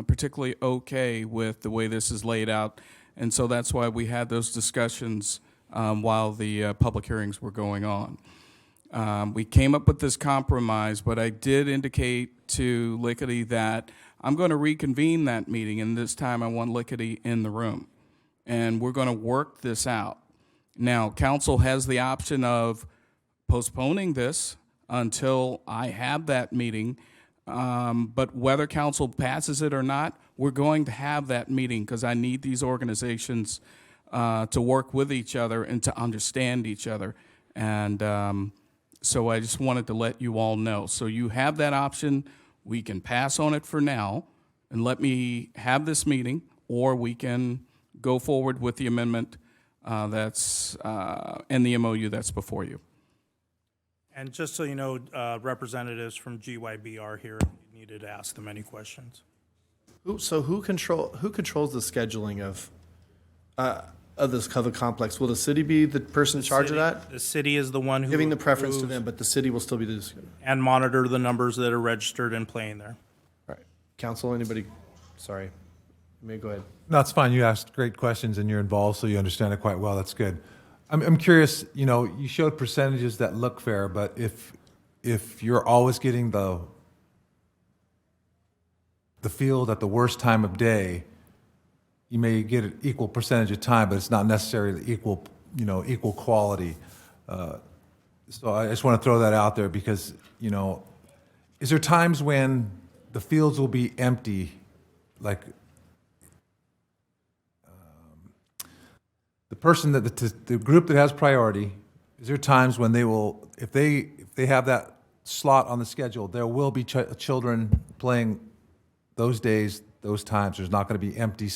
particularly okay with the way this is laid out, and so that's why we had those discussions while the public hearings were going on. We came up with this compromise, but I did indicate to Lickety that I'm going to reconvene that meeting, and this time I want Lickety in the room, and we're going to work this out. Now, council has the option of postponing this until I have that meeting, but whether council passes it or not, we're going to have that meeting because I need these organizations to work with each other and to understand each other. And so I just wanted to let you all know. So you have that option. We can pass on it for now and let me have this meeting, or we can go forward with the amendment that's and the MOU that's before you. And just so you know, representatives from GYB are here if you needed to ask them any questions. Who controls the scheduling of the complex? Will the city be the person in charge of that? The city is the one who Giving the preference to approves them, but the city will still be the. and monitor the numbers that are registered and playing there. All right. Council, anybody? Sorry. You may go ahead. No, it's fine. You asked great questions and you're involved, so you understand it quite well. That's good. I'm curious, you showed percentages that look fair, but if you're always getting the field at the worst time of day, you may get an equal percentage of time, but it's not necessarily equal quality. So I just want to throw that out there because, is there times when the fields will be empty, like the person the group that has priority, is there times when they will, if they have that slot on the schedule, there will be children playing those days, those times. There's not going to be empty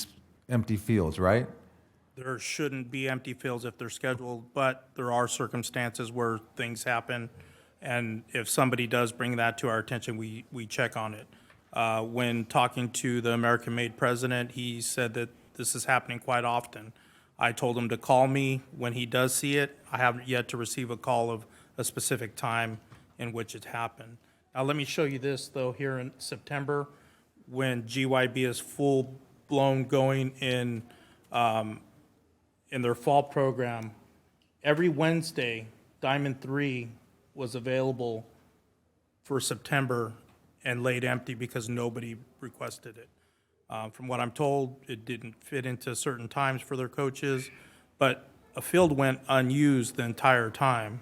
fields, right? There shouldn't be empty fields if they're scheduled, but there are circumstances where things happen. And if somebody does bring that to our attention, we check on it. When talking to the American Made president, he said that this is happening quite often. I told him to call me when he does see it. I haven't yet to receive a call of a specific time in which it happened. Now, let me show you this, though, here in September, when GYB is full-blown going in their fall program. Every Wednesday, Diamond 3 was available for September and laid empty because nobody requested it. From what I'm told, it didn't fit into certain times for their coaches, but a field went unused the entire time.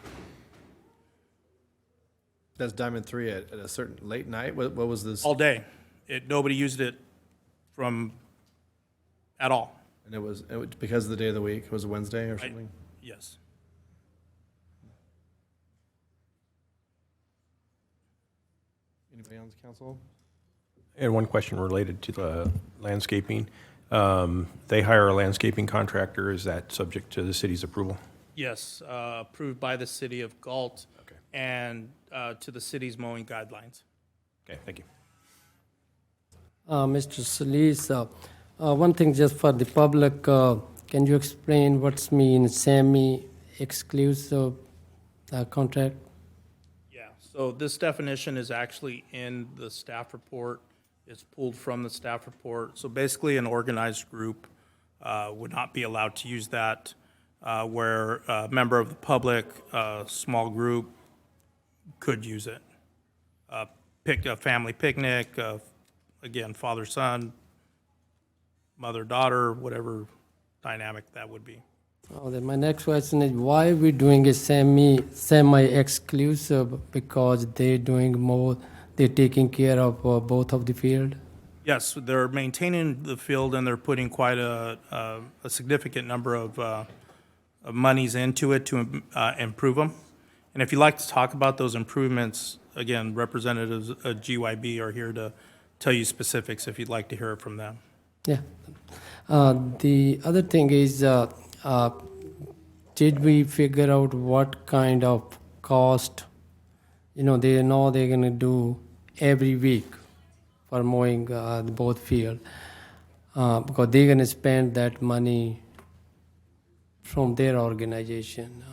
That's Diamond 3 at a certain late night? What was this? All day. Nobody used it at all. And it was because of the day of the week? It was a Wednesday or something? Yes. Anybody on the council? And one question related to the landscaping. They hire a landscaping contractor. Is that subject to the city's approval? Yes, approved by the city of Galt and to the city's mowing guidelines. Okay, thank you. Mr. Solis, one thing just for the public, can you explain what's mean semi-exclusive contract? Yeah, so this definition is actually in the staff report. It's pulled from the staff report. So basically, an organized group would not be allowed to use that, where a member of the public, a small group, could use it. a family picnic, again, father-son, mother-daughter, whatever dynamic that would be. Oh, then my next question is why we doing a semi-exclusive, because they're doing more, they're taking care of both of the field? Yes, they're maintaining the field and they're putting quite a significant number of monies into it to improve them. And if you'd like to talk about those improvements, again, representatives of GYB are here to tell you specifics if you'd like to hear it from them. Yeah. The other thing is, did we figure out what kind of cost, they know they're gonna do every week for mowing both field? Because they're gonna spend that money from their organization.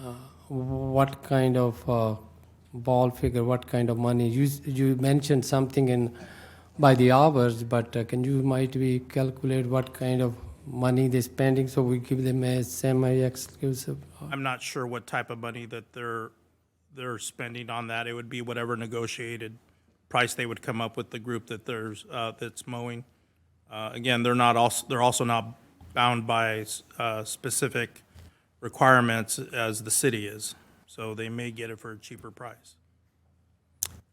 What kind of ball figure, what kind of money? You mentioned something in by the hours, but can you might we calculate what kind of money they're spending so we give them a semi-exclusive? I'm not sure what type of money that they're spending on that. It would be whatever negotiated price they would come up with, the group that that's mowing. Again, they're also not bound by specific requirements as the city is, so they may get it for a cheaper price.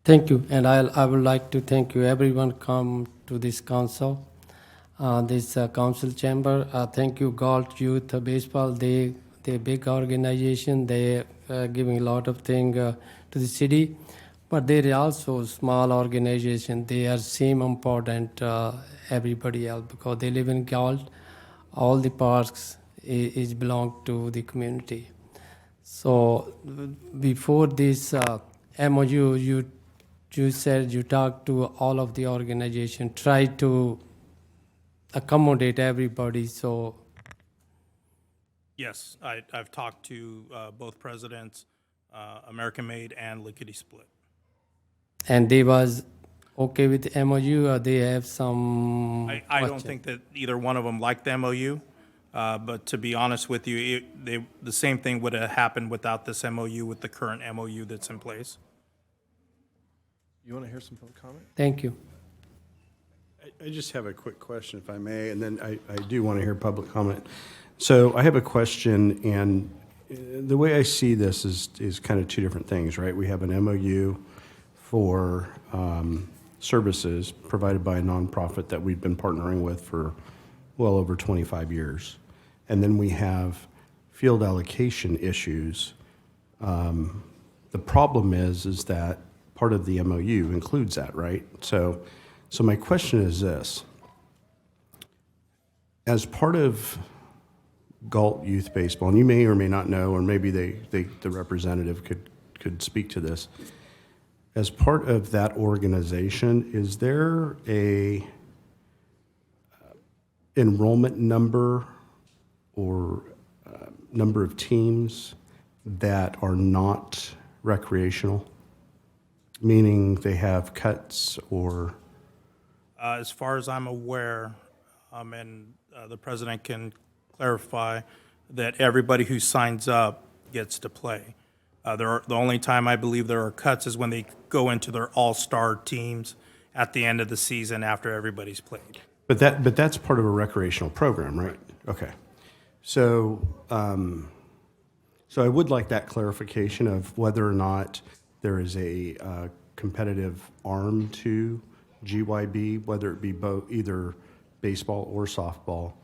Thank you, and I would like to thank you. Everyone come to this council, this council chamber. Thank you, Galt Youth Baseball. They're a big organization. They giving a lot of things to the city, but they're also a small organization. They are same important everybody else because they live in Galt. All the parks is belong to the community. So before this MOU, you said you talked to all of the organization, try to accommodate everybody. So Yes, I've talked to both presidents, American Made and Lickety Split. and they was okay with the MOU, or they have some? I don't question? think that either one of them liked the MOU, but to be honest with you, the same thing would have happened without this MOU with the current MOU that's in place. You want to hear some public comment? Thank you. I just have a quick question, if I may, and then I do want to hear public comment. So I have a question, and the way I see this is kind of two different things, right? We have an MOU for services provided by a nonprofit that we've been partnering with for well over 25 years. And then we have field allocation issues. The problem is that part of the MOU includes that, right? So my question is this. As part of Galt Youth Baseball, and you may or may not know, or maybe the representative could speak to this. As part of that organization, is there a enrollment number or number of teams that are not recreational? Meaning they have cuts or? As far as I'm aware, and the president can clarify, that everybody who signs up gets to play. The only time I believe there are cuts is when they go into their all-star teams at the end of the season after everybody's played. But that's part of a recreational program, right? Okay. So I would like that clarification of whether or not there is a competitive arm to GYB, whether it be either baseball or softball.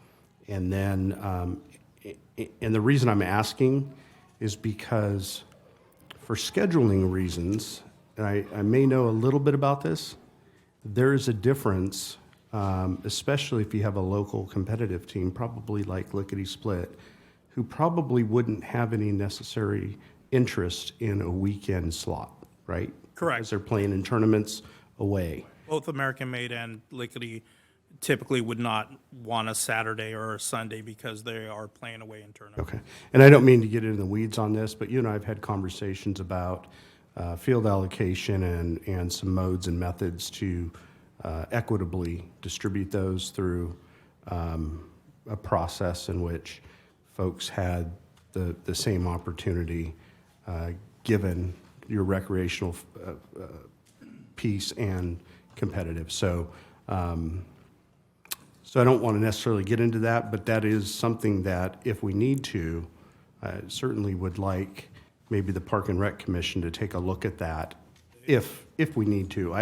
And then, and the reason I'm asking is because for scheduling reasons, and I may know a little bit about this, there is a difference, especially if you have a local competitive team, probably like Lickety Split, who probably wouldn't have any necessary interest in a weekend slot, right? Correct. Because they're playing in tournaments away. Both American Made and Lickety typically would not want a Saturday or a Sunday because they are playing away in tournaments. Okay. And I don't mean to get into the weeds on this, but you and I have had conversations about field allocation and some modes and methods to equitably distribute those through a process in which folks had the same opportunity given your recreational piece and competitive. So I don't want to necessarily get into that, but that is something that if we need to, I certainly would like maybe the Park and Rec Commission to take a look at that if we need to.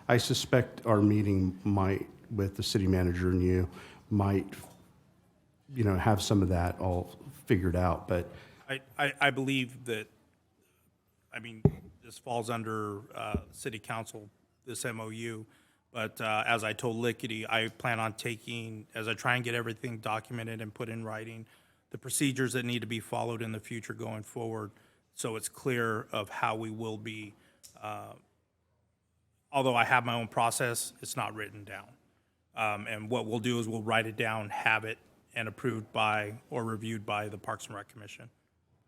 I suspect our meeting might, with the city manager and you, might, have some of that all figured out, but I believe that, this falls under city council, this MOU, but as I told Lickety, I plan on taking, as I try and get everything documented and put in writing, the procedures that need to be followed in the future going forward, so it's clear of how we will be. Although I have my own process, it's not written down. And what we'll do is we'll write it down, have it, and approved by or reviewed by the Parks and Rec Commission.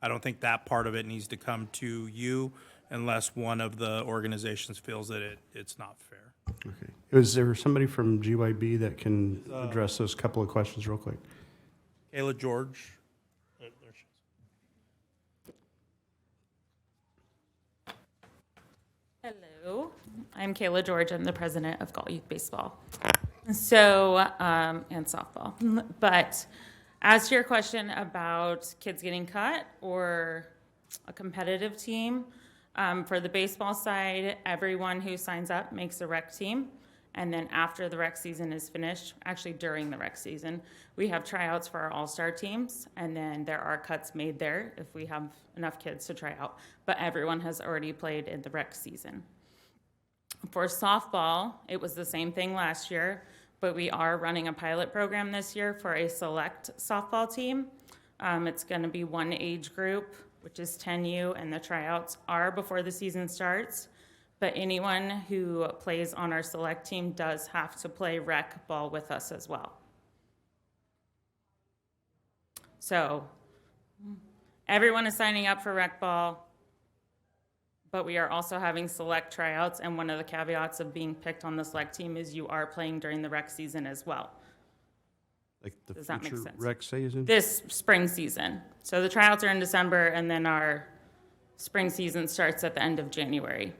I don't think that part of it needs to come to you unless one of the organizations feels that it's not fair. okay. Is there somebody from GYB that can address those couple of questions real quick? Kayla George. There she is. Hello, I'm Kayla George. I'm the president of Galt Youth Baseball. So, and softball. But as to your question about kids getting cut or a competitive team, for the baseball side, everyone who signs up makes a rec team. And then after the rec season is finished, actually during the rec season, we have tryouts for our all-star teams. And then there are cuts made there if we have enough kids to try out. But everyone has already played in the rec season. For softball, it was the same thing last year, but we are running a pilot program this year for a select softball team. It's going to be one age group, which is 10U, and the tryouts are before the season starts. But anyone who plays on our select team does have to play rec ball with us as well. So everyone is signing up for rec ball, but we are also having select tryouts, and one of the caveats of being picked on the select team is you are playing during the rec season as well. Like the Does that make future sense? rec season? This spring season. So the tryouts are in December, and then our spring season starts at the end of January.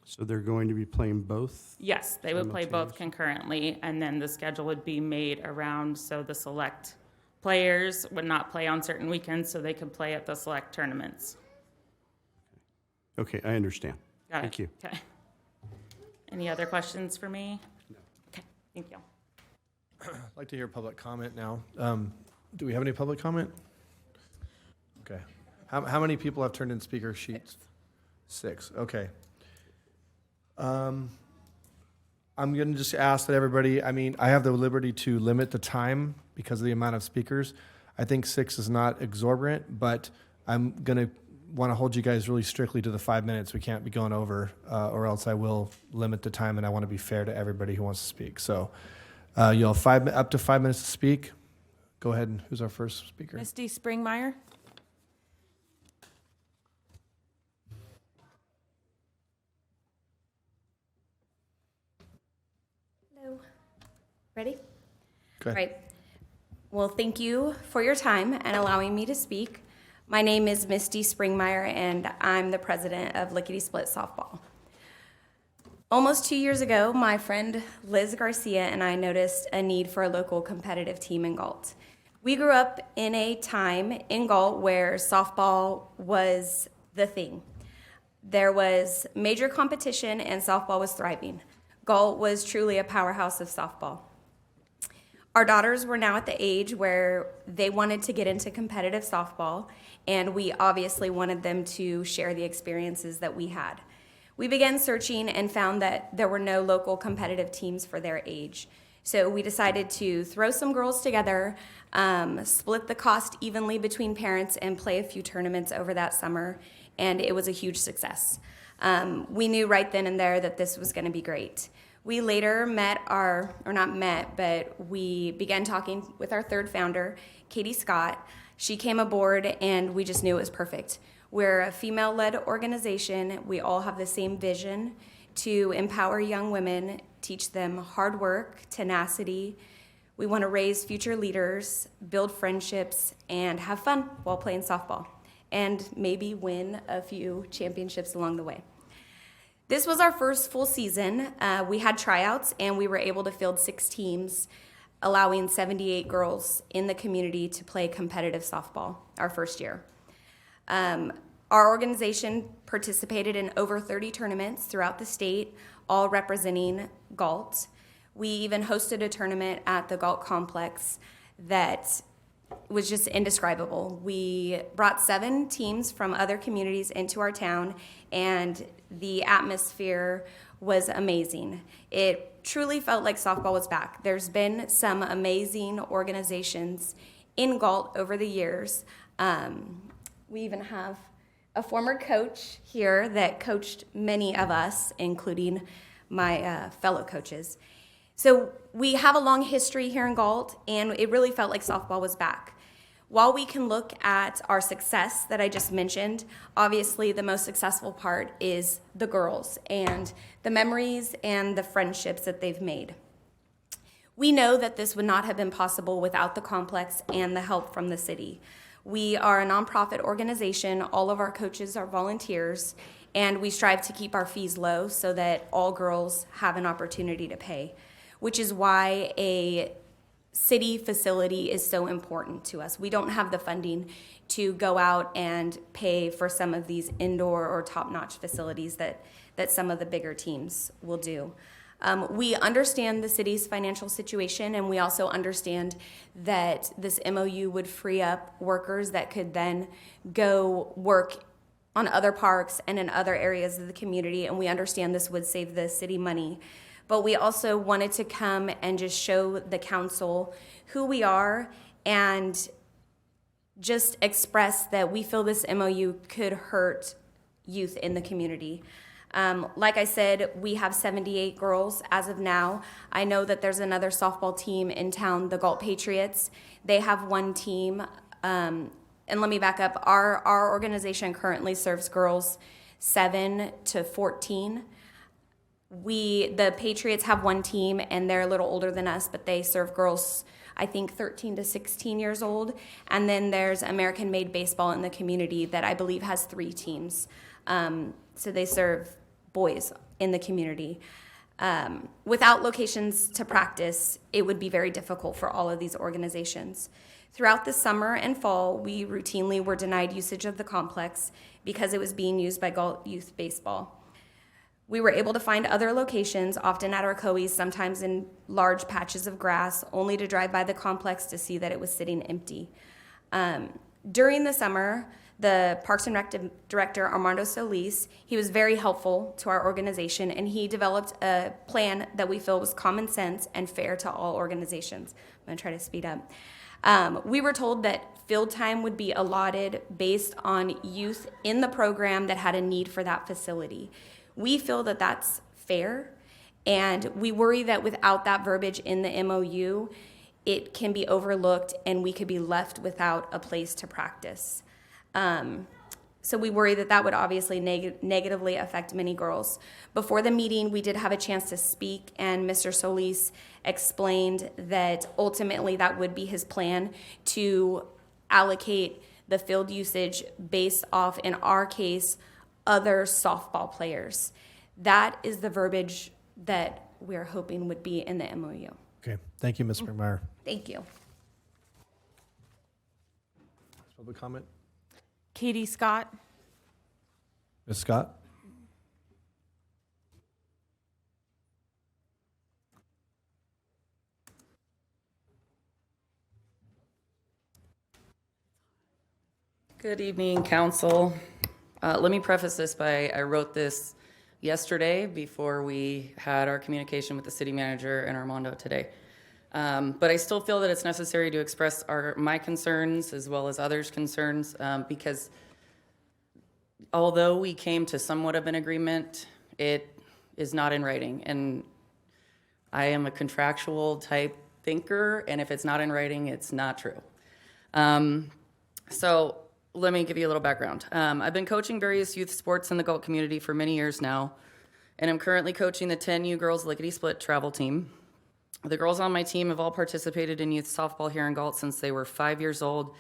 So they're going to be playing both? Yes, they would play both Simultaneously? concurrently, and then the schedule would be made around so the select players would not play on certain weekends, so they could play at the select tournaments. Okay, I understand. Got it? Thank you. Okay. Any other questions for me? No. Okay, thank you. I'd like to hear public comment now. Do we have any public comment? Okay. How many people have turned in speaker sheets? Six. Okay. I'm going to just ask that everybody, I have the liberty to limit the time because of the amount of speakers. I think 6 is not exorbitant, but I'm going to want to hold you guys really strictly to the 5 minutes. We can't be going over, or else I will limit the time, and I want to be fair to everybody who wants to speak. So you'll have up to 5 minutes to speak. Go ahead, and who's our first speaker? Misty Springmeyer. Hello. Ready? Go ahead. Right. Well, thank you for your time and allowing me to speak. My name is Misty Springmeyer, and I'm the president of Lickety Split Softball. Almost 2 years ago, my friend Liz Garcia and I noticed a need for a local competitive team in Galt. We grew up in a time in Galt where softball was the thing. There was major competition and softball was thriving. Galt was truly a powerhouse of softball. Our daughters were now at the age where they wanted to get into competitive softball, and we obviously wanted them to share the experiences that we had. We began searching and found that there were no local competitive teams for their age. So we decided to throw some girls together, split the cost evenly between parents, and play a few tournaments over that summer, and it was a huge success. We knew right then and there that this was going to be great. We later we began talking with our third founder, Katie Scott. She came aboard, and we just knew it was perfect. We're a female-led organization. We all have the same vision to empower young women, teach them hard work, tenacity. We want to raise future leaders, build friendships, and have fun while playing softball, and maybe win a few championships along the way. This was our first full season. We had tryouts and we were able to field 6 teams, allowing 78 girls in the community to play competitive softball our first year. Our organization participated in over 30 tournaments throughout the state, all representing Galt. We even hosted a tournament at the Galt complex that was just indescribable. We brought 7 teams from other communities into our town, and the atmosphere was amazing. It truly felt like softball was back. There's been some amazing organizations in Galt over the years. We even have a former coach here that coached many of us, including my fellow coaches. So we have a long history here in Galt, and it really felt like softball was back. While we can look at our success that I just mentioned, obviously the most successful part is the girls and the memories and the friendships that they've made. We know that this would not have been possible without the complex and the help from the city. We are a nonprofit organization. All of our coaches are volunteers, and we strive to keep our fees low so that all girls have an opportunity to pay, which is why a city facility is so important to us. We don't have the funding to go out and pay for some of these indoor or top-notch facilities that some of the bigger teams will do. We understand the city's financial situation, and we also understand that this MOU would free up workers that could then go work on other parks and in other areas of the community, and we understand this would save the city money. But we also wanted to come and just show the council who we are and just express that we feel this MOU could hurt youth in the community. Like I said, we have 78 girls as of now. I know that there's another softball team in town, the Galt Patriots. They have 1 team. And let me back up. Our organization currently serves girls 7 to 14. The Patriots have 1 team, and they're a little older than us, but they serve girls, I think, 13 to 16 years old. And then there's American Made Baseball in the community that I believe has 3 teams. So they serve boys in the community. Without locations to practice, it would be very difficult for all of these organizations. Throughout the summer and fall, we routinely were denied usage of the complex because it was being used by Galt Youth Baseball. We were able to find other locations, often at our COEs, sometimes in large patches of grass, only to drive by the complex to see that it was sitting empty. During the summer, the Parks and Rec director, Armando Solis, he was very helpful to our organization, and he developed a plan that we feel was common sense and fair to all organizations. I'm going to try to speed up. We were told that field time would be allotted based on youth in the program that had a need for that facility. We feel that that's fair, and we worry that without that verbiage in the MOU, it can be overlooked and we could be left without a place to practice. So we worry that that would obviously negatively affect many girls. Before the meeting, we did have a chance to speak, and Mr. Solis explained that ultimately that would be his plan to allocate the field usage based off, in our case, other softball players. That is the verbiage that we're hoping would be in the MOU. Okay, thank you, Ms. Springmeyer. Thank you. Public comment? Katie Scott. Ms. Scott? Good evening, council. Let me preface this by, I wrote this yesterday before we had our communication with the city manager and Armando today. But I still feel that it's necessary to express my concerns as well as others' concerns, because although we came to somewhat of an agreement, it is not in writing. And I am a contractual type thinker, and if it's not in writing, it's not true. So let me give you a little background. I've been coaching various youth sports in the Galt community for many years now, and I'm currently coaching the 10U Girls Lickety Split travel team. The girls on my team have all participated in youth softball here in Galt since they were 5 years old,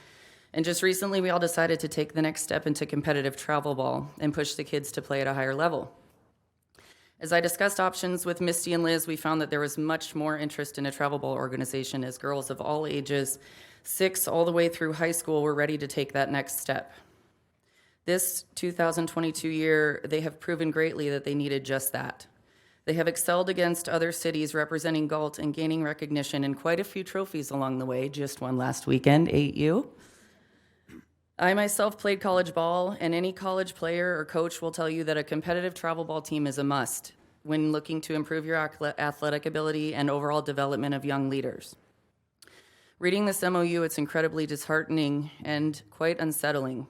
and just recently we all decided to take the next step into competitive travel ball and push the kids to play at a higher level. As I discussed options with Misty and Liz, we found that there was much more interest in a travel ball organization as girls of all ages, 6 all the way through high school, were ready to take that next step. This 2022 year, they have proven greatly that they needed just that. They have excelled against other cities representing Galt and gaining recognition and quite a few trophies along the way, just one last weekend, 8U. I myself played college ball, and any college player or coach will tell you that a competitive travel ball team is a must when looking to improve your athletic ability and overall development of young leaders. Reading this MOU, it's incredibly disheartening and quite unsettling.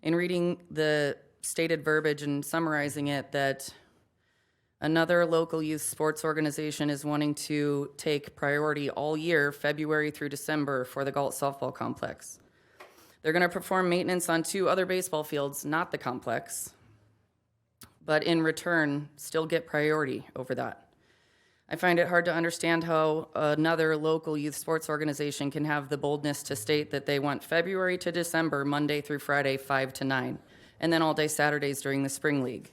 In reading the stated verbiage and summarizing it, that another local youth sports organization is wanting to take priority all year, February through December, for the Galt softball complex. They're going to perform maintenance on 2 other baseball fields, not the complex, but in return, still get priority over that. I find it hard to understand how another local youth sports organization can have the boldness to state that they want February to December, Monday through Friday, 5 to 9, and then all day Saturdays during the spring league.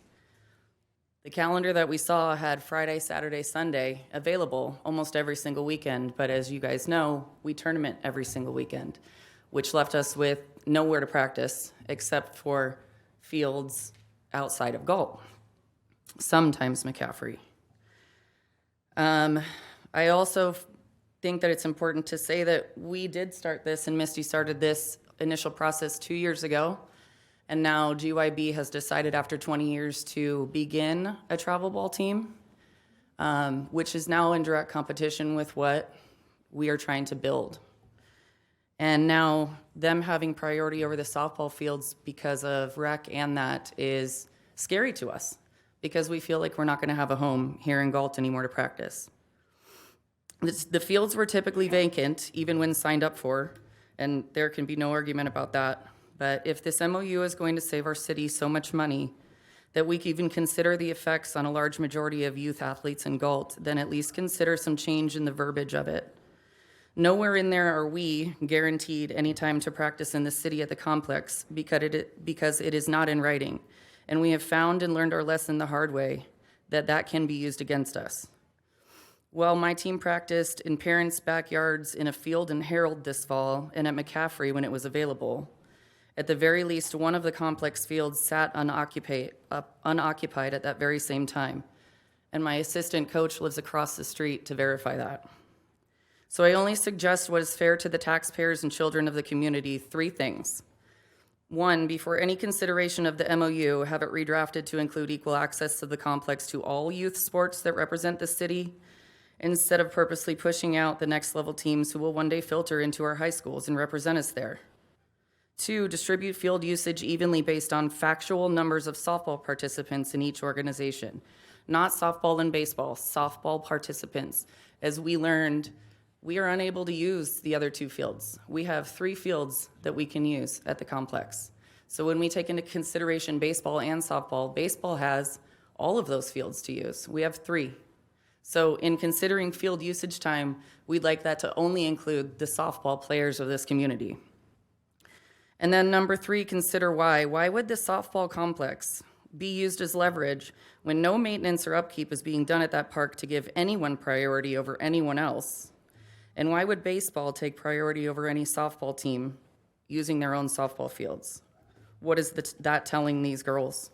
The calendar that we saw had Friday, Saturday, Sunday available almost every single weekend, but as you guys know, we tournament every single weekend, which left us with nowhere to practice except for fields outside of Galt, sometimes McCaffrey. I also think that it's important to say that we did start this, and Misty started this initial process 2 years ago, and now GYB has decided after 20 years to begin a travel ball team, which is now in direct competition with what we are trying to build. And now them having priority over the softball fields because of rec and that is scary to us because we feel like we're not going to have a home here in Galt anymore to practice. The fields were typically vacant even when signed up for, and there can be no argument about that. But if this MOU is going to save our city so much money that we can even consider the effects on a large majority of youth athletes in Galt, then at least consider some change in the verbiage of it. Nowhere in there are we guaranteed any time to practice in the city at the complex because it is not in writing. And we have found and learned our lesson the hard way that can be used against us. Well, my team practiced in parents' backyards in a field in Harold this fall and at McCaffrey when it was available. At the very least, one of the complex fields sat unoccupied at that very same time. And my assistant coach lives across the street to verify that. So I only suggest what is fair to the taxpayers and children of the community, 3 things. 1, before any consideration of the MOU, have it redrafted to include equal access to the complex to all youth sports that represent the city, instead of purposely pushing out the next level teams who will one day filter into our high schools and represent us there. 2, distribute field usage evenly based on factual numbers of softball participants in each organization. Not softball and baseball, softball participants. As we learned, we are unable to use the other 2 fields. We have 3 fields that we can use at the complex. So when we take into consideration baseball and softball, baseball has all of those fields to use. We have 3. So in considering field usage time, we'd like that to only include the softball players of this community. And then number 3, consider why. Why would the softball complex be used as leverage when no maintenance or upkeep is being done at that park to give anyone priority over anyone else? And why would baseball take priority over any softball team using their own softball fields? What is that telling these girls?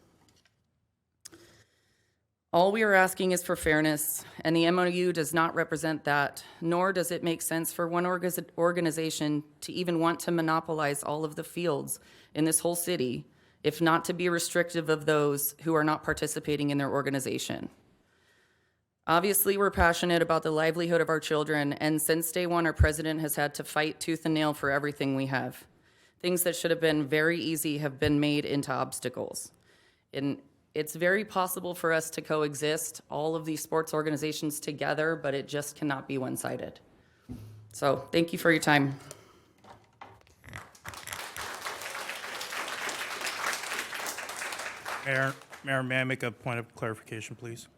All we are asking is for fairness, and the MOU does not represent that, nor does it make sense for one organization to even want to monopolize all of the fields in this whole city, if not to be restrictive of those who are not participating in their organization. Obviously, we're passionate about the livelihood of our children, and since day one, our president has had to fight tooth and nail for everything we have. Things that should have been very easy have been made into obstacles. And it's very possible for us to coexist, all of these sports organizations together, but it just cannot be one-sided. So, thank you for your time. Mayor, may I make a point of clarification, please?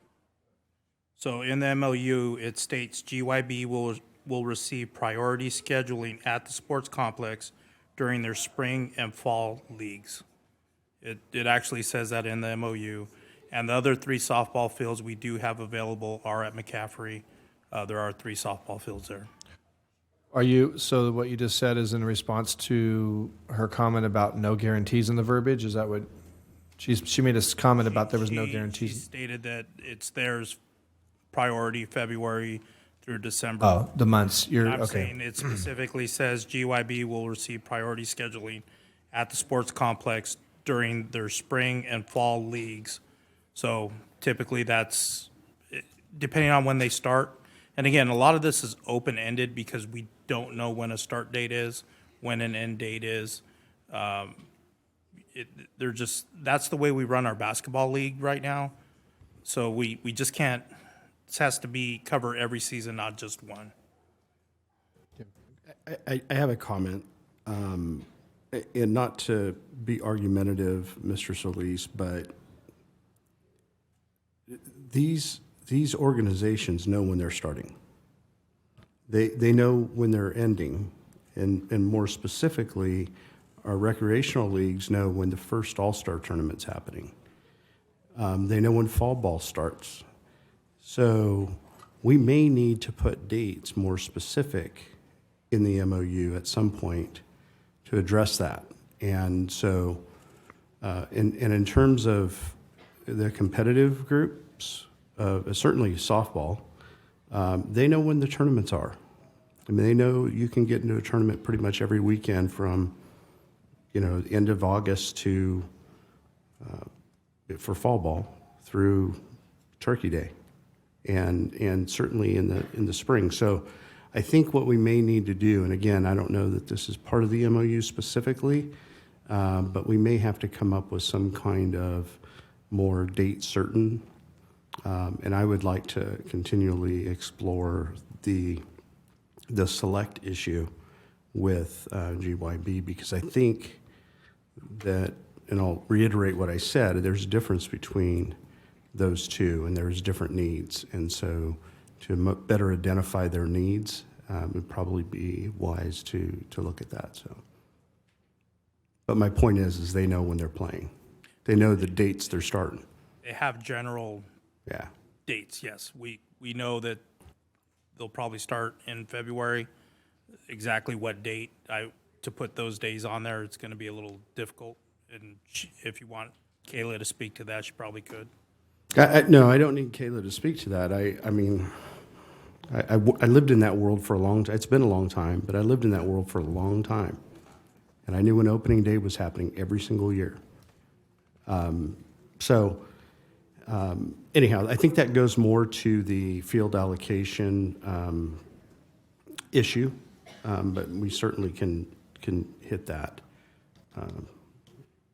So in the MOU, it states GYB will receive priority scheduling at the sports complex during their spring and fall leagues. It actually says that in the MOU. And the other 3 softball fields we do have available are at McCaffrey. There are 3 softball fields there. So what you just said is in response to her comment about no guarantees in the verbiage? Is that what, she made a comment about there was no She guarantees? stated that it's theirs priority February through December. Oh, the months, I'm okay. saying it specifically says GYB will receive priority scheduling at the sports complex during their spring and fall leagues. So typically that's, depending on when they start. And again, a lot of this is open-ended because we don't know when a start date is, when an end date is. That's the way we run our basketball league right now. So we just can't, this has to cover every season, not just one. I have a comment, and not to be argumentative, Mr. Solis, but these organizations know when they're starting. They know when they're ending, and more specifically, our recreational leagues know when the first All-Star tournament's happening. They know when fall ball starts. So we may need to put dates more specific in the MOU at some point to address that. And so, and in terms of the competitive groups, certainly softball, they know when the tournaments are. I mean, they know you can get into a tournament pretty much every weekend from, the end of August to, for fall ball through Turkey Day, and certainly in the spring. So I think what we may need to do, and again, I don't know that this is part of the MOU specifically, but we may have to come up with some kind of more date certain. And I would like to continually explore the select issue with GYB, because I think that, and I'll reiterate what I said, there's a difference between those two, and there's different needs. And so to better identify their needs would probably be wise to look at that. So, but my point is they know when they're playing. They know the dates they're starting. They have general dates, yes. We know that they'll probably start in February. Exactly what date, to put those days on there, it's going to be a little difficult. And if you want Kayla to speak to that, she probably could. No, I don't need Kayla to speak to that. I mean, I lived in that world for a long time. It's been a long time, but I lived in that world for a long time. And I knew when opening day was happening every single year. Anyhow, I think that goes more to the field allocation issue, but we certainly can hit that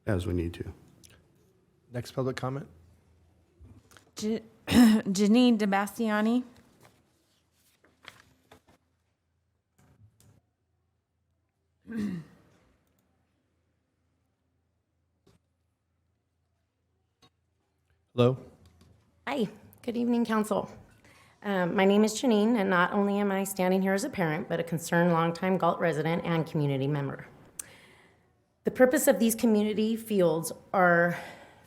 as we need to. Next public comment? Janine DeBastiani. Hello? Hi, good evening, council. My name is Janine, and not only am I standing here as a parent, but a concerned longtime Galt resident and community member. The purpose of these community fields are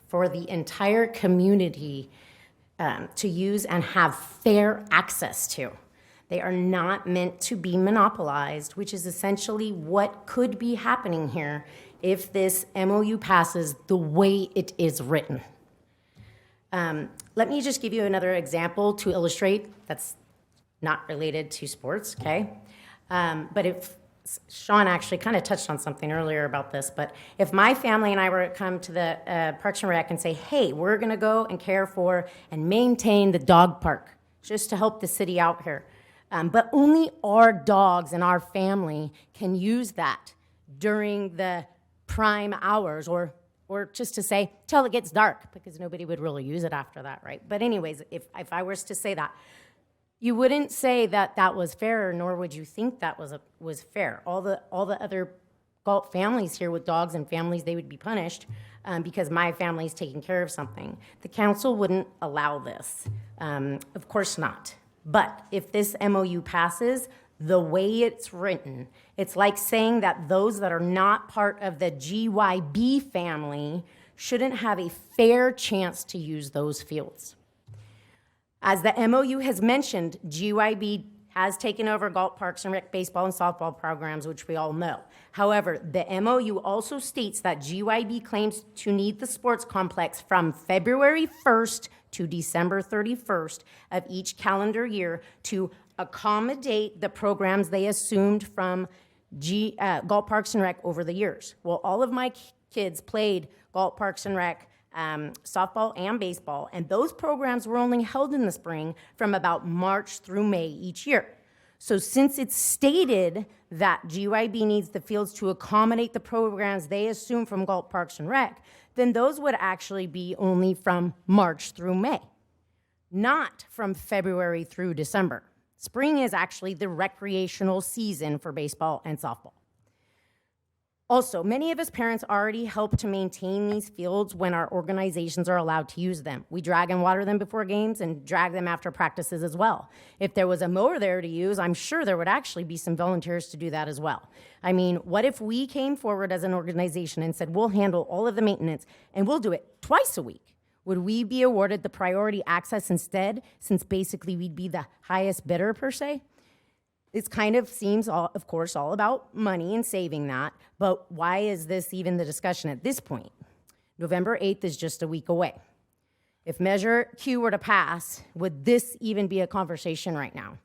for the entire community to use and have fair access to. They are not meant to be monopolized, which is essentially what could be happening here if this MOU passes the way it is written. Let me just give you another example to illustrate that's not related to sports, okay? But if Sean actually kind of touched on something earlier about this, but if my family and I were to come to the Parks and Rec and say, hey, we're gonna go and care for and maintain the dog park just to help the city out here, but only our dogs and our family can use that during the prime hours, or just to say, till it gets dark, because nobody would really use it after that, right? But anyways, if I was to say that, you wouldn't say that that was fair, nor would you think that was fair. All the other Galt families here with dogs and families, they would be punished because my family's taking care of something. The council wouldn't allow this. Of course not. But if this MOU passes, the way it's written, it's like saying that those that are not part of the GYB family shouldn't have a fair chance to use those fields. As the MOU has mentioned, GYB has taken over Galt Parks and Rec baseball and softball programs, which we all know. However, the MOU also states that GYB claims to need the sports complex from February 1st to December 31st of each calendar year to accommodate the programs they assumed from Galt Parks and Rec over the years. Well, all of my kids played Galt Parks and Rec softball and baseball, and those programs were only held in the spring from about March through May each year. So since it's stated that GYB needs the fields to accommodate the programs they assume from Galt Parks and Rec, then those would actually be only from March through May, not from February through December. Spring is actually the recreational season for baseball and softball. Also, many of us parents already help to maintain these fields when our organizations are allowed to use them. We drag and water them before games and drag them after practices as well. If there was a mower there to use, I'm sure there would actually be some volunteers to do that as well. I mean, what if we came forward as an organization and said, we'll handle all of the maintenance and we'll do it twice a week? Would we be awarded the priority access instead, since basically we'd be the highest bidder per se? It kind of seems, of course, all about money and saving that, but why is this even the discussion at this point? November 8th is just a week away. If Measure Q were to pass, would this even be a conversation right now?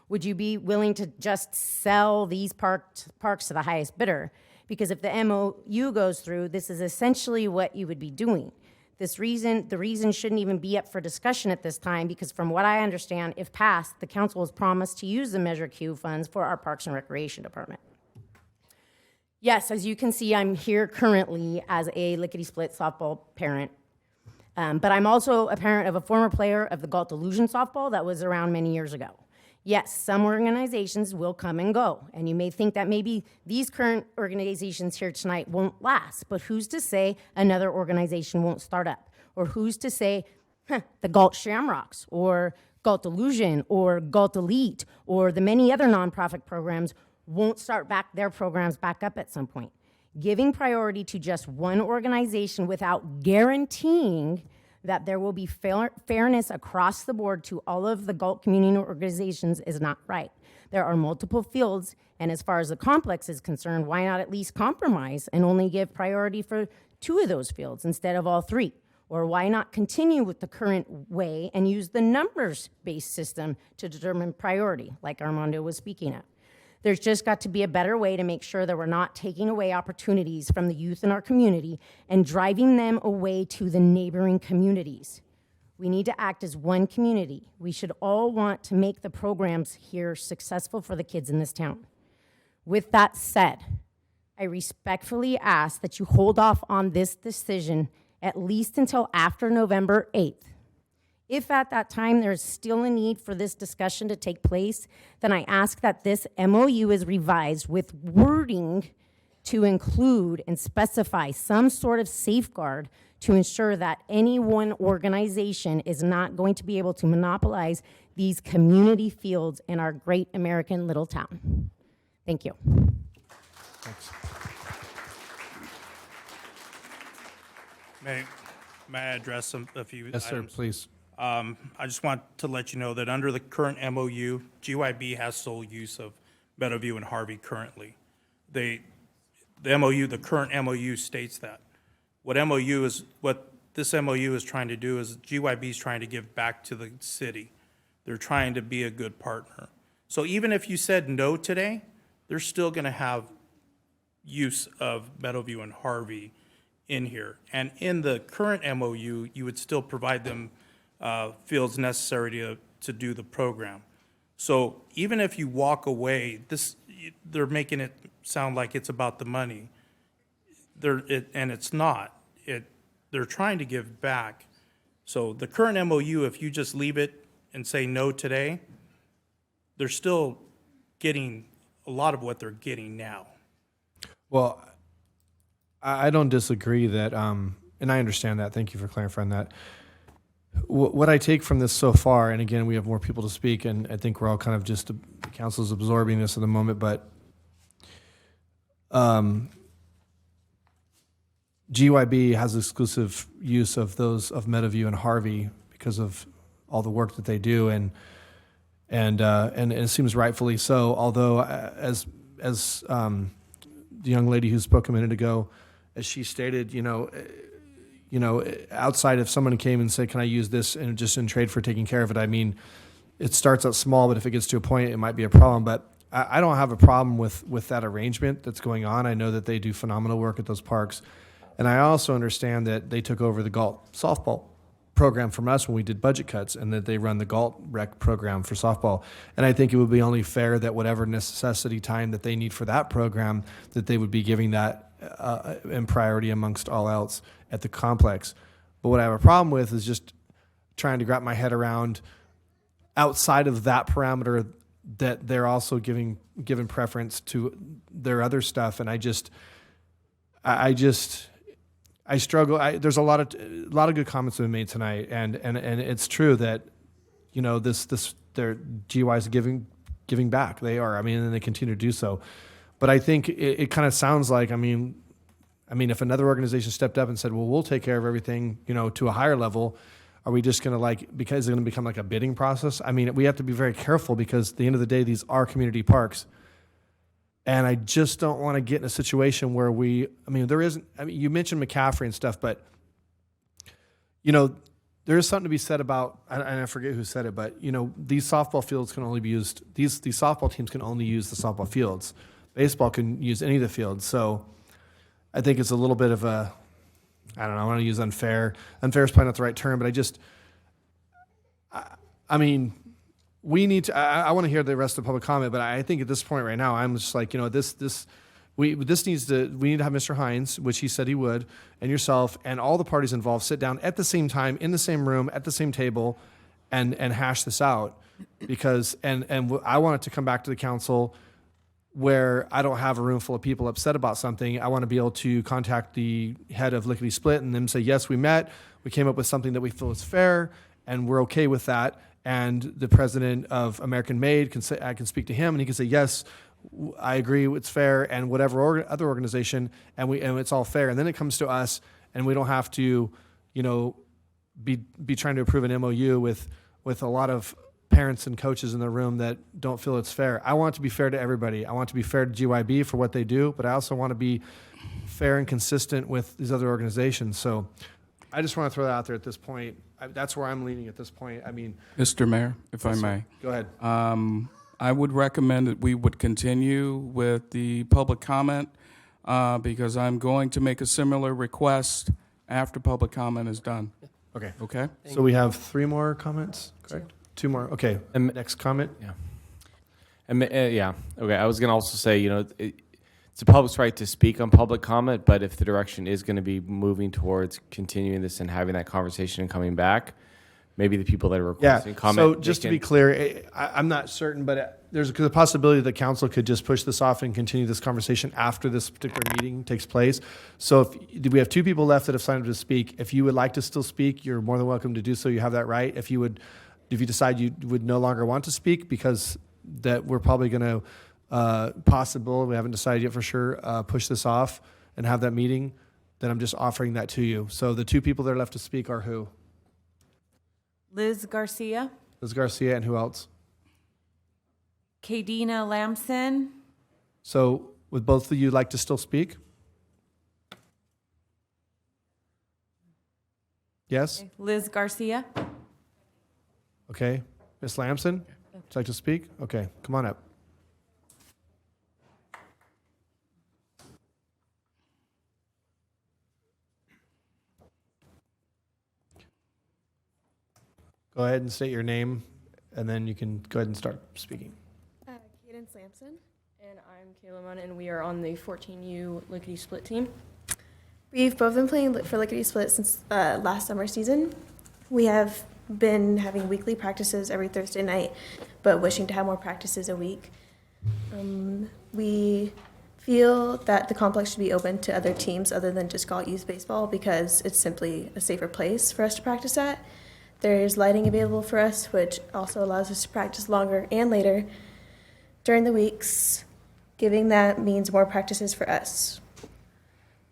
Would you be willing to just sell these parks to the highest bidder? Because if the MOU goes through, this is essentially what you would be doing. The reason shouldn't even be up for discussion at this time, because from what I understand, if passed, the council has promised to use the Measure Q funds for our Parks and Recreation Department. Yes, as you can see, I'm here currently as a lickety-split softball parent, but I'm also a parent of a former player of the Galt Illusion softball that was around many years ago. Yes, some organizations will come and go, and you may think that maybe these current organizations here tonight won't last, but who's to say another organization won't start up? Or who's to say the Galt Shamrocks, or Galt Illusion, or Galt Elite, or the many other nonprofit programs won't start back their programs back up at some point? Giving priority to just one organization without guaranteeing that there will be fairness across the board to all of the Galt community organizations is not right. There are multiple fields, and as far as the complex is concerned, why not at least compromise and only give priority for 2 of those fields instead of all 3? Or why not continue with the current way and use the numbers-based system to determine priority, like Armando was speaking of? There's just got to be a better way to make sure that we're not taking away opportunities from the youth in our community and driving them away to the neighboring communities. We need to act as one community. We should all want to make the programs here successful for the kids in this town. With that said, I respectfully ask that you hold off on this decision at least until after November 8th. If at that time there is still a need for this discussion to take place, then I ask that this MOU is revised with wording to include and specify some sort of safeguard to ensure that any one organization is not going to be able to monopolize these community fields in our great American little town. Thank you. Thanks. May I address a few items? Yes, sir, please. I just want to let you know that under the current MOU, GYB has sole use of Meadowview and Harvey currently. The current MOU states that. What this MOU is trying to do is GYB is trying to give back to the city. They're trying to be a good partner. So even if you said no today, they're still going to have use of Meadowview and Harvey in here. And in the current MOU, you would still provide them fields necessary to do the program. So even if you walk away, they're making it sound like it's about the money. And it's not. They're trying to give back. So the current MOU, if you just leave it and say no today, they're still getting a lot of what they're getting now. Well, I don't disagree that, and I understand that. Thank you for clarifying that. What I take from this so far, and again, we have more people to speak, and I think we're all kind of just, the council's absorbing this at the moment, but GYB has exclusive use of those of Meadowview and Harvey because of all the work that they do, and it seems rightfully so. Although, as the young lady who spoke a minute ago, as she stated, outside if someone came and said, "Can I use this?" and just in trade for taking care of it, I mean, it starts out small, but if it gets to a point, it might be a problem. But I don't have a problem with that arrangement that's going on. I know that they do phenomenal work at those parks. And I also understand that they took over the Galt softball program from us when we did budget cuts, and that they run the Galt rec program for softball. And I think it would be only fair that whatever necessity time that they need for that program, that they would be giving that in priority amongst all else at the complex. But what I have a problem with is just trying to wrap my head around outside of that parameter that they're also given preference to their other stuff. And I struggle. There's a lot of good comments that have been made tonight, and it's true that their GY is giving back. They are. I mean, and they continue to do so. But I think it kind of sounds like, I mean, if another organization stepped up and said, "Well, we'll take care of everything," to a higher level, are we just going to because it's going to become like a bidding process? I mean, we have to be very careful because at the end of the day, these are community parks. And I just don't want to get in a situation where you mentioned McCaffrey and stuff, but, there is something to be said about, and I forget who said it, but, these softball fields can only be used, these softball teams can only use the softball fields. Baseball can use any of the fields. So I think it's a little bit of I want to use unfair. Unfair is probably not the right term, but we need to. I want to hear the rest of the public comment, but I think at this point right now, I'm just like, we need to have Mr. Hines, which he said he would, and yourself, and all the parties involved sit down at the same time in the same room at the same table, and hash this out, because I want it to come back to the council where I don't have a room full of people upset about something. I want to be able to contact the head of Lickety Split and them say, "Yes, we met. We came up with something that we feel is fair, and we're okay with that." And the president of American Made can say, I can speak to him, and he can say, "Yes, I agree, it's fair," and whatever other organization, and it's all fair. And then it comes to us, and we don't have to, be trying to approve an MOU with a lot of parents and coaches in the room that don't feel it's fair. I want it to be fair to everybody. I want it to be fair to GYB for what they do, but I also want to be fair and consistent with these other organizations. So I just want to throw that out there at this point. That's where I'm leaning at this point. I mean, Mr. Mayor, if I may. Go ahead. I would recommend that we would continue with the public comment because I'm going to make a similar request after public comment is done. Okay. Okay? So we have 3 more comments, correct? 2 more. Okay. Next comment. Yeah. Okay. I was going to also say, it's the public's right to speak on public comment, but if the direction is going to be moving towards continuing this and having that conversation and coming back, maybe the people that are requesting comment. So just to be clear, I'm not certain, but there's a possibility the council could just push this off and continue this conversation after this particular meeting takes place. So if we have 2 people left that have signed up to speak, if you would like to still speak, you're more than welcome to do so. You have that right. If you decide you would no longer want to speak because that we're probably going to we haven't decided yet for sure, push this off and have that meeting, then I'm just offering that to you. So the 2 people that are left to speak are who? Liz Garcia, Liz Garcia, and who else? Kadena Lamson, So would both of you like to still speak? Yes? Liz Garcia. Okay. Ms. Lamson, would you like to speak? Okay, come on up. Go ahead and state your name, and then you can go ahead and start speaking. Cadence Lamson, and I'm Kayla Munn, and we are on the 14U Lickety Split team. We've both been playing for Lickety Split since last summer season. We have been having weekly practices every Thursday night, but wishing to have more practices a week. We feel that the complex should be open to other teams other than just Galt Youth Baseball because it's simply a safer place for us to practice at. There's lighting available for us, which also allows us to practice longer and later during the weeks, giving that means more practices for us.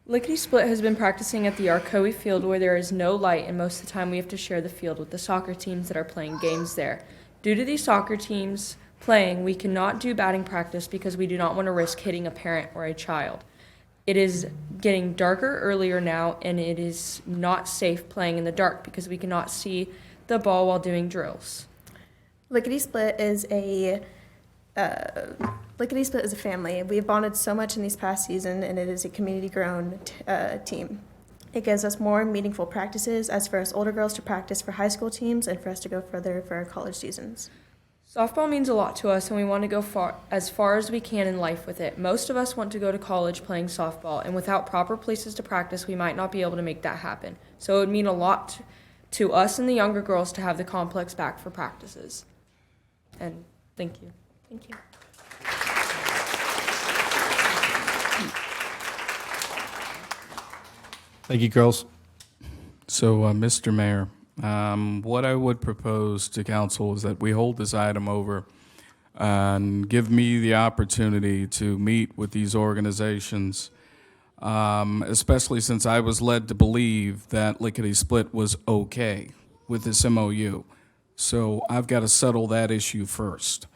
Lickety Split has been practicing at the Arcoe field where there is no light, and most of the time we have to share the field with the soccer teams that are playing games there. Due to these soccer teams playing, we cannot do batting practice because we do not want to risk hitting a parent or a child. It is getting darker earlier now, and it is not safe playing in the dark because we cannot see the ball while doing drills. Lickety Split is a family. We've bonded so much in these past season, and it is a community-grown team. It gives us more meaningful practices as for us older girls to practice for high school teams and for us to go further for our college seasons. Softball means a lot to us, and we want to go as far as we can in life with it. Most of us want to go to college playing softball, and without proper places to practice, we might not be able to make that happen. So it would mean a lot to us and the younger girls to have the complex back for practices. And thank you. Thank you. Thank you, girls. So, Mr. Mayor, what I would propose to council is that we hold this item over and give me the opportunity to meet with these organizations, especially since I was led to believe that Lickety Split was okay with this MOU. So I've got to settle that issue first.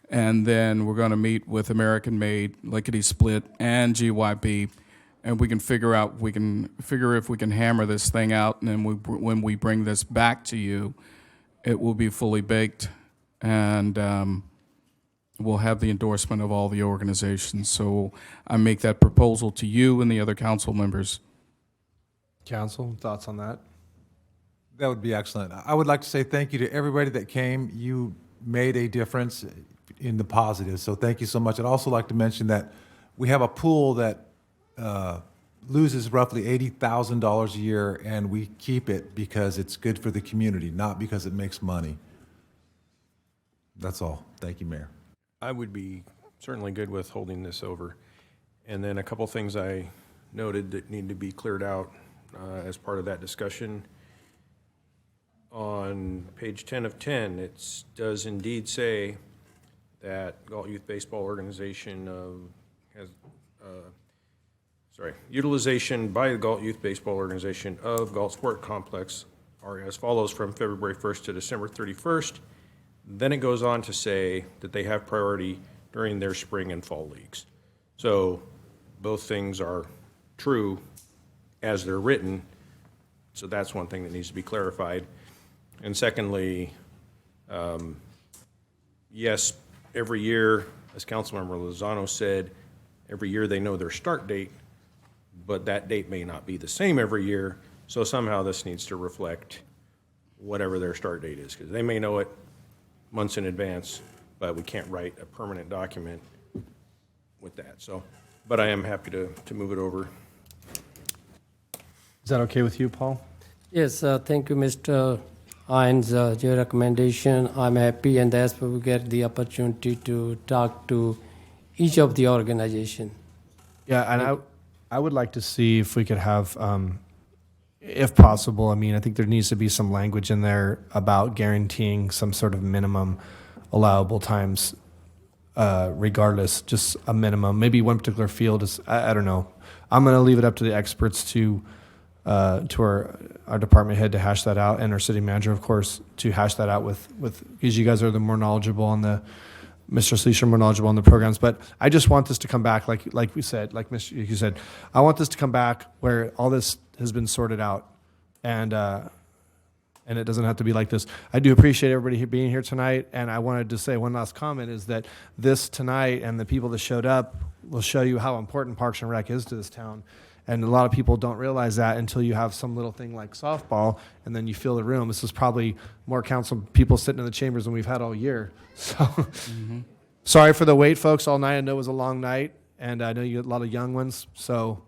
And then we're going to meet with American Made, Lickety Split, and GYB, and we can figure if we can hammer this thing out, and then when we bring this back to you, it will be fully baked, and we'll have the endorsement of all the organizations. So I make that proposal to you and the other council members. Council, thoughts on that? That would be excellent. I would like to say thank you to everybody that came. You made a difference in the positive, so thank you so much. I'd also like to mention that we have a pool that loses roughly $80,000 a year, and we keep it because it's good for the community, not because it makes money. That's all. Thank you, Mayor. I would be certainly good with holding this over. And then a couple things I noted that need to be cleared out as part of that discussion. On page 10 of 10, it does indeed say that Galt Youth Baseball Organization has, utilization by the Galt Youth Baseball Organization of Galt Sport Complex are as follows from February 1st to December 31st. Then it goes on to say that they have priority during their spring and fall leagues. So both things are true as they're written. So that's one thing that needs to be clarified. And secondly, yes, every year, as Councilmember Lozano said, every year they know their start date, but that date may not be the same every year. So somehow this needs to reflect whatever their start date is, because they may know it months in advance, but we can't write a permanent document with that. So, but I am happy to move it over. Is that okay with you, Paul? Yes, thank you, Mr. Hines, your recommendation. I'm happy, and that's where we get the opportunity to talk to each of the organization. Yeah, and I would like to see if we could have, if possible, I mean, I think there needs to be some language in there about guaranteeing some sort of minimum allowable times, regardless, just a minimum. Maybe one particular field is, I don't know. I'm going to leave it up to the experts to our department head to hash that out, and our city manager, of course, to hash that out with because you guys are the more knowledgeable on the, Mr. Sleesher, more knowledgeable on the programs. But I just want this to come back, like we said, like Mr. You said, I want this to come back where all this has been sorted out, and it doesn't have to be like this. I do appreciate everybody being here tonight, and I wanted to say one last comment is that this tonight and the people that showed up will show you how important Parks and Rec is to this town. And a lot of people don't realize that until you have some little thing like softball, and then you fill the room. This is probably more council people sitting in the chambers than we've had all year. So, Sorry for the wait, folks. All night, I know it was a long night, and I know you get a lot of young ones. So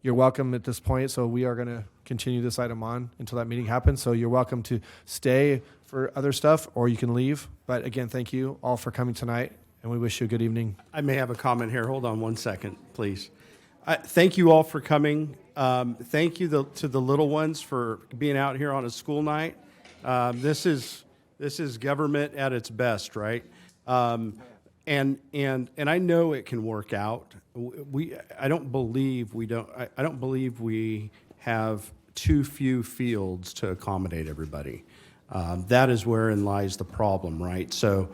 you're welcome at this point. So we are going to continue this item on until that meeting happens. So you're welcome to stay for other stuff, or you can leave. But again, thank you all for coming tonight, and we wish you a good evening. I may have a comment here. Hold on one second, please. Thank you all for coming. Thank you to the little ones for being out here on a school night. This is government at its best, right? And I know it can work out. I don't believe we have too few fields to accommodate everybody. That is wherein lies the problem, right? So,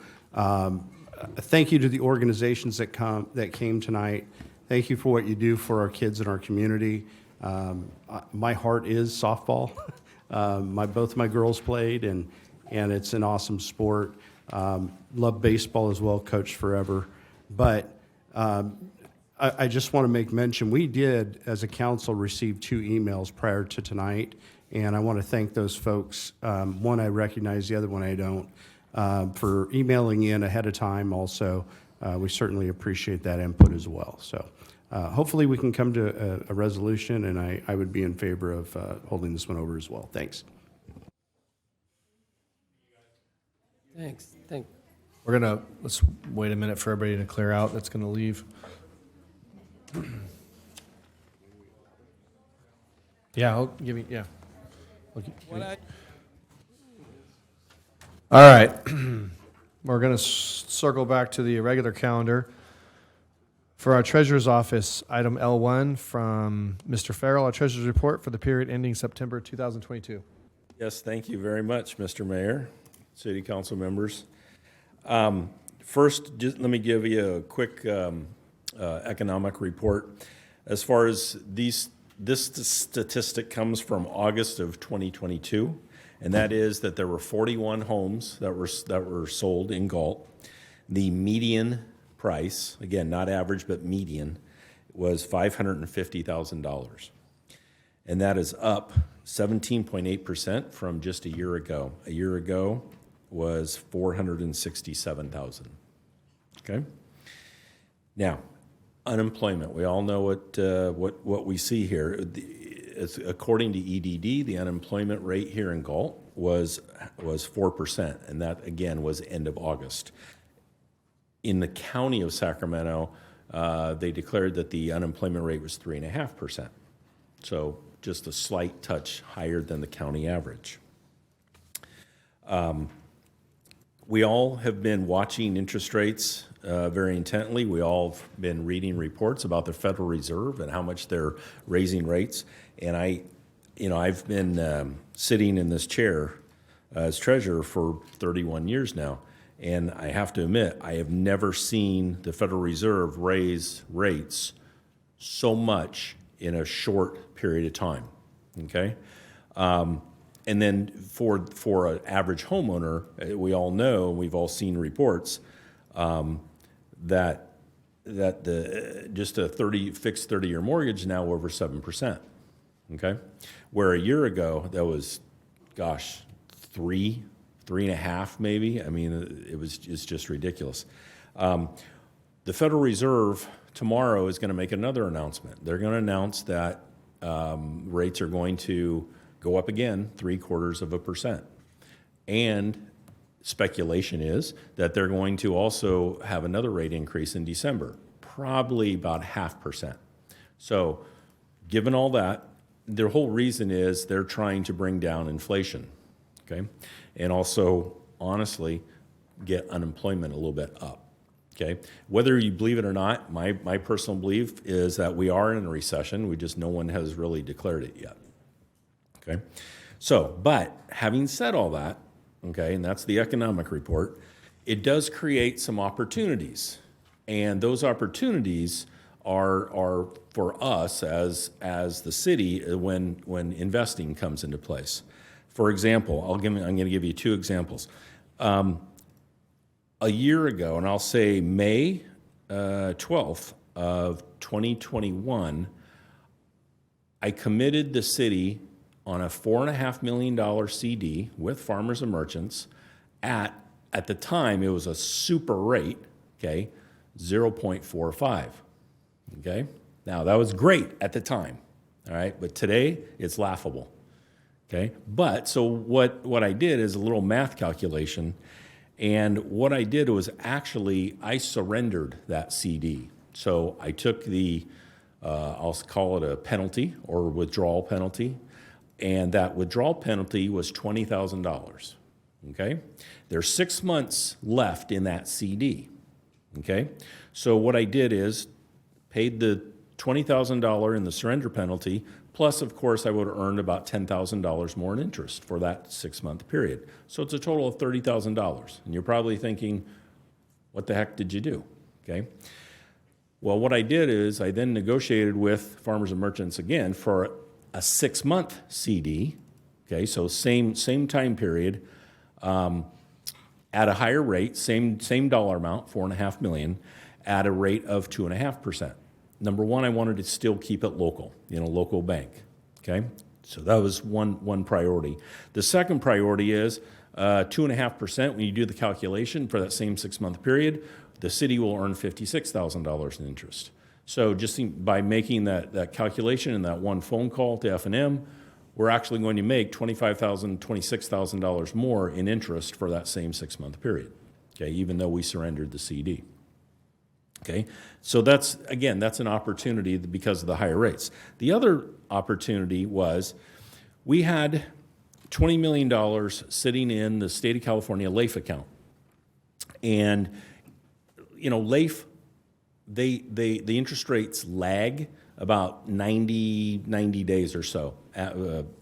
thank you to the organizations that came tonight. Thank you for what you do for our kids in our community. My heart is softball. Both my girls played, and it's an awesome sport. Love baseball as well, coached forever. But I just want to make mention, we did, as a council, receive 2 emails prior to tonight, and I want to thank those folks. One I recognize, the other one I don't, for emailing in ahead of time also. We certainly appreciate that input as well. So hopefully we can come to a resolution, and I would be in favor of holding this one over as well. Thanks. Thanks. Let's wait a minute for everybody to clear out that's gonna leave. Yeah, I'll give you, yeah. All right. We're gonna circle back to the regular calendar. For our treasurer's office, item L1 from Mr. Farrell, our treasurer's report for the period ending September 2022. Yes, thank you very much, Mr. Mayor, city council members. First, just let me give you a quick economic report. As far as this statistic comes from August of 2022, and that is that there were 41 homes that were sold in Galt. The median price, again, not average, but median, was $550,000. And that is up 17.8% from just a year ago. A year ago was $467,000. Okay? Now, unemployment. We all know what we see here. According to EDD, the unemployment rate here in Galt was 4%, and that, again, was end of August. In the county of Sacramento, they declared that the unemployment rate was 3.5%. So just a slight touch higher than the county average. We all have been watching interest rates very intently. We all have been reading reports about the Federal Reserve and how much they're raising rates. And I've been sitting in this chair as treasurer for 31 years now. And I have to admit, I have never seen the Federal Reserve raise rates so much in a short period of time, okay? And then for an average homeowner, we all know, and we've all seen reports, that just a fixed 30-year mortgage now over 7%, okay? Where a year ago, that was, gosh, 3.5 maybe. I mean, it's just ridiculous. The Federal Reserve tomorrow is going to make another announcement. They're going to announce that rates are going to go up again 0.75%. And speculation is that they're going to also have another rate increase in December, probably about 0.5%. So given all that, their whole reason is they're trying to bring down inflation, okay? And also, honestly, get unemployment a little bit up. Okay, whether you believe it or not, my personal belief is that we are in a recession. No one has really declared it yet. Okay, so, but having said all that, okay, and that's the economic report, it does create some opportunities. And those opportunities are for us as the city when investing comes into place. For example, I'm going to give you 2 examples. A year ago, and I'll say May 12th of 2021, I committed the city on a $4.5 million CD with Farmers and Merchants at the time, it was a super rate, okay, 0.45, okay? Now, that was great at the time, all right? But today, it's laughable, okay? But, so what I did is a little math calculation. And what I did was actually, I surrendered that CD. So I took I'll call it a penalty or withdrawal penalty, and that withdrawal penalty was $20,000, okay? There's 6 months left in that CD, okay? So what I did is paid the $20,000 in the surrender penalty, plus, of course, I would have earned about $10,000 more in interest for that 6-month period. So it's a total of $30,000. And you're probably thinking, what the heck did you do? Okay. Well, what I did is I then negotiated with Farmers and Merchants again for a 6-month CD. Okay, so same time period, at a higher rate, same dollar amount, $4.5 million, at a rate of 2.5%. Number one, I wanted to still keep it local, local bank. Okay, so that was one priority. The second priority is 2.5%. When you do the calculation for that same 6-month period, the city will earn $56,000 in interest. So just by making that calculation and that one phone call to F&M, we're actually going to make $25,000, $26,000 more in interest for that same 6-month period, okay, even though we surrendered the CD. Okay, so that's an opportunity because of the higher rates. The other opportunity was we had $20 million sitting in the state of California LAIF account. And, LAIF, the interest rates lag about 90 days or so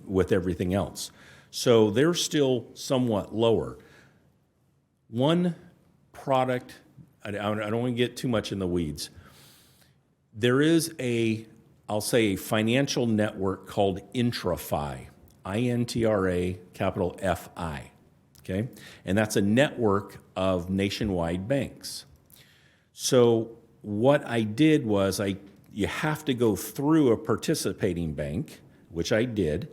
with everything else. So they're still somewhat lower. One product, I don't want to get too much in the weeds. There is I'll say a financial network called IntraFi, INTRA, capital FI, okay? And that's a network of nationwide banks. So what I did was you have to go through a participating bank, which I did.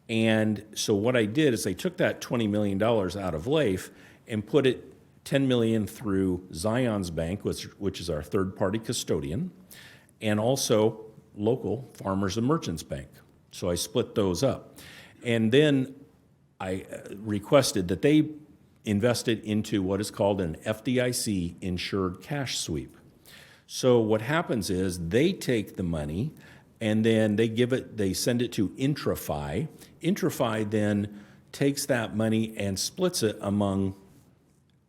And so what I did is I took that $20 million out of LAIF and put it $10 million through Zion's Bank, which is our third-party custodian, and also local Farmers and Merchants Bank. So I split those up. And then I requested that they invest it into what is called an FDIC insured cash sweep. So what happens is they take the money and then they send it to IntraFi. IntraFi then takes that money and splits it among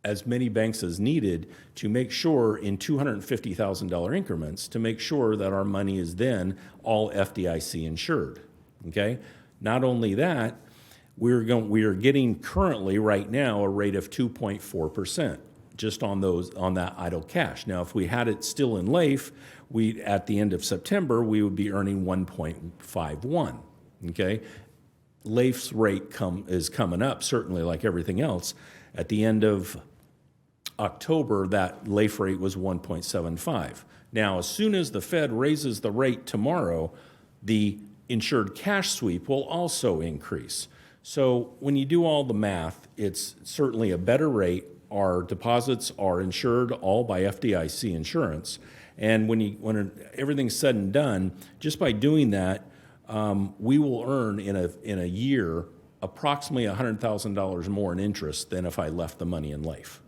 as many banks as needed to make sure in $250,000 increments to make sure that our money is then all FDIC insured, okay? Not only that, we are getting currently right now a rate of 2.4% just on that idle cash. Now, if we had it still in LAIF, at the end of September, we would be earning 1.51, okay? LAIF's rate is coming up, certainly like everything else. At the end of October, that LAIF rate was 1.75. Now, as soon as the Fed raises the rate tomorrow, the insured cash sweep will also increase. So when you do all the math, it's certainly a better rate. Our deposits are insured all by FDIC insurance. And when everything's said and done, just by doing that, we will earn in a year approximately $100,000 more in interest than if I left the money in LAIF.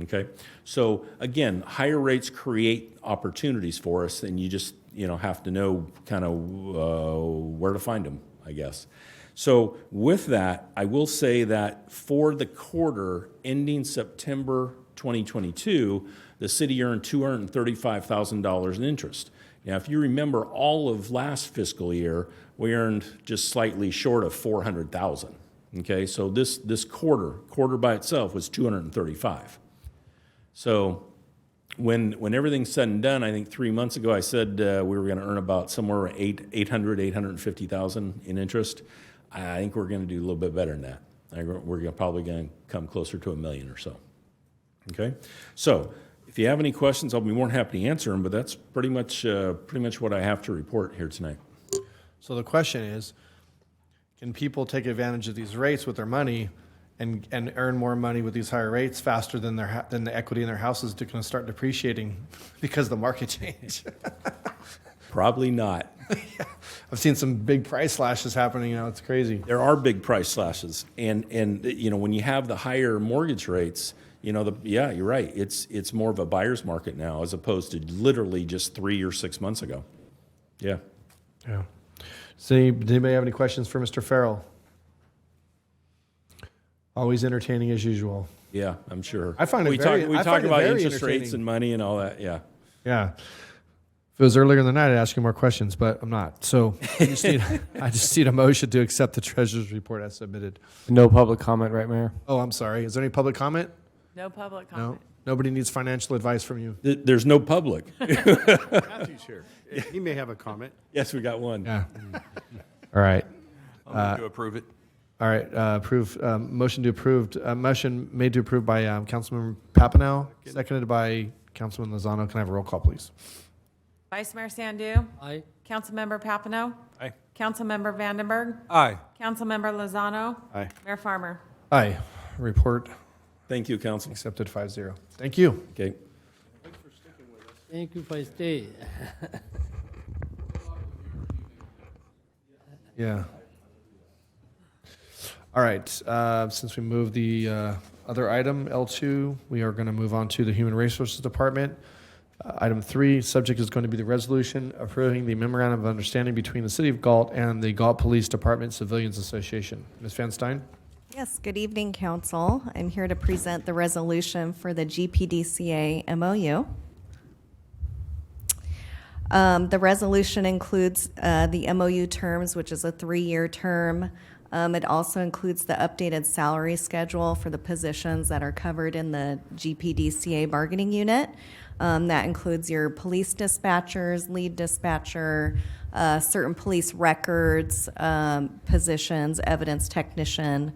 Okay, so again, higher rates create opportunities for us, and you just have to know kind of where to find them, I guess. So with that, I will say that for the quarter ending September 2022, the city earned $235,000 in interest. Now, if you remember all of last fiscal year, we earned just slightly short of $400,000. Okay, so this quarter by itself was $235,000. So when everything's said and done, I think 3 months ago I said we were going to earn about somewhere $850,000 in interest. I think we're going to do a little bit better than that. We're probably going to come closer to $1 million or so. Okay, so if you have any questions, I'll be more than happy to answer them. But that's pretty much what I have to report here tonight. So the question is, can people take advantage of these rates with their money and earn more money with these higher rates faster than the equity in their house is going to start depreciating because the market changed? Probably not. Yeah. I've seen some big price slashes happening. It's crazy. There are big price slashes, and when you have the higher mortgage rates, yeah, you're right. It's more of a buyer's market now as opposed to literally just 3 or 6 months ago. Yeah. Yeah. So, does anybody have any questions for Mr. Farrell? Always entertaining as usual. Yeah, I'm sure. I find it we very- talk, we I talk find it about very interest rates entertaining. and money and all that. Yeah. Yeah. If it was earlier in the night, I'd ask you more questions, but I'm not. So I just need a motion to accept the treasurer's report as submitted. No public comment, right, Mayor? Oh, I'm sorry. Is there any public comment? No public No. comment. Nobody needs financial advice from you. There's no public. Matthew's here. He may have a comment. Yes, we got one. Yeah. All right. I'll move to approve it. All right. Motion to approve. Motion made to approve by Councilmember Papineau, seconded by Councilman Lozano. Can I have a roll call, please? Vice Mayor Sandu. Aye. Councilmember Papineau. Aye. Councilmember Vandenberg. Aye. Councilmember Lozano. Aye. Mayor Farmer. Aye. Report Thank you, Council. accepted 5-0. Thank you. Okay. Thank you for staying. Yeah. All right. Since we moved the other item, L2, we are going to move on to the Human Resources Department. Item 3, subject is going to be the resolution approving the memorandum of understanding between the City of Galt and the Galt Police Department Civilians Association. Ms. Van Stein? Yes, good evening, Council. I'm here to present the resolution for the GPDCA MOU. The resolution includes the MOU terms, which is a 3-year term. It also includes the updated salary schedule for the positions that are covered in the GPDCA bargaining unit. That includes your police dispatchers, lead dispatcher, certain police records positions, evidence technician,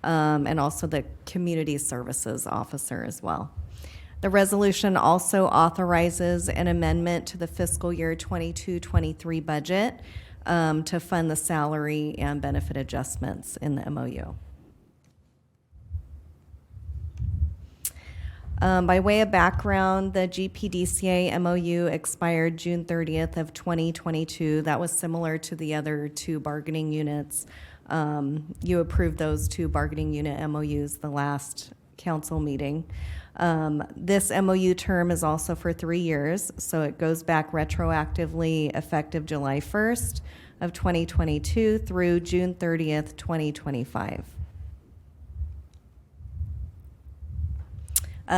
and also the community services officer as well. The resolution also authorizes an amendment to the fiscal year 22-23 budget to fund the salary and benefit adjustments in the MOU. By way of background, the GPDCA MOU expired June 30th of 2022. That was similar to the other 2 bargaining units. You approved those 2 bargaining unit MOUs the last council meeting. This MOU term is also for 3 years, so it goes back retroactively effective July 1st of 2022 through June 30th, 2025.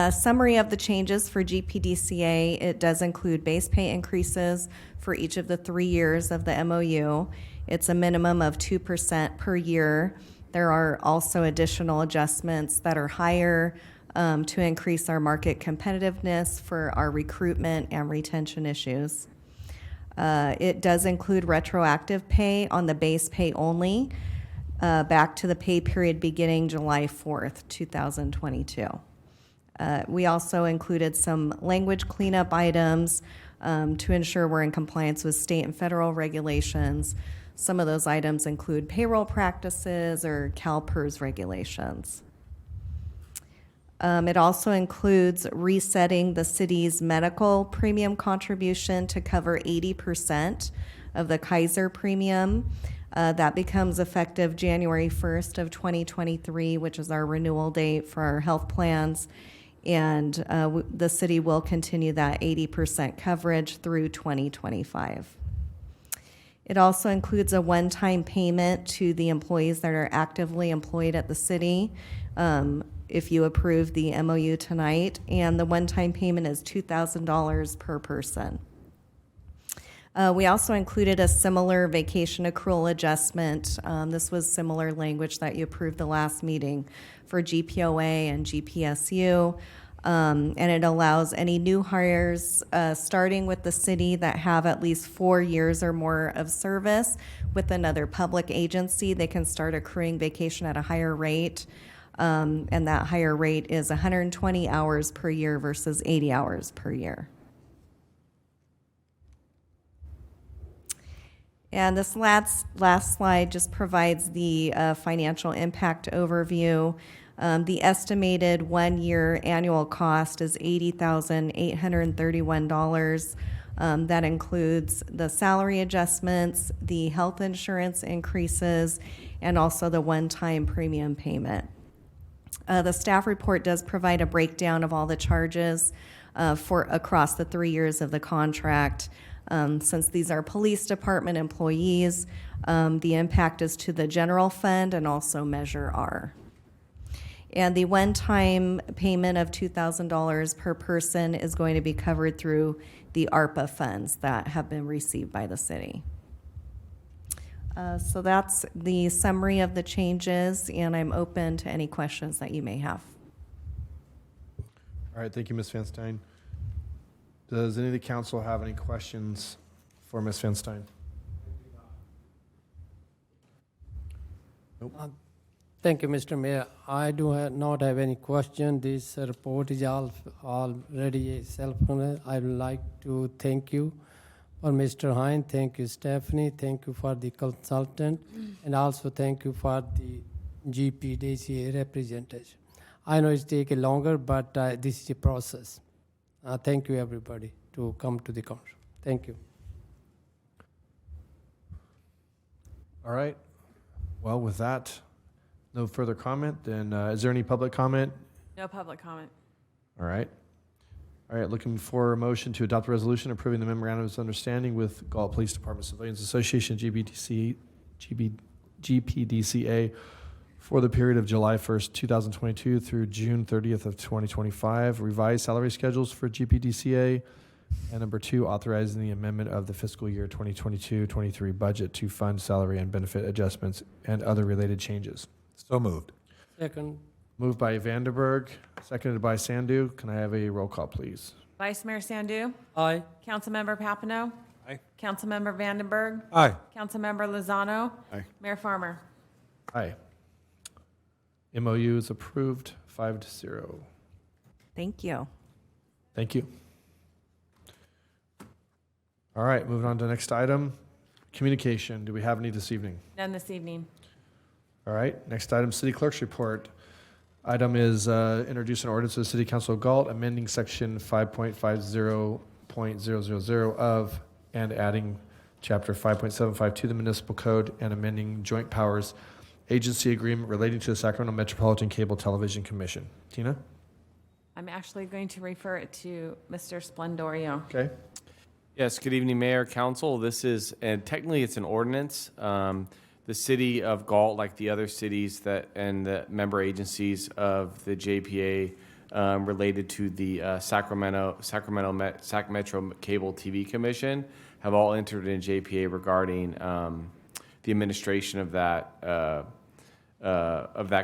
Summary of the changes for GPDCA, it does include base pay increases for each of the 3 years of the MOU. It's a minimum of 2% per year. There are also additional adjustments that are higher to increase our market competitiveness for our recruitment and retention issues. It does include retroactive pay on the base pay only, back to the pay period beginning July 4th, 2022. We also included some language cleanup items to ensure we're in compliance with state and federal regulations. Some of those items include payroll practices or CalPERS regulations. It also includes resetting the city's medical premium contribution to cover 80% of the Kaiser premium. That becomes effective January 1st of 2023, which is our renewal date for our health plans. And the city will continue that 80% coverage through 2025. It also includes a one-time payment to the employees that are actively employed at the city, if you approve the MOU tonight, and the one-time payment is $2,000 per person. We also included a similar vacation accrual adjustment. This was similar language that you approved the last meeting for GPOA and GPSU. And it allows any new hires starting with the city that have at least 4 years or more of service with another public agency. They can start accruing vacation at a higher rate. And that higher rate is 120 hours per year versus 80 hours per year. And this last slide just provides the financial impact overview. The estimated 1-year annual cost is $80,831. That includes the salary adjustments, the health insurance increases, and also the one-time premium payment. The staff report does provide a breakdown of all the charges for across the 3 years of the contract. Since these are police department employees, the impact is to the general fund and also Measure R. And the one-time payment of $2,000 per person is going to be covered through the ARPA funds that have been received by the city. So that's the summary of the changes, and I'm open to any questions that you may have. All right, thank you, Ms. Van Stein. Does any of the council have any questions for Ms. Van Stein? Thank you, Mr. Mayor. I do not have any question. This report is already self-contained. I would like to thank you for Mr. Hine. Thank you, Stephanie. Thank you for the consultant. And also thank you for the GPDCA representation. I know it's taken longer, but this is a process. Thank you, everybody, to come to the council. Thank you. All right. Well, with that, no further comment. Then is there any public comment? No public comment. All right. All right, looking for a motion to adopt a resolution approving the memorandum of understanding with Galt Police Department Civilians Association, GPDCA, for the period of July 1st, 2022 through June 30th of 2025, revised salary schedules for GPDCA, and number 2, authorizing the amendment of the fiscal year 2022-23 budget to fund salary and benefit adjustments and other related changes. So moved. Second. Moved by Vandenberg, seconded by Sandu. Can I have a roll call, please? Vice Mayor Sandu. Aye. Councilmember Papineau. Aye. Councilmember Vandenberg. Aye. Councilmember Lozano. Aye. Mayor Farmer. Aye. MOU is approved 5-0. Thank you. Thank you. All right, moving on to the next item. Communication. Do we have any this evening? None this evening. All right, next item, City Clerk's Report. Item is introduce an ordinance of the City Council of Galt, amending section 5.50.000 of and adding chapter 5.75 to the municipal code and amending joint powers agency agreement relating to the Sacramento Metropolitan Cable Television Commission. Tina? I'm actually going to refer it to Mr. Splendorio. Okay. Yes, good evening, Mayor, Council. This is, and technically it's an ordinance. The city of Galt, like the other cities that and the member agencies of the JPA related to the Sac Metro Cable TV Commission, have all entered in JPA regarding the administration of that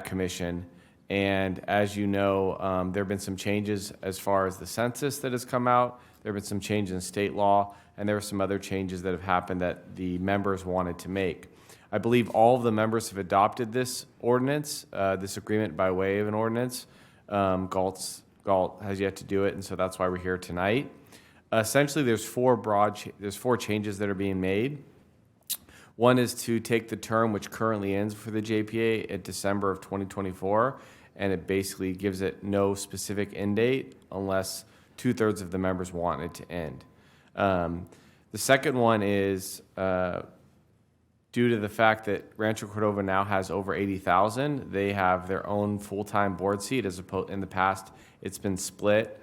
commission. And as you know, there have been some changes as far as the census that has come out. There have been some changes in state law, and there are some other changes that have happened that the members wanted to make. I believe all of the members have adopted this ordinance, this agreement by way of an ordinance. Galt has yet to do it, and so that's why we're here tonight. Essentially, there's four changes that are being made. One is to take the term which currently ends for the JPA at December of 2024, and it basically gives it no specific end date unless 2/3 of the members want it to end. The second one is due to the fact that Rancho Cordova now has over 80,000, they have their own full-time board seat, as opposed in the past it's been split.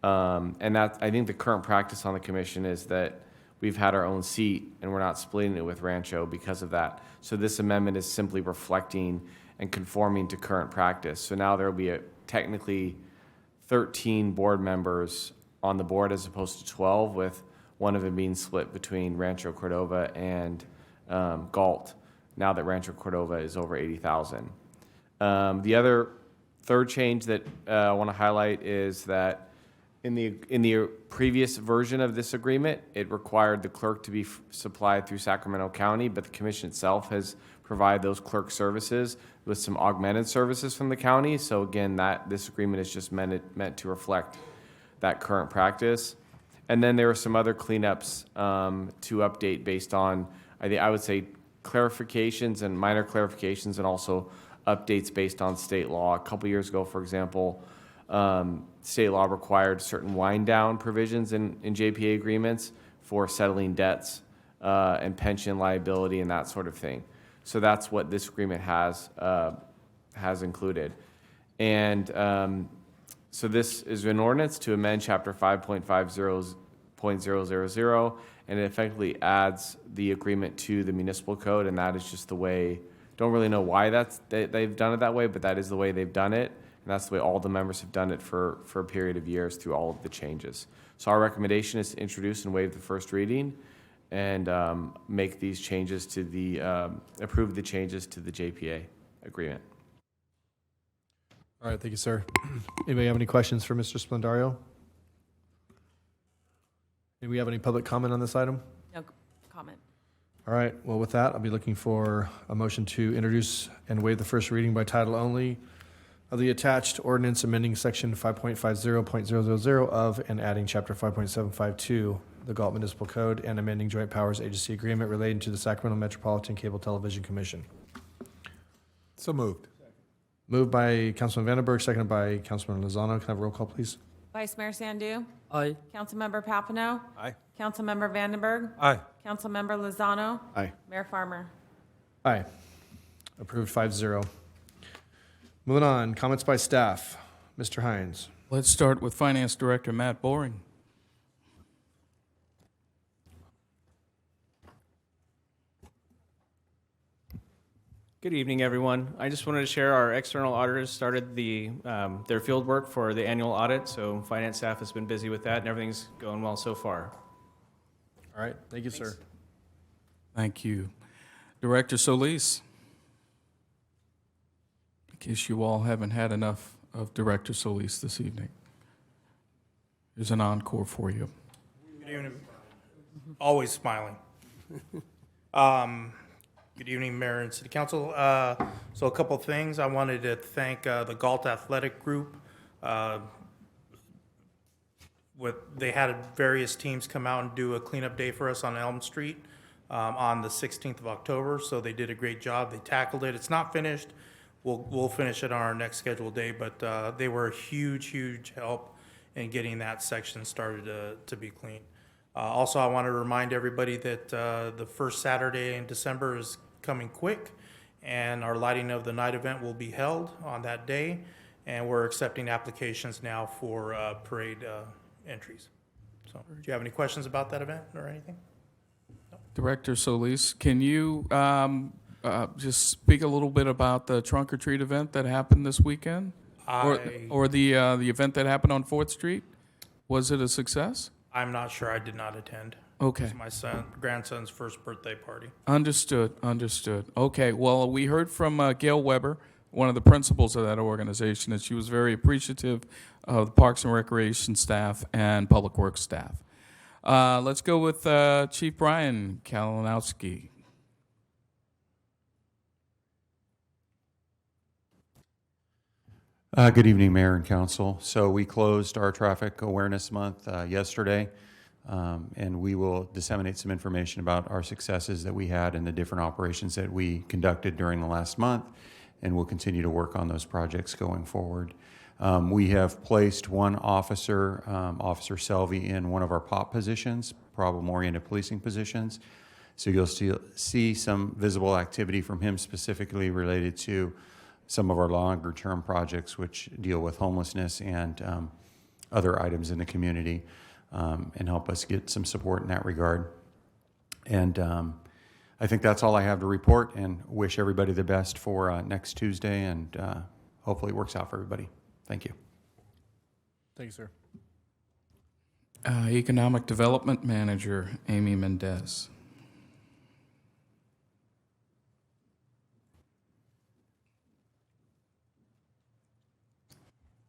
And that, I think the current practice on the commission is that we've had our own seat and we're not splitting it with Rancho because of that. So this amendment is simply reflecting and conforming to current practice. So now there will be technically 13 board members on the board as opposed to 12, with one of them being split between Rancho Cordova and Galt, now that Rancho Cordova is over 80,000. The third change that I want to highlight is that in the previous version of this agreement, it required the clerk to be supplied through Sacramento County, but the commission itself has provided those clerk services with some augmented services from the county. So again, this agreement is just meant to reflect that current practice. And then there are some other cleanups to update based on, I would say, clarifications and minor clarifications, and also updates based on state law. A couple years ago, for example, state law required certain wind down provisions in JPA agreements for settling debts and pension liability and that sort of thing. So that's what this agreement has included. And so this is an ordinance to amend Chapter 5.50.000, and it effectively adds the agreement to the municipal code, and that is just the way. Don't really know why they've done it that way, but that is the way they've done it. And that's the way all the members have done it for a period of years through all of the changes. So our recommendation is to introduce and waive the first reading and make these changes to the, approve the changes to the JPA agreement. All right, thank you, sir. Anybody have any questions for Mr. Splendario? Do we have any public comment on this item? No comment. All right, well, with that, I'll be looking for a motion to introduce and waive the first reading by title only of the attached ordinance amending section 5.50.000 of and adding chapter 5.752, the Galt Municipal Code, and amending joint powers agency agreement relating to the Sacramento Metropolitan Cable Television Commission. So moved. Moved by Councilman Vandenberg, seconded by Councilman Lozano. Can I have a roll call, please? Vice Mayor Sandu? Aye. Councilmember Papineau? Aye. Councilmember Vandenberg? Aye. Councilmember Lozano? Aye. Mayor Farmer? Aye. Approved 5-0. Moving on, comments by staff. Mr. Hines. Let's start with Finance Director Matt Boring. Good evening, everyone. I just wanted to share our external auditors started their field work for the annual audit, so finance staff has been busy with that, and everything's going well so far. All right, thank you, sir. Thank you. Director Solis. In case you all haven't had enough of Director Solis this evening, here's an encore for you. Good evening. Always smiling. Good evening, Mayor and City Council. So a couple things. I wanted to thank the Galt Athletic Group. They had various teams come out and do a cleanup day for us on Elm Street on the 16th of October. So they did a great job. They tackled it. It's not finished. We'll finish it on our next scheduled day, but they were a huge help in getting that section started to be clean. Also, I want to remind everybody that the first Saturday in December is coming quick, and our lighting of the night event will be held on that day, and we're accepting applications now for parade entries. So, do you have any questions about that event or anything? Director Solis, can you just speak a little bit about the trunk or treat event that happened this weekend? Or the event that happened on 4th Street? Was it a success? I'm not sure. I did not attend. Okay. It was my grandson's first birthday party. Understood. Okay, well, we heard from Gail Weber, one of the principals of that organization, and she was very appreciative of the Parks and Recreation staff and Public Works staff. Let's go with Chief Brian Kalinowski. Good evening, Mayor and Council. So we closed our Traffic Awareness Month yesterday, and we will disseminate some information about our successes that we had and the different operations that we conducted during the last month, and we'll continue to work on those projects going forward. We have placed one officer, Officer Selvey, in one of our POP positions, problem-oriented policing positions. So you'll see some visible activity from him specifically related to some of our longer-term projects which deal with homelessness and other items in the community, and help us get some support in that regard. And I think that's all I have to report, and wish everybody the best for next Tuesday, and hopefully it works out for everybody. Thank you. Thank you, sir. Economic Development Manager, Amy Mendez.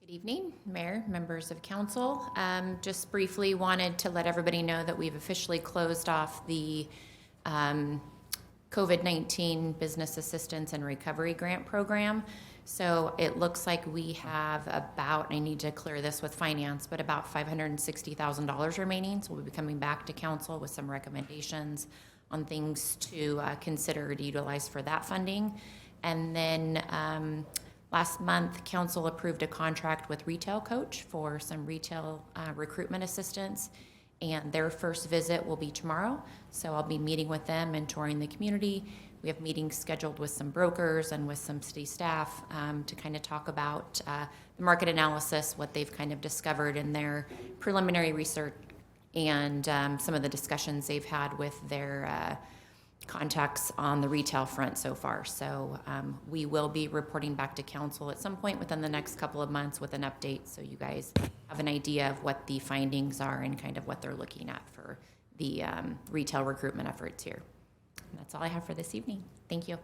Good evening, Mayor, members of council. Just briefly wanted to let everybody know that we've officially closed off the COVID-19 Business Assistance and Recovery Grant Program. So it looks like we have about, I need to clear this with finance, but about $560,000 remaining. So we'll be coming back to council with some recommendations on things to consider to utilize for that funding. And then last month, council approved a contract with Retail Coach for some retail recruitment assistance, and their first visit will be tomorrow. So I'll be meeting with them and touring the community. We have meetings scheduled with some brokers and with some city staff to kind of talk about the market analysis, what they've kind of discovered in their preliminary research, and some of the discussions they've had with their contacts on the retail front so far. So we will be reporting back to council at some point within the next couple of months with an update, so you guys have an idea of what the findings are and kind of what they're looking at for the retail recruitment efforts here. And that's all I have for this evening. Thank you.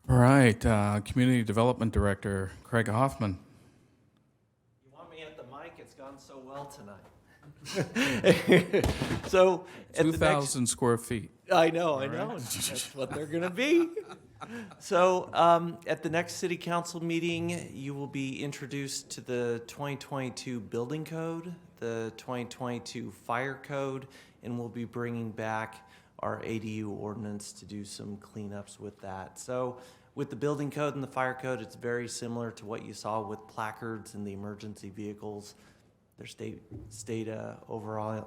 All right, Community Development Director Craig Hoffman. You want me at the mic? It's gone so well tonight. So, at the 2,000 square feet. I know. That's what they're going to be. So, at the next city council meeting, you will be introduced to the 2022 building code, the 2022 fire code, and we'll be bringing back our ADU ordinance to do some cleanups with that. So, with the building code and the fire code, it's very similar to what you saw with placards and the emergency vehicles. Their state overall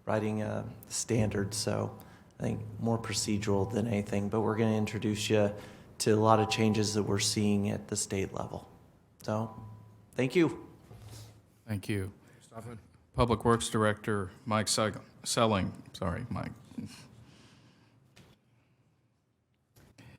writing standards, so I think more procedural than anything. But we're going to introduce you to a lot of changes that we're seeing at the state level. So, thank you. Thank you. Public Works Director Mike Selling. Sorry, Mike.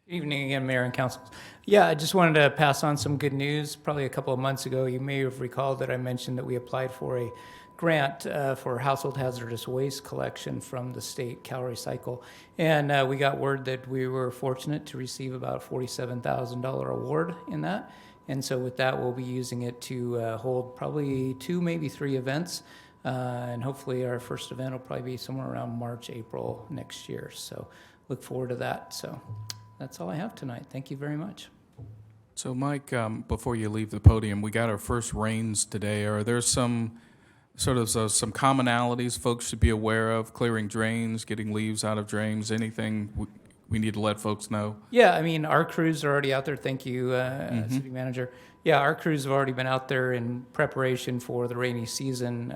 Good evening again, Mayor and Council. Yeah, I just wanted to pass on some good news. Probably a couple of months ago, you may have recalled that I mentioned that we applied for a grant for household hazardous waste collection from the state Cal Recycle. And we got word that we were fortunate to receive about $47,000 award in that. And so with that, we'll be using it to hold probably 2, maybe 3 events. And hopefully our first event will probably be somewhere around March, April next year. So look forward to that. So that's all I have tonight. Thank you very much. So Mike, before you leave the podium, we got our first rains today. Are there some sort of some commonalities folks should be aware of? Clearing drains, getting leaves out of drains, anything we need to let folks know? Yeah, I mean, our crews are already out there. Thank you, City Manager. Yeah, our crews have already been out there in preparation for the rainy season,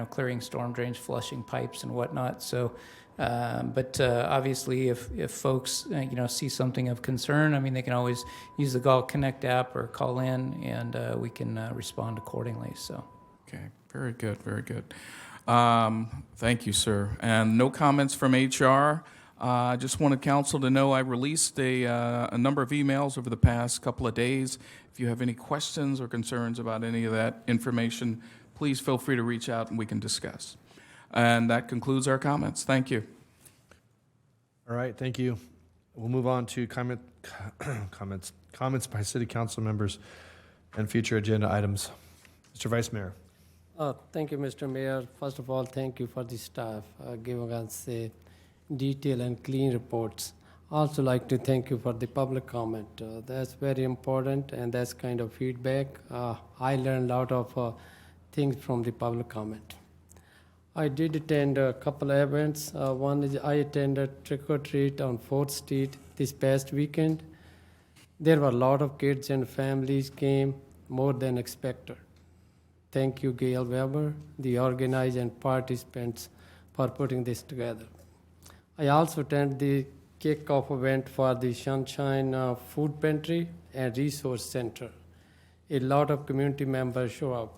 clearing storm drains, flushing pipes and whatnot. So, but obviously if folks, see something of concern, I mean, they can always use the Galt Connect app or call in and we can respond accordingly, so. Okay, very good, very good. Thank you, sir. And no comments from HR. I just wanted council to know I released a number of emails over the past couple of days. If you have any questions or concerns about any of that information, please feel free to reach out and we can discuss. And that concludes our comments. Thank you. All right, thank you. We'll move on to comments by city council members and future agenda items. Mr. Vice Mayor. Thank you, Mr. Mayor. First of all, thank you for the staff giving us detailed and clean reports. Also like to thank you for the public comment. That's very important and that's kind of feedback. I learned a lot of things from the public comment. I did attend a couple of events. One is I attended Trick or Treat on 4th Street this past weekend. There were a lot of kids and families came, more than expected. Thank you, Gail Weber, the organizers and participants for putting this together. I also attended the kickoff event for the Sunshine Food Pantry and Resource Center. A lot of community members show up.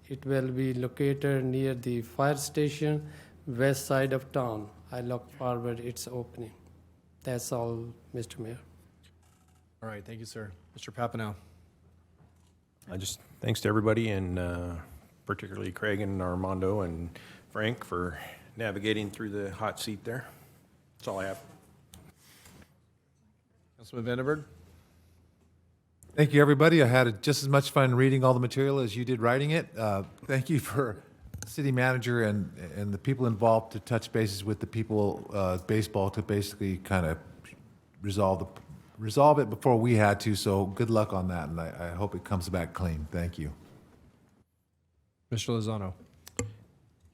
It will be located near the fire station, west side of town. I look forward its opening. That's all, Mr. Mayor. All right, thank you, sir. Mr. Papineau. Thanks to everybody, and particularly Craig and Armando and Frank for navigating through the hot seat there. That's all I have. Councilman Vandenberg. Thank you, everybody. I had just as much fun reading all the material as you did writing it. Thank you for city manager and the people involved to touch bases with the people, baseball, to basically kind of resolve it before we had to. So good luck on that, and I hope it comes back clean. Thank you. Mr. Lozano.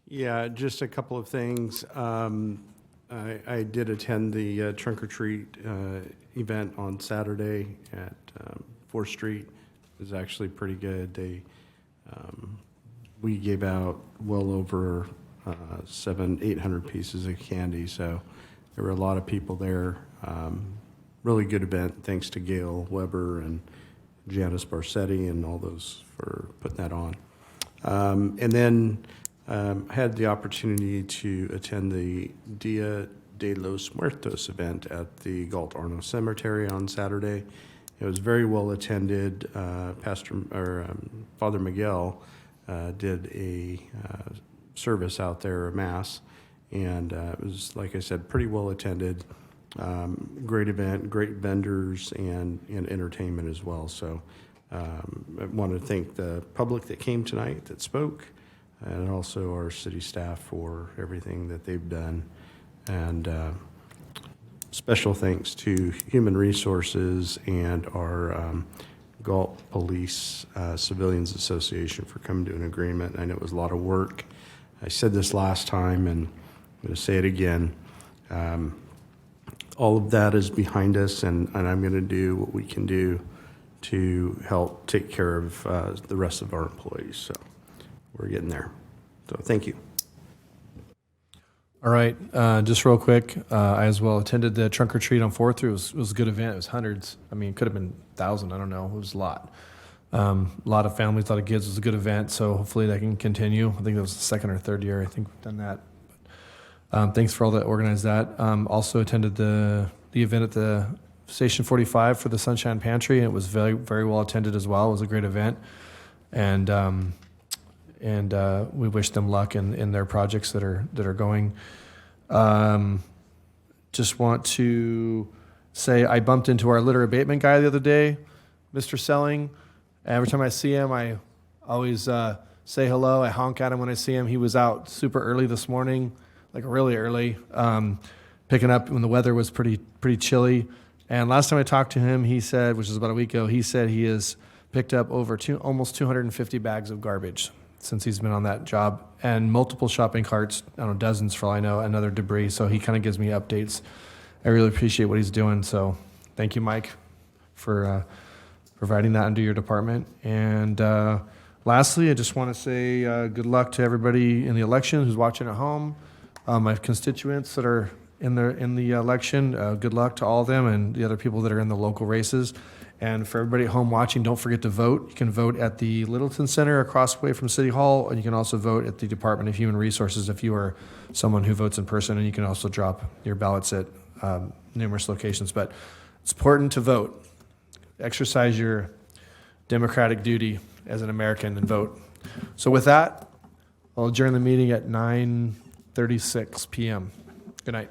Yeah, just a couple of things. I did attend the Trunk or Treat event on Saturday at 4th Street. It was actually pretty good. We gave out well over 700-800 pieces of candy, so there were a lot of people there. Really good event. Thanks to Gail Weber and Janice Barsetti and all those for putting that on. And then Had the opportunity to attend the Dia de los Muertos event at the Galt Arno Cemetery on Saturday. It was very well attended. Father Miguel did a service out there, a mass, and it was, like I said, pretty well attended. Great event, great vendors, and entertainment as well. So I want to thank the public that came tonight that spoke, and also our city staff for everything that they've done. And special thanks to Human Resources and our Galt Police Civilians Association for coming to an agreement. I know it was a lot of work. I said this last time, and I'm going to say it again. All of that is behind us, and I'm going to do what we can do to help take care of the rest of our employees. So we're getting there. So thank you. All right, just real quick, I as well attended the trunk or treat on 4th. It was a good event. It was hundreds. I mean, it could have been 1,000. I don't know. It was a lot. A lot of families, a lot of kids. It was a good event, so hopefully that can continue. I think it was the second or third year I think we've done that. Thanks for all that organized that. Also attended the event at the Station 45 for the Sunshine Pantry, and it was very, very well attended as well. It was a great event, and we wish them luck in their projects that are going. Just want to say I bumped into our litter abatement guy the other day, Mr. Selling. Every time I see him, I always say hello. I honk at him when I see him. He was out super early this morning, like really early, picking up when the weather was pretty chilly. And last time I talked to him, he said, which is about a week ago, he said he has picked up over almost 250 bags of garbage since he's been on that job, and multiple shopping carts, I don't know, dozens for all I know, and other debris. So he kind of gives me updates. I really appreciate what he's doing. So thank you, Mike, for providing that into your department. And lastly, I just want to say good luck to everybody in the election who's watching at home. My constituents that are in the election, good luck to all of them and the other people that are in the local races. And for everybody at home watching, don't forget to vote. You can vote at the Littleton Center across the way from City Hall, and you can also vote at the Department of Human Resources if you are someone who votes in person, and you can also drop your ballots at numerous locations. But it's important to vote. Exercise your democratic duty as an American and vote. So with that, I'll adjourn the meeting at 9:36 p.m. Good night.